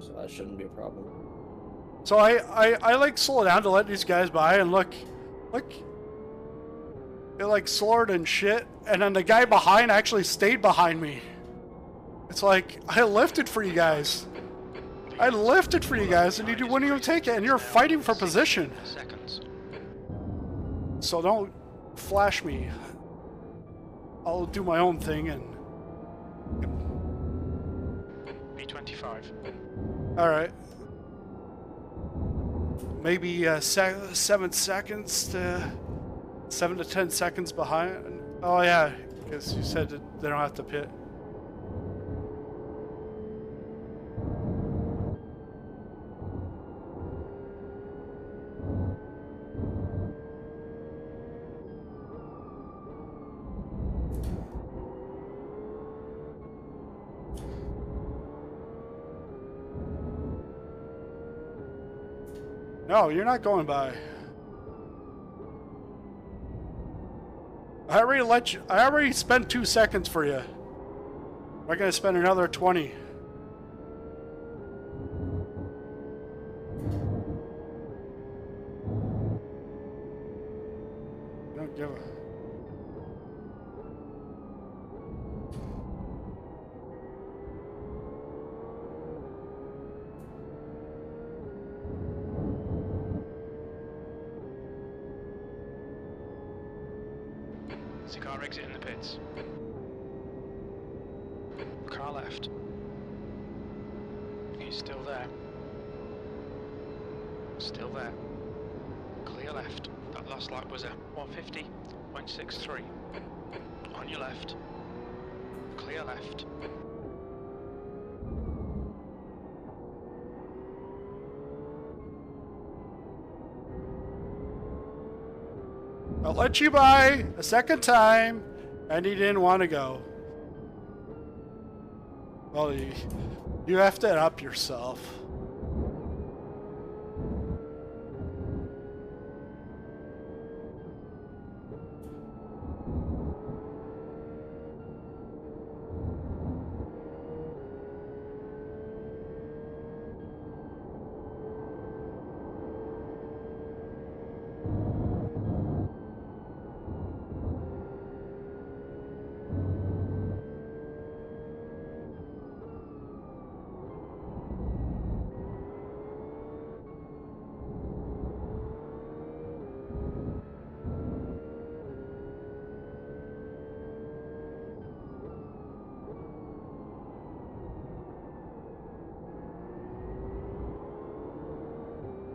So that shouldn't be a problem. So I like slow down to let these guys by, and look, it like slowed and shit, and then the guy behind actually stayed behind me. It's like, I lifted for you guys. I lifted for you guys, and you wouldn't even take it, and you're fighting for position. Seconds. So don't flash me. I'll do my own thing and. P25. All right. Maybe 7 seconds to 7 to 10 seconds behind. Oh yeah, because you said that they don't have to pit. No, you're not going by. I already spent 2 seconds for you. I'm gonna spend another 20. Don't give a. Is the car exiting the pits? Car left. He's still there. Still there. Clear left. That last lap was a 150.63. On your left. Clear left. I'll let you by a second time, and he didn't want to go. Well, you effed it up yourself.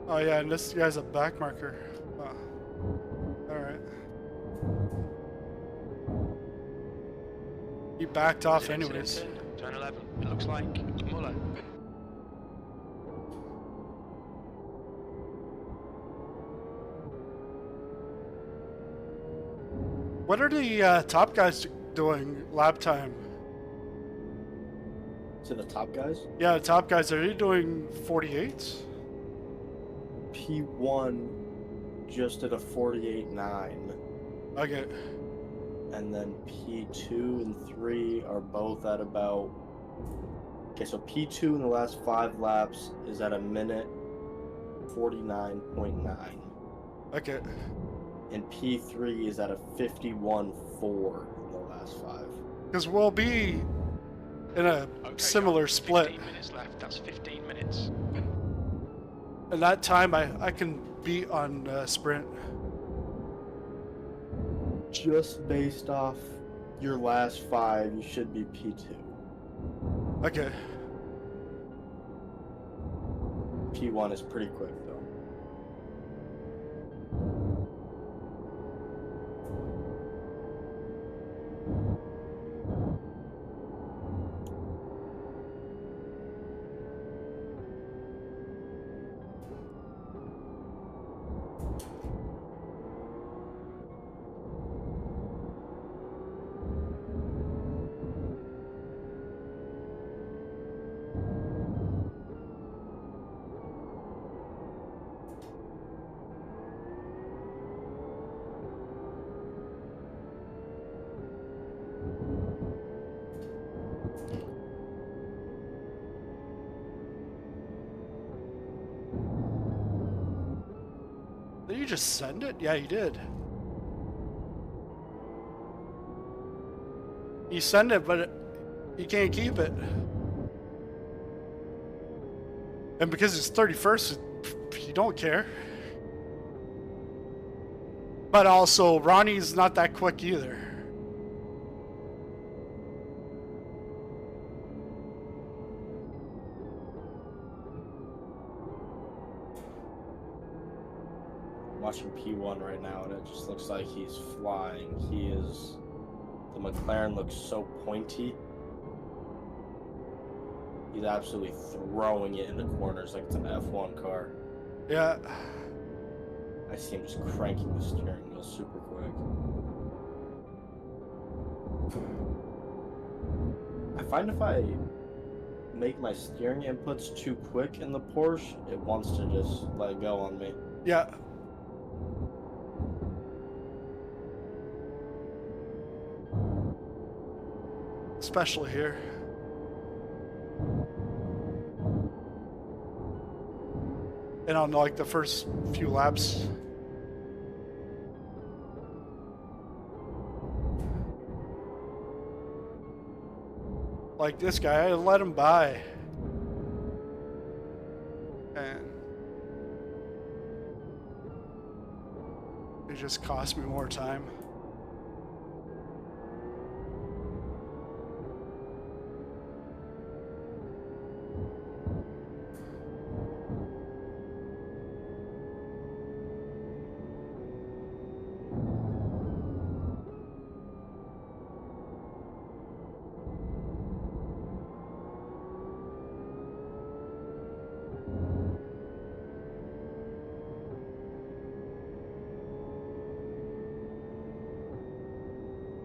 Oh yeah, and this guy's a back marker. Oh. Alright. He backed off anyways. Turn 11. It looks like Muller. What are the top guys doing lap time? To the top guys? Yeah, the top guys, are they doing 48s? P1 just at a 48.9. Okay. And then P2 and 3 are both at about... Okay, so P2 in the last 5 laps is at a minute 49.9. Okay. And P3 is at a 51.4 in the last 5. Because we'll be in a Okay, similar John, split. 15 minutes left. That's 15 minutes. And that time I can beat on sprint. Just based off your last 5, you should be P2. Okay. P1 is pretty quick though. Did you just send it? Yeah, you did. You send it, but you can't keep it. And because it's 31st, you don't care. But also, Ronnie's not that quick either. Watching P1 right now, and it just looks like he's flying. The McLaren looks so pointy. He's absolutely throwing it in the corners like it's an F1 car. Yeah. I see him just cranking the steering wheel super quick. I find if I make my steering inputs too quick in the Porsche, it wants to just let go on me. Yeah. Especially here. And on like the first few laps. Like this guy, I let him by. And it just cost me more time.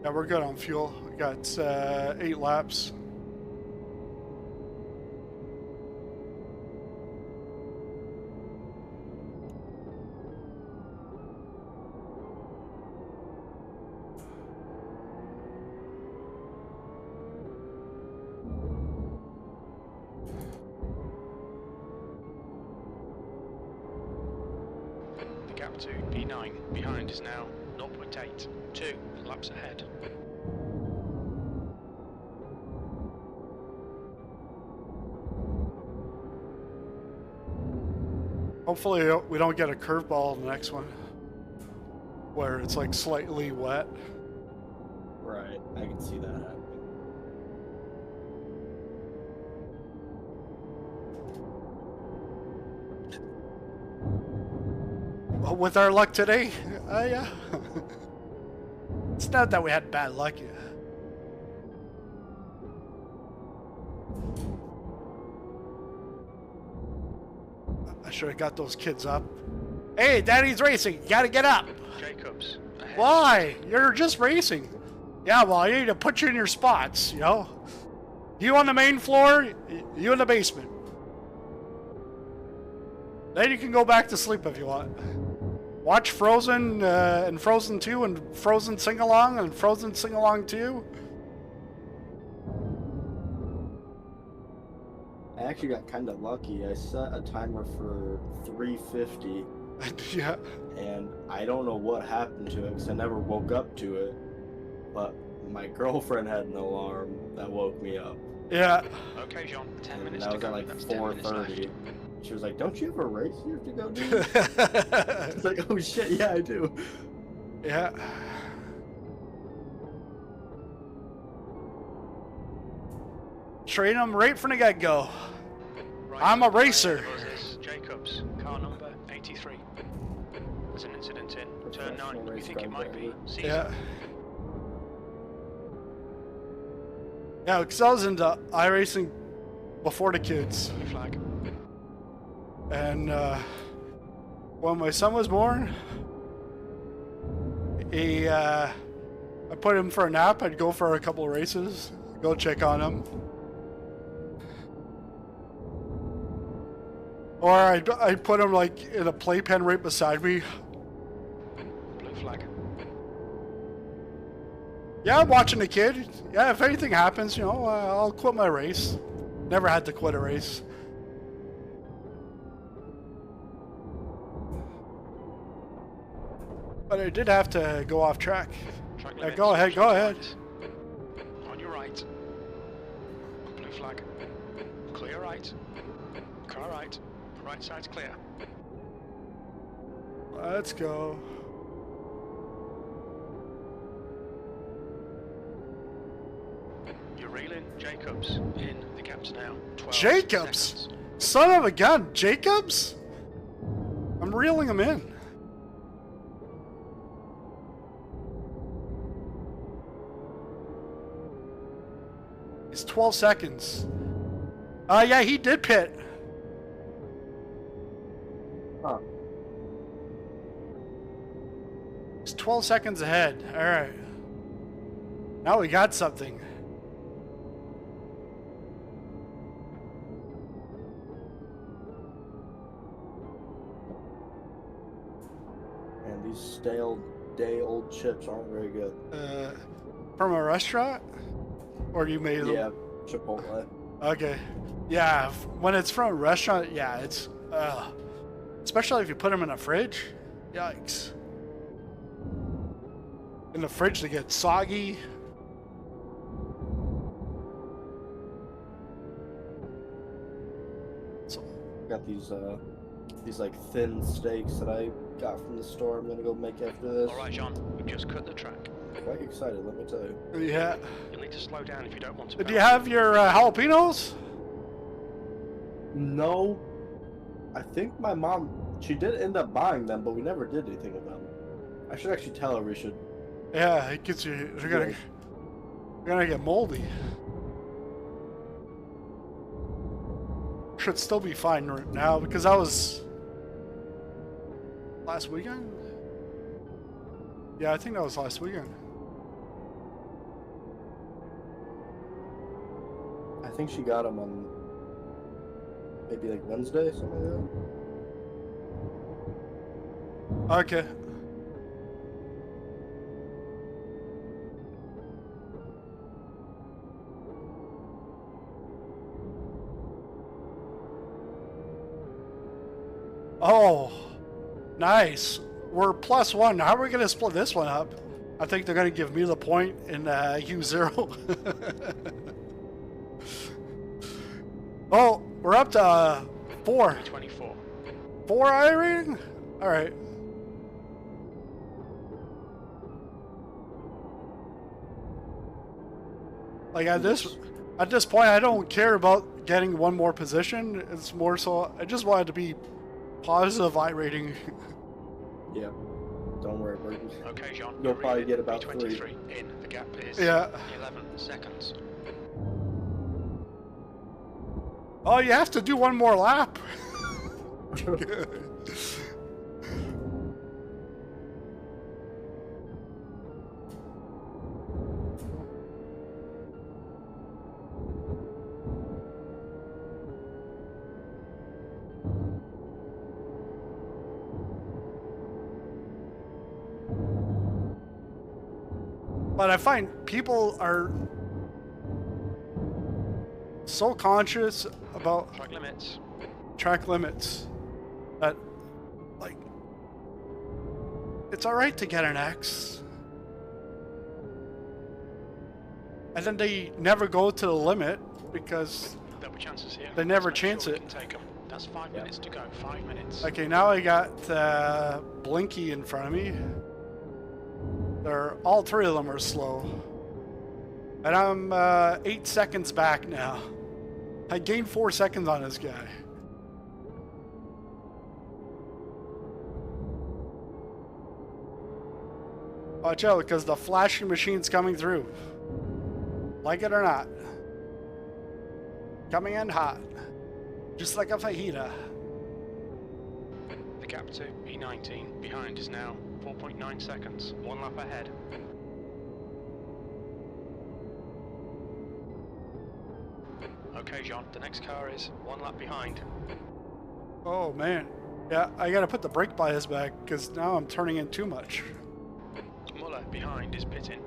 Yeah, we're good on fuel. We got 8 laps. The gap to P9 behind is now 0.8. 2 laps ahead. Hopefully we don't get a curveball in the next one where it's like slightly wet. Right, I can see that happening. Well, with our luck today, yeah. It's not that we had bad luck. I should have got those kids up. Hey, Daddy's racing. You gotta get up. Jacobs ahead. Why? You're just racing. Yeah, well, I need to put you in your spots, you know? You on the main floor, you in the basement. Then you can go back to sleep if you want. Watch Frozen and Frozen 2 and Frozen Sing-Along and Frozen Sing-Along 2. I actually got kind of lucky. I set a timer for 3:50, Yeah. and I don't know what happened to it because I never woke up to it. But my girlfriend had an alarm that woke me up. Yeah. Okay, John. 10 And minutes that to was go. at like That's 10 minutes left. 4:30. She was like, "Don't you have a race you have to go do?" I was like, "Oh shit, yeah, I do." Yeah. Train them right from the get-go. Right, I'm a ahead racer. of us is Jacobs, car number 83. There's an incident in turn 9. We race think it car might be driver. Caesar. Yeah. Yeah, because I was into iRacing before the kids. Blue flag. And when my son was born, I put him for a nap. I'd go for a couple of races, go check on him. Or I'd put him like in a playpen right beside me. Blue flag. Yeah, I'm watching the kid. Yeah, if anything happens, you know, I'll quit my race. Never had to quit a race. But I did have to go off track. Track Yeah, limits. go ahead, go ahead. On your right. Blue flag. Clear right. Car right. Right side's clear. Let's go. You're reeling Jacobs in the gaps now. 12 Jacobs? seconds. Son of a gun, Jacobs? I'm reeling him in. It's 12 seconds. Yeah, he did pit. Huh. He's 12 seconds ahead. All right. Now we got something. And these stale day-old chips aren't very good. From a restaurant? Or you made them? Yeah, Chipotle. Okay. Yeah, when it's from a restaurant, yeah, it's... especially if you put them in a fridge. Yikes. In the fridge, they get soggy. So, Got these like thin steaks that I got from the store. I'm gonna go make after this. Alright, John. We've just cut the track. Quite excited, let me tell you. yeah. You'll need to slow down if you don't want to. Do you have your jalapenos? No, I think my mom, she did end up buying them, but we never did anything with them. I should actually tell her we should. Yeah, it gets you... They're gonna get moldy. Should still be fine right now, because that was... last weekend? Yeah, I think that was last weekend. I think she got them on maybe like Wednesday, something like that. Okay. Oh, nice. We're +1. How are we going to split this one up? I think they're going to give me the point and you 0. Oh, we're up to 4. 24. 4 iRacing? Alright. Like at this point, I don't care about getting one more position. It's more so I just wanted to be positive iRating. Yeah. Don't worry, Bertie. Okay, John. You'll you're probably reeling get about 23 in. The gap is Yeah. 11 seconds. Oh, you have to do one more lap. But I find people are so conscious about Track limits. track limits that, like, it's alright to get an X. And then they never go to the limit, because There'll be chances here. they never Let's make chance sure we it. can take 'em. That's 5 minutes to go. 5 minutes. Okay, now I got Blinky in front of me. All three of them are slow. And I'm 8 seconds back now. I gained 4 seconds on this guy. Watch out, because the flashing machine's coming through. Like it or not. Coming in hot. Just like a fajita. The gap to E19 behind is now 4.9 seconds. 1 lap ahead. Okay, John, the next car is 1 lap behind. Oh, man. Yeah, I gotta put the brake bias back, because now I'm turning in too much. Muller behind is pitting.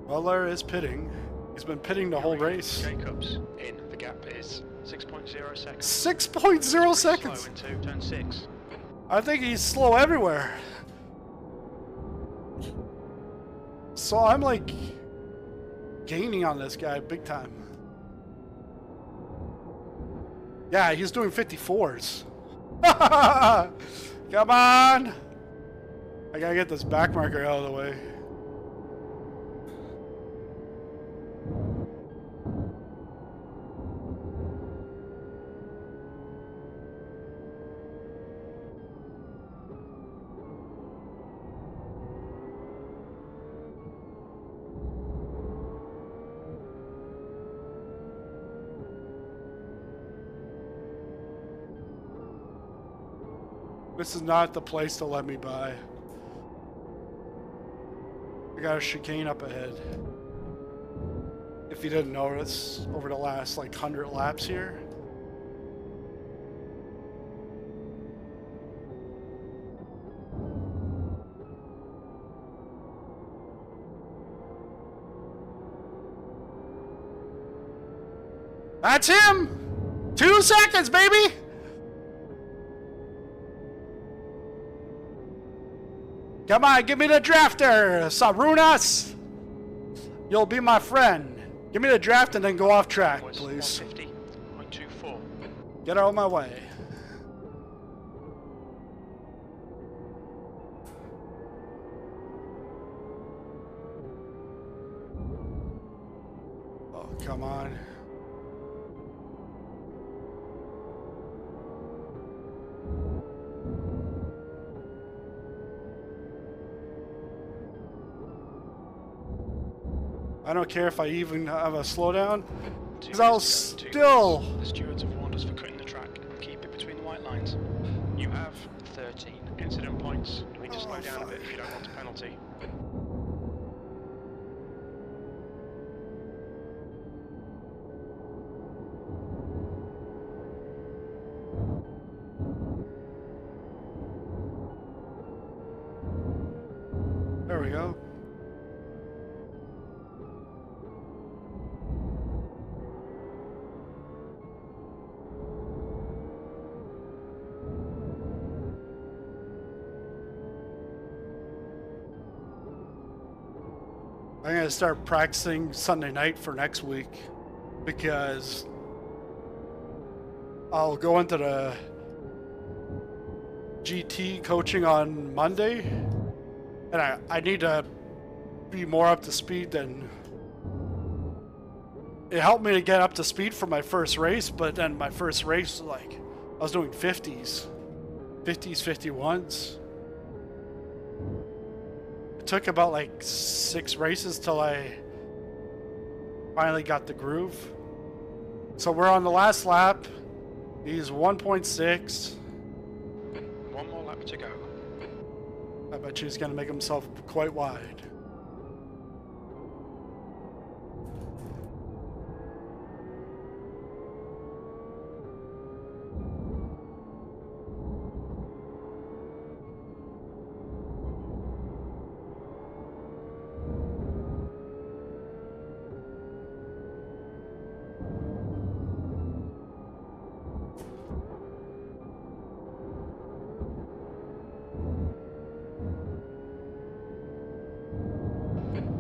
Muller is pitting. He's been pitting the whole race. Jacobs in. The gap is 6.0 seconds. 6.0 seconds! Slow into turn 6. I think he's slow everywhere. So I'm like gaining on this guy big time. Yeah, he's doing 54s. Come on! I gotta get this back marker out of the way. This is not the place to let me by. I got a chicane up ahead. If you didn't notice, over the last like 100 laps here. That's him! 2 seconds, baby! Come on, give me the drafter, Sarunas! You'll be my friend. Give me the draft and then go off track, please. 150.24. Get out of my way. Oh, come on. I don't care if I even have a slowdown, because I'll still... The stewards have warned us for cutting the track. Keep it between the white lines. You have 13 incident points. You need to slow down a bit if you don't want a penalty. There we go. I'm going to start practicing Sunday night for next week, because I'll go into the GT coaching on Monday, and I need to be more up to speed than... It helped me to get up to speed for my first race, but then my first race, like, I was doing 50s, 51s. It took about like 6 races till I finally got the groove. So we're on the last lap. He's 1.6. 1 more lap to go. I bet you he's going to make himself quite wide.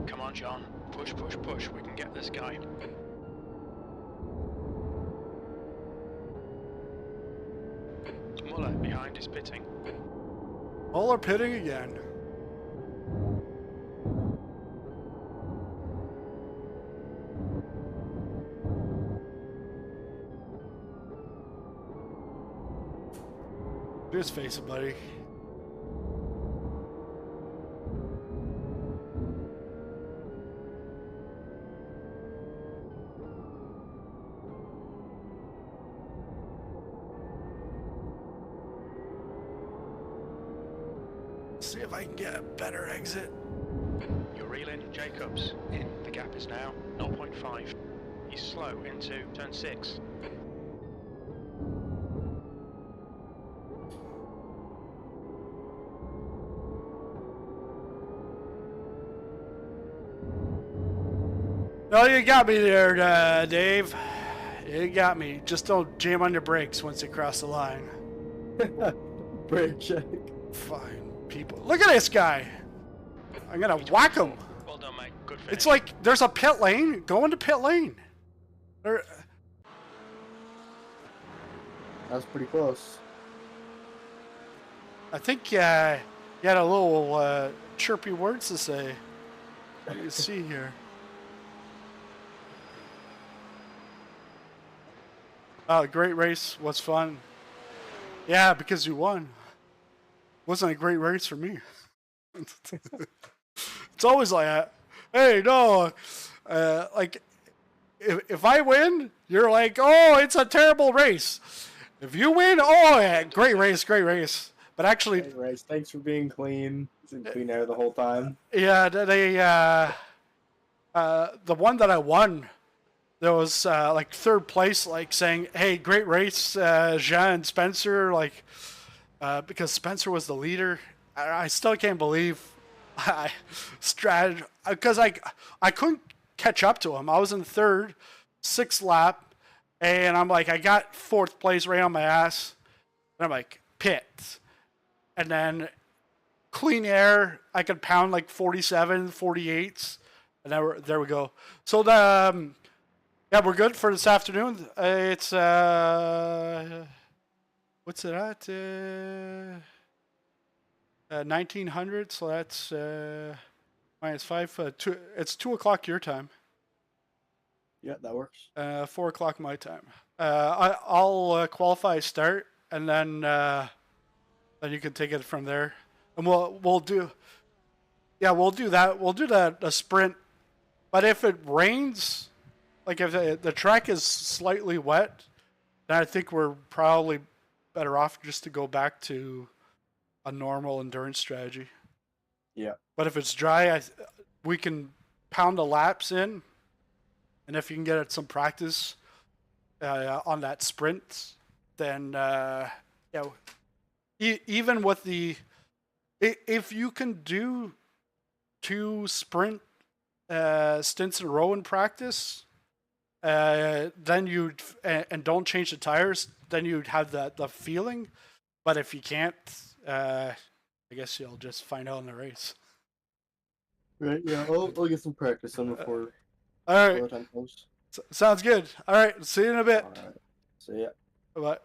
Come on, John. Push, push, push. We can get this guy. Muller behind is pitting. Muller pitting again. Just face it, buddy. See if I can get a better exit. You're reeling, Jacobs. In. The gap is now 0.5. He's slow into turn 6. No, you got me there, Dave. You got me. Just don't jam on your brakes once you cross the line. Brake check. Fine, people. Look at this guy. I'm gonna whack him. Well done, mate. Good finish. It's like there's a pit lane. Go into pit lane. There, That was pretty close. I think you had a little chirpy words to say. You can see here. Oh, great race was fun. Yeah, because you won. Wasn't a great race for me. It's always like that. Hey, no, like if I win, you're like, oh, it's a terrible race. If you win, oh, yeah, great race, great race. But actually, Great race. Thanks for being clean. It's in clean air the whole time. yeah, the one that I won, there was like third place, like saying, "Hey, great race, Jean and Spencer," like because Spencer was the leader. I still can't believe because I couldn't catch up to him. I was in third, 6th lap, and I'm like, I got 4th place right on my ass, and I'm like, pit, and then clean air, I could pound like 47, 48s, and there we go. So the yeah, we're good for this afternoon. It's what's it at? 1900. So that's minus 5. It's 2 o'clock your time. Yeah, that works. 4 o'clock my time. I'll qualify start, and then you can take it from there, and we'll do that. We'll do a sprint, but if it rains, like if the track is slightly wet, then I think we're probably better off just to go back to a normal endurance strategy. Yeah. But if it's dry, we can pound the laps in, and if you can get some practice on that sprint, then even with if you can do 2 sprint stints in a row in practice, then you'd and don't change the tires, then you'd have the feeling. But if you can't, I guess you'll just find out in the race. Right, yeah, I'll get some practice on before All right, time goes. sounds good. All right, see you in a bit. All right. See ya. Bye.